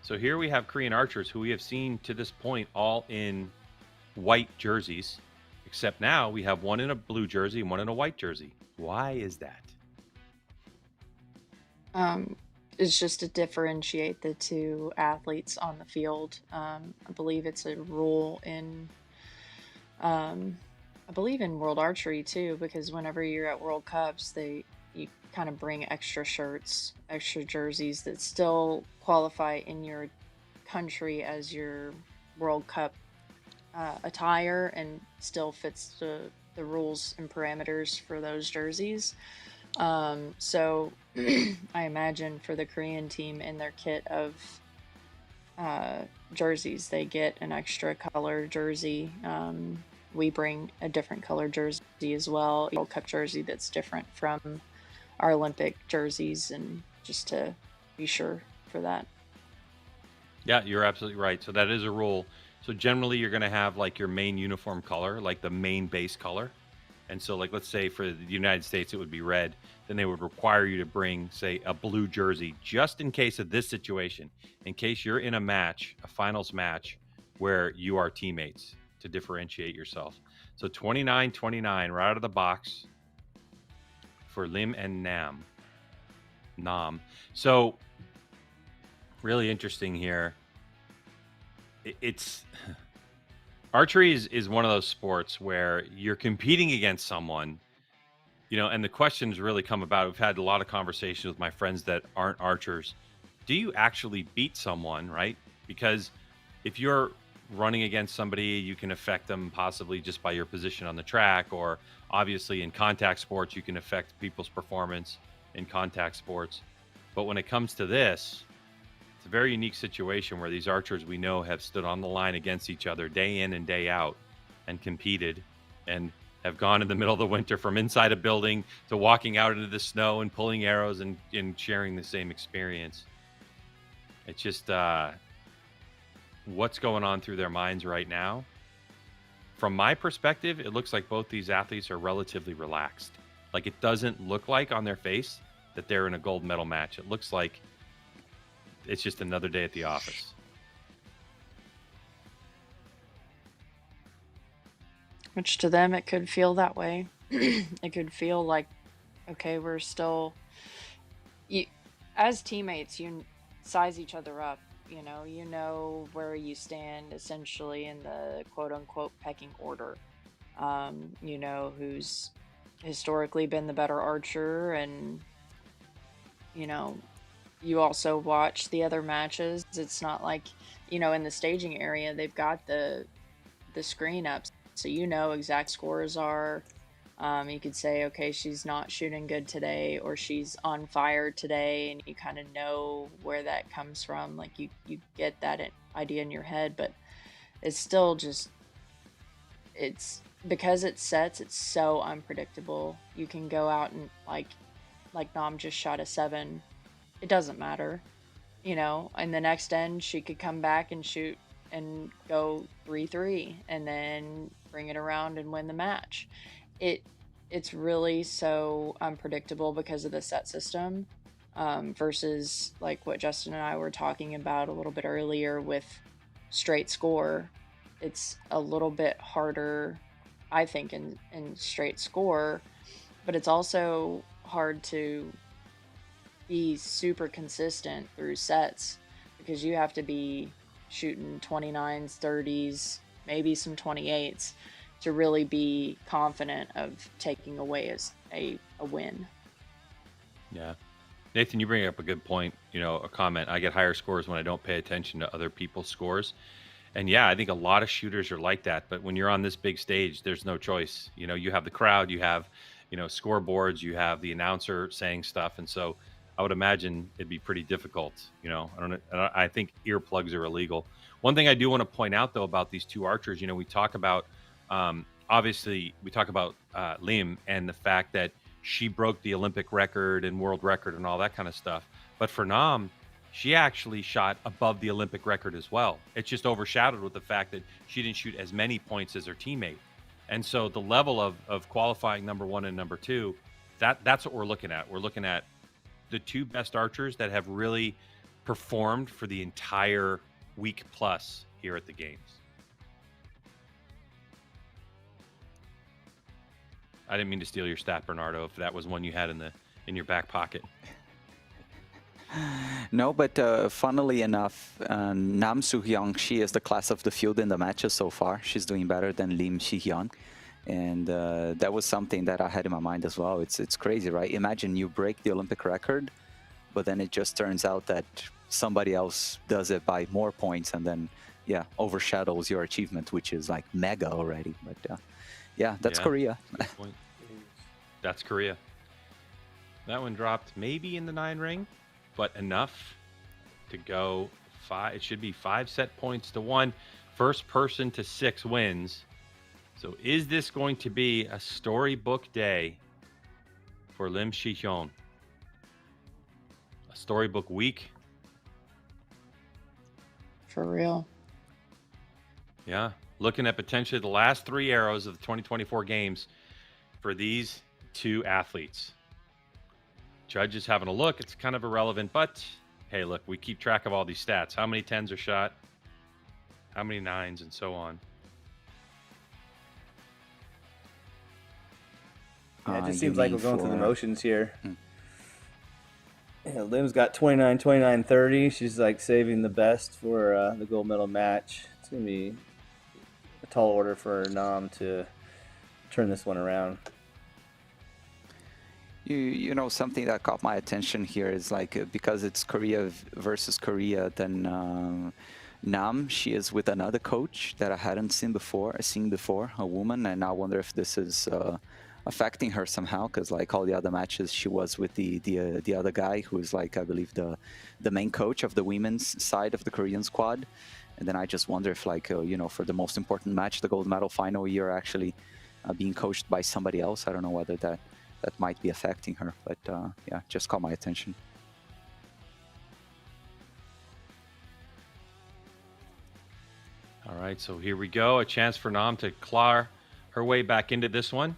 So here we have Korean archers who we have seen to this point all in white jerseys, except now we have one in a blue jersey and one in a white jersey. Why is that? It's just to differentiate the two athletes on the field. I believe it's a rule in, I believe in World Archery too, because whenever you're at World Cups, you kind of bring extra shirts, extra jerseys that still qualify in your country as your World Cup attire and still fits the rules and parameters for those jerseys. So I imagine for the Korean team in their kit of jerseys, they get an extra color jersey. We bring a different color jersey as well, a World Cup jersey that's different from our Olympic jerseys, and just to be sure for that. Yeah, you're absolutely right. So that is a rule. So generally you're going to have like your main uniform color, like the main base color. And so like, let's say for the United States, it would be red. Then they would require you to bring, say, a blue jersey, just in case of this situation, in case you're in a match, a finals match, where you are teammates, to differentiate yourself. So 29-29 right out of the box for Lim and Nam. So really interesting here. It's archery is one of those sports where you're competing against someone, you know, and the questions really come about. We've had a lot of conversations with my friends that aren't archers. Do you actually beat someone, right? Because if you're running against somebody, you can affect them possibly just by your position on the track, or obviously in contact sports, you can affect people's performance in contact sports. But when it comes to this, it's a very unique situation where these archers we know have stood on the line against each other day in and day out and competed, and have gone in the middle of the winter from inside a building to walking out into the snow and pulling arrows and sharing the same experience. It's just what's going on through their minds right now. From my perspective, it looks like both these athletes are relatively relaxed. Like, it doesn't look like on their face that they're in a gold medal match. It looks like it's just another day at the office. Which to them, it could feel that way. It could feel like, okay, we're still, as teammates, you size each other up. You know where you stand essentially in the quote unquote pecking order. You know who's historically been the better archer, and you also watch the other matches. It's not like, in the staging area, they've got the the screen up, so you know exact scores are. You could say, okay, she's not shooting good today, or she's on fire today, and you kind of know where that comes from. Like you get that idea in your head, but it's still just, it's because it sets, it's so unpredictable. You can go out and like Nam just shot a 7. It doesn't matter, you know. And the next end, she could come back and shoot and go 3-3, and then bring it around and win the match. It's really so unpredictable because of the set system, versus like what Justin and I were talking about a little bit earlier with straight score. It's a little bit harder, I think, in straight score, but it's also hard to be super consistent through sets, because you have to be shooting 29s, 30s, maybe some 28s to really be confident of taking away as a win. Yeah. Nathan, you bring up a good point, a comment. I get higher scores when I don't pay attention to other people's scores. And yeah, I think a lot of shooters are like that. But when you're on this big stage, there's no choice. You have the crowd, you have, scoreboards, you have the announcer saying stuff. And so I would imagine it'd be pretty difficult. I think earplugs are illegal. One thing I do want to point out, though, about these two archers, we talk about, obviously, we talk about Lim and the fact that she broke the Olympic record and world record and all that kind of stuff. But for Nam, she actually shot above the Olympic record as well. It's just overshadowed with the fact that she didn't shoot as many points as her teammate. And so the level of qualifying number 1 and number 2, that's what we're looking at. We're looking at the two best archers that have really performed for the entire week plus here at the games. I didn't mean to steal your stat, Bernardo, if that was one you had in your back pocket. No, but funnily enough, Nam Soo-hyung, she is the class of the field in the matches so far. She's doing better than Lim Shi-hyun. And that was something that I had in my mind as well. It's crazy, right? Imagine you break the Olympic record, but then it just turns out that somebody else does it by more points and then, overshadows your achievement, which is like mega already. But that's Korea. Good point. That's Korea. That one dropped maybe in the 9 ring, but enough to go 5. It should be 5 set points to 1. First person to 6 wins. So is this going to be a storybook day for Lim Shi-hyun? A storybook week? For real. Yeah. Looking at potentially the last 3 arrows of the 2024 games for these two athletes. Judges having a look. It's kind of irrelevant, but hey, look, we keep track of all these stats. How many 10s are shot? How many 9s, and so on. Yeah, it just seems like we're going through the motions here. Yeah, Lim's got 29, 29, 30. She's like saving the best for the gold medal match. It's going to be a tall order for Nam to turn this one around. You know, something that caught my attention here is like, because it's Korea versus Korea, then Nam, she is with another coach that I hadn't seen before, a woman, and I wonder if this is affecting her somehow, because like all the other matches, she was with the other guy who is like, I believe, the main coach of the women's side of the Korean squad. And then I just wonder if like, for the most important match, the gold medal final, you're actually being coached by somebody else. I don't know whether that might be affecting her, but just caught my attention. All right, so here we go. A chance for Nam to claw her way back into this one.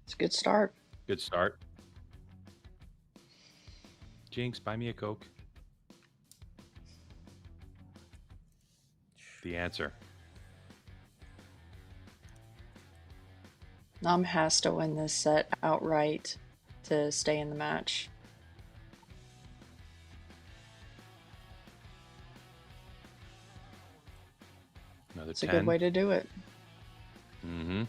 It's a good start. Good start. Jinx, buy me a Coke. The answer. Nam has to win this set outright to stay in the match. Another It's 10. a good way to do it. Mm-hmm.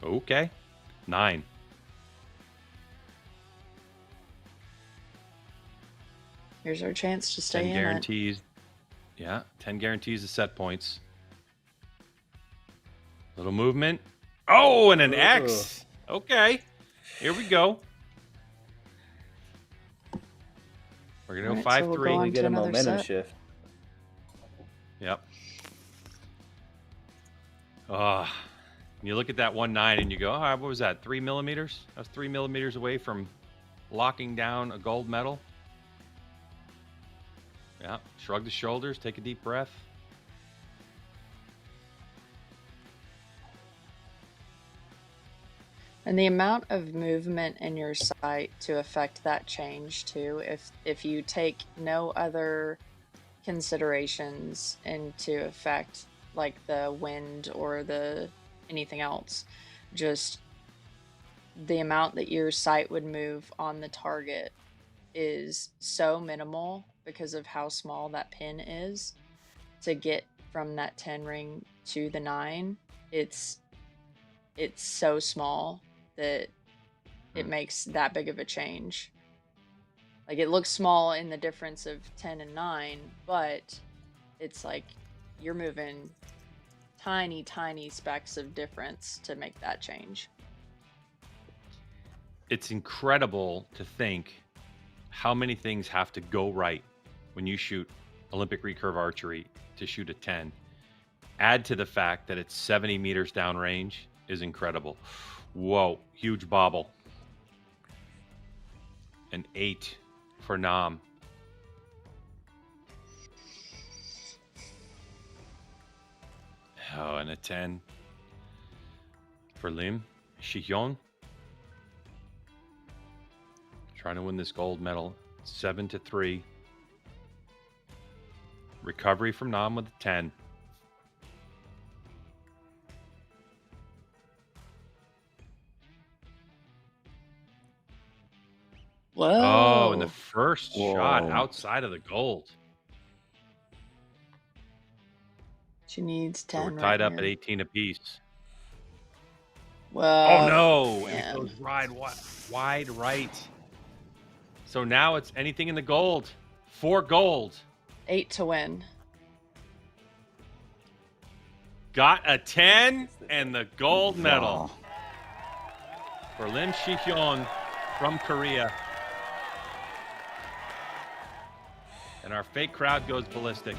Okay. 9. Here's our chance to stay 10 in guarantees. Yeah, 10 guarantees of set points. Little movement. Oh, and an X. Okay, here we go. We're gonna go 5-3. We get a momentum shift. Yep. You look at that 1-9 and you go, what was that? 3 millimeters? That was 3 millimeters away from locking down a gold medal. Yeah. Shrug the shoulders. Take a deep breath. And the amount of movement in your sight to affect that change too, if you take no other considerations into effect, like the wind or the anything else, just the amount that your sight would move on the target is so minimal because of how small that pin is to get from that 10 ring to the 9. It's so small that it makes that big of a change. Like, it looks small in the difference of 10 and 9, but it's like you're moving tiny specks of difference to make that change. It's incredible to think how many things have to go right when you shoot Olympic recurve archery to shoot a 10. Add to the fact that it's 70 meters downrange is incredible. Whoa, huge bobble. An 8 for Nam. Oh, and a 10 for Lim Shihyong. Trying to win this gold medal. 7-3. Recovery from Nam with a 10. Whoa. Oh, and the first shot outside of the gold. She needs 10. So we're tied up at 18 apiece. Whoa. Oh, no. Man. And it goes wide right. So now it's anything in the gold. 4 gold. 8 to win. Got a 10 and the gold medal for Lim Shihyong from Korea. And our fake crowd goes ballistic.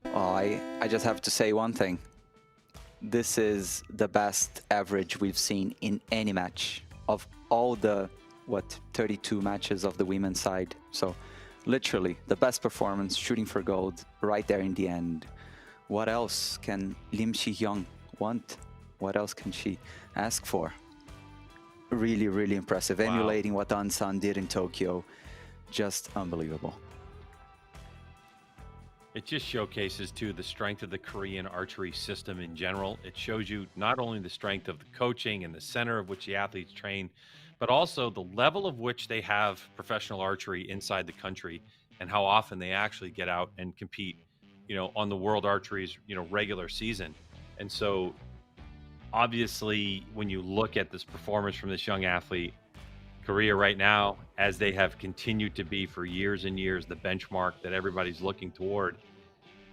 Oh, I just have to say one thing. This is the best average we've seen in any match of all the, 32 matches of the women's side. So literally the best performance, shooting for gold right there in the end. What else can Lim Shihyong want? What else can she ask for? Really, really impressive. Wow. Emulating what An-san did in Tokyo. Just unbelievable. It just showcases, too, the strength of the Korean archery system in general. It shows you not only the strength of the coaching and the center of which the athletes train, but also the level of which they have professional archery inside the country and how often they actually get out and compete, on the World Archery's, regular season. And so, obviously, when you look at this performance from this young athlete, Korea right now, as they have continued to be for years and years, the benchmark that everybody's looking toward.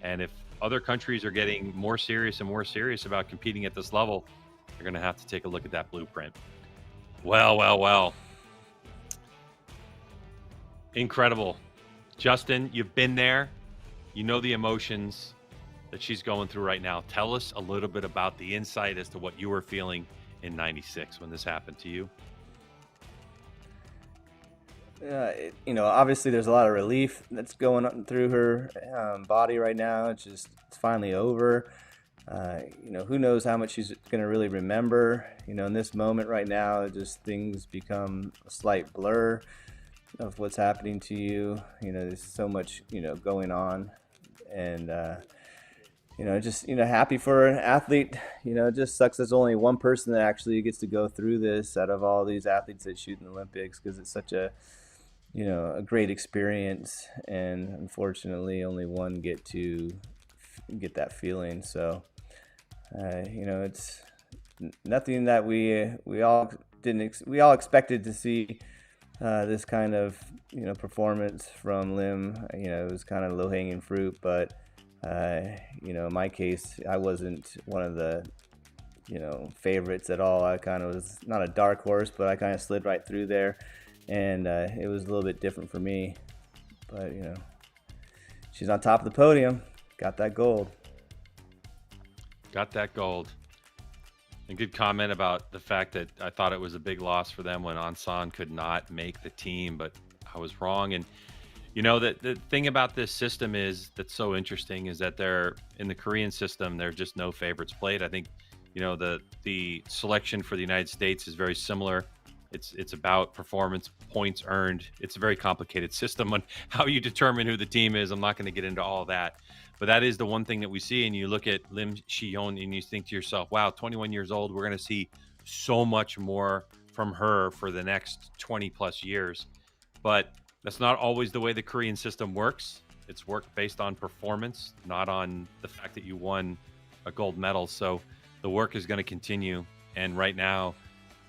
And if other countries are getting more serious and more serious about competing at this level, they're going to have to take a look at that blueprint. Well. Incredible. Justin, you've been there. You know the emotions that she's going through right now. Tell us a little bit about the insight as to what you were feeling in '96 when this happened to you. Obviously there's a lot of relief that's going on through her body right now. It's finally over. Who knows how much she's going to really remember. In this moment right now, just things become a slight blur of what's happening to you. There's so much, going on. And, happy for an athlete. It just sucks there's only one person that actually gets to go through this out of all these athletes that shoot in the Olympics, because it's such a great experience, and unfortunately only one get that feeling. So, it's nothing that we all we all expected to see this kind of performance from Lim. It was kind of low hanging fruit, but in my case, I wasn't one of the favorites at all. I kind of was not a dark horse, but I kind of slid right through there, and it was a little bit different for me. But she's on top of the podium, got that gold. Got that gold. And good comment about the fact that I thought it was a big loss for them when Ansan could not make the team, but I was wrong. And the thing about this system that's so interesting is that they're in the Korean system. There's just no favorites played. I think the selection for the United States is very similar. It's about performance, points earned. It's a very complicated system on how you determine who the team is. I'm not going to get into all that, but that is the one thing that we see. And you look at Lim Shi-yeon and you think to yourself, wow, 21 years old, we're going to see so much more from her for the next 20 plus years. But that's not always the way the Korean system works. It's worked based on performance, not on the fact that you won a gold medal. So the work is going to continue. And right now,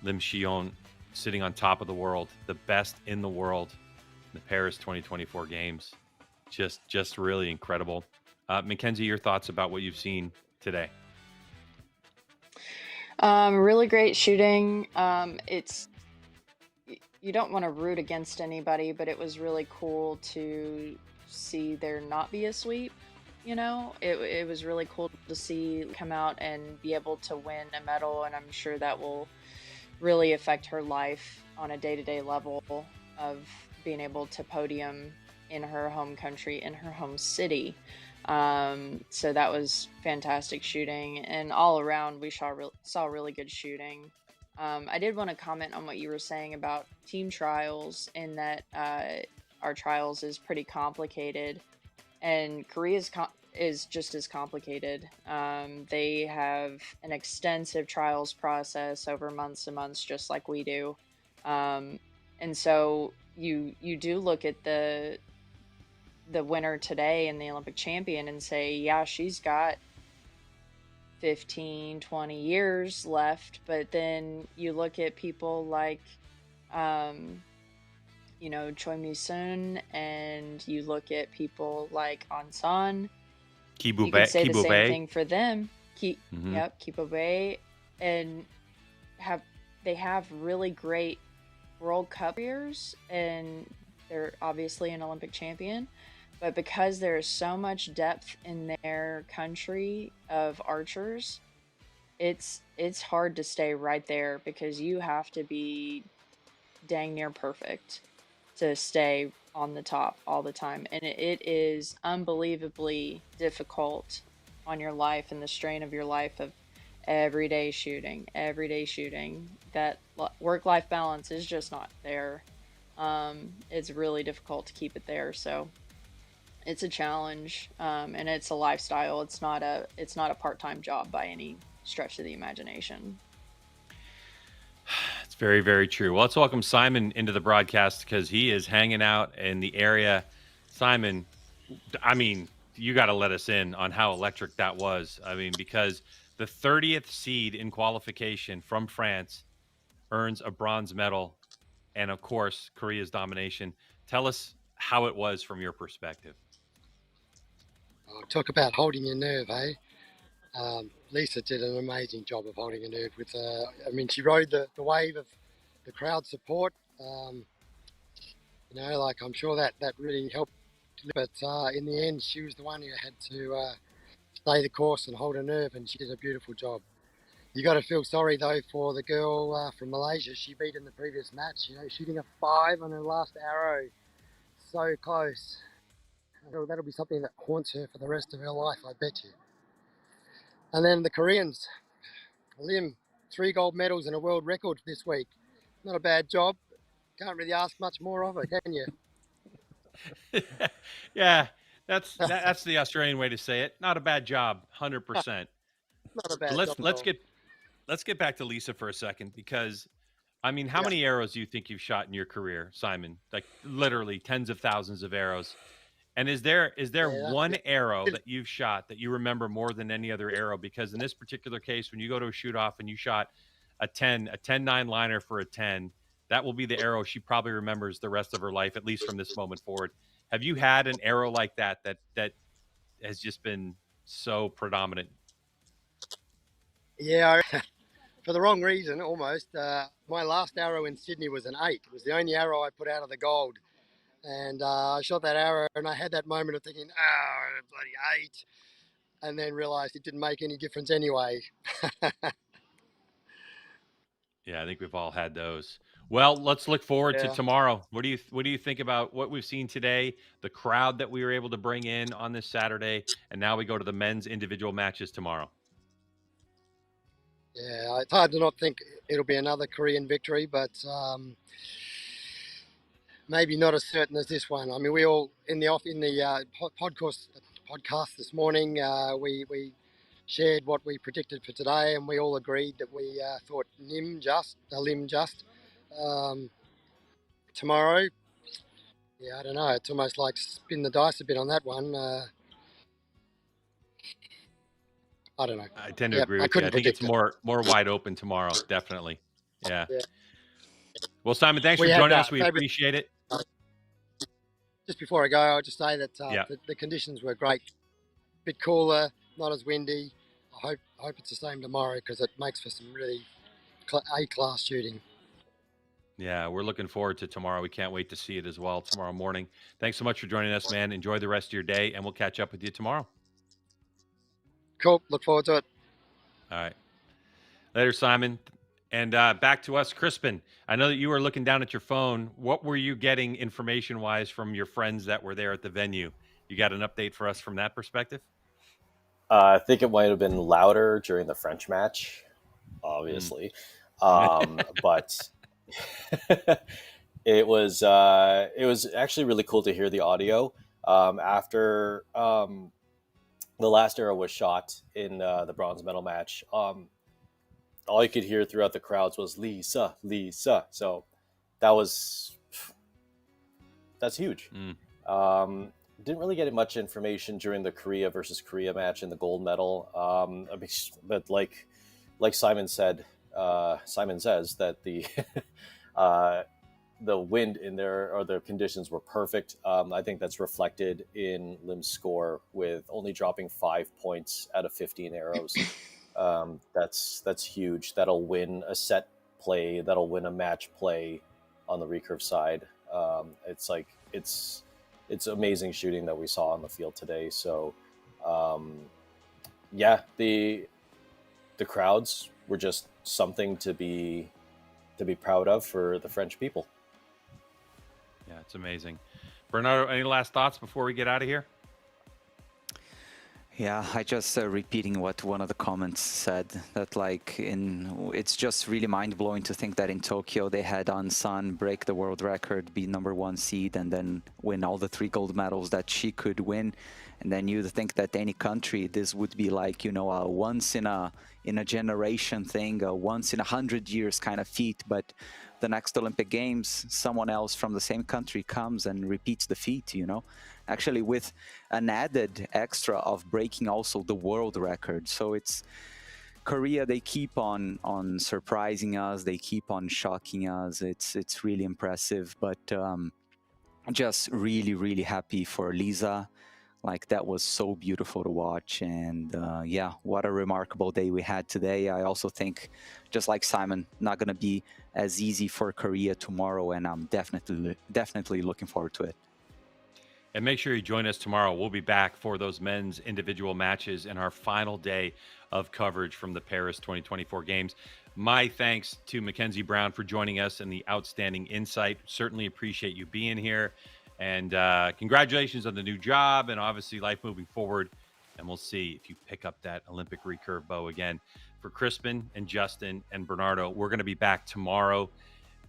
Lim Shi-yeon sitting on top of the world, the best in the world in the Paris 2024 games. Just really incredible. Mackenzie, your thoughts about what you've seen today? Really great shooting. You don't want to root against anybody, but it was really cool to see there not be a sweep. It was really cool to see come out and be able to win a medal, and I'm sure that will really affect her life on a day-to-day level of being able to podium in her home country, in her home city. So that was fantastic shooting, and all around we saw really good shooting. I did want to comment on what you were saying about team trials, in that our trials is pretty complicated, and Korea's is just as complicated. They have an extensive trials process over months and months, just like we do. And so you do look at the winner today and the Olympic champion and say, yeah, she's got 15, 20 years left. But then you look at people like, Choi Mi-sun, and you look at people like Ansan. You could say the same thing for them. Yep, Kibobe, and they have really great World Cup careers, and they're obviously an Olympic champion. But because there is so much depth in their country of archers, it's hard to stay right there, because you have to be dang near perfect to stay on the top all the time. And it is unbelievably difficult on your life and the strain of your life of everyday shooting. That work-life balance is just not there. It's really difficult to keep it there. So it's a challenge, and it's a lifestyle. It's not a part-time job by any stretch of the imagination. It's very, very true. Well, let's welcome Simon into the broadcast, because he is hanging out in the area. Simon, I mean, you got to let us in on how electric that was. I mean, because the 30th seed in qualification from France earns a bronze medal, and of course, Korea's domination. Tell us how it was from your perspective. Talk about holding your nerve, eh? Lisa did an amazing job of holding a nerve with she rode the wave of the crowd support. I'm sure that really helped. But in the end, she was the one who had to stay the course and hold her nerve, and she did a beautiful job. You got to feel sorry, though, for the girl from Malaysia. She beat in the previous match, shooting a 5 on her last arrow. So close. That'll be something that haunts her for the rest of her life, I bet you. And then the Koreans, Lim, 3 gold medals and a world record this week. Not a bad job. Can't really ask much more of her, can you? Yeah, that's the Australian way to say it. Not a bad job, 100%. Not a bad So job. let's get back to Lisa for a second, because I mean, how many arrows do you think you've shot in your career, Simon? Like literally tens of thousands of arrows. And is there Yeah, one arrow that you've shot that you remember more than any other arrow? Because in this particular case, when you go to a shoot off and you shot a 10-9 liner for a 10, that will be the arrow she probably remembers the rest of her life, at least from this moment forward. Have you had an arrow like that has just been so predominant? yeah. For the wrong reason, almost. My last arrow in Sydney was an 8. It was the only arrow I put out of the gold. And I shot that arrow, and I had that moment of thinking, bloody 8, and then realised it didn't make any difference anyway. Yeah, I think we've all had those. Well, let's look forward to Yeah. tomorrow. What do you think about what we've seen today, the crowd that we were able to bring in on this Saturday, and now we go to the men's individual matches tomorrow? Yeah, it's hard to not think it'll be another Korean victory, but maybe not as certain as this one. I mean, we all in the podcast this morning, we shared what we predicted for today, and we all agreed that we thought Lim just. Tomorrow, yeah, I don't know. It's almost like spin the dice a bit on that one. I don't know. I tend to agree with you. I think it's more wide open tomorrow. Definitely. Yeah. Well, Simon, thanks for joining us. We appreciate it. Just before I go, I'll just say that the conditions were great. A bit cooler, not as windy. I hope it's the same tomorrow because it makes for some really A-class shooting. Yeah, we're looking forward to tomorrow. We can't wait to see it as well tomorrow morning. Thanks so much for joining us, man. Enjoy the rest of your day, and we'll catch up with you tomorrow. Cool. Look forward to it. All right. Later, Simon. And back to us, Crispin. I know that you were looking down at your phone. What were you getting information-wise from your friends that were there at the venue? You got an update for us from that perspective? I think it might have been louder during the French match, obviously. But it was actually really cool to hear the audio after the last arrow was shot in the bronze medal match. All you could hear throughout the crowds was Lisa, Lisa. So that's huge. Didn't really get much information during the Korea versus Korea match in the gold medal. But like Simon said, Simon says that the the wind in there, or the conditions were perfect. I think that's reflected in Lim's score with only dropping 5 points out of 15 arrows. That's huge. That'll win a set play. That'll win a match play on the recurve side. It's amazing shooting that we saw on the field today. So, the crowds were just something to be proud of for the French people. Yeah, it's amazing. Bernardo, any last thoughts before we get out of here? Yeah, I just repeating what one of the comments said, that it's just really mind-blowing to think that in Tokyo they had An-san break the world record, be #1 seed, and then win all the 3 gold medals that she could win. And then you'd think that any country, this would be like, a once in a generation thing, a once in 100 years kind of feat. But the next Olympic Games, someone else from the same country comes and repeats the feat, actually with an added extra of breaking also the world record. So it's Korea, they keep on surprising us, they keep on shocking us. It's really impressive, but just really, really happy for Lisa. That was so beautiful to watch. And what a remarkable day we had today. I also think, just like Simon, not going to be as easy for Korea tomorrow, and I'm definitely looking forward to it. And make sure you join us tomorrow. We'll be back for those men's individual matches in our final day of coverage from the Paris 2024 Games. My thanks to Mackenzie Brown for joining us and the outstanding insight. Certainly appreciate you being here. And congratulations on the new job and obviously life moving forward. And we'll see if you pick up that Olympic recurve bow again. For Crispin and Justin and Bernardo, we're going to be back tomorrow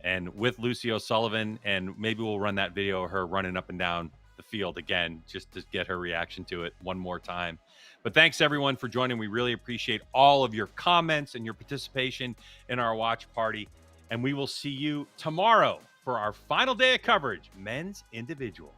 and with Lucy O'Sullivan. And maybe we'll run that video of her running up and down the field again, just to get her reaction to it one more time. But thanks everyone for joining. We really appreciate all of your comments and your participation in our watch party. And we will see you tomorrow for our final day of coverage, men's individual.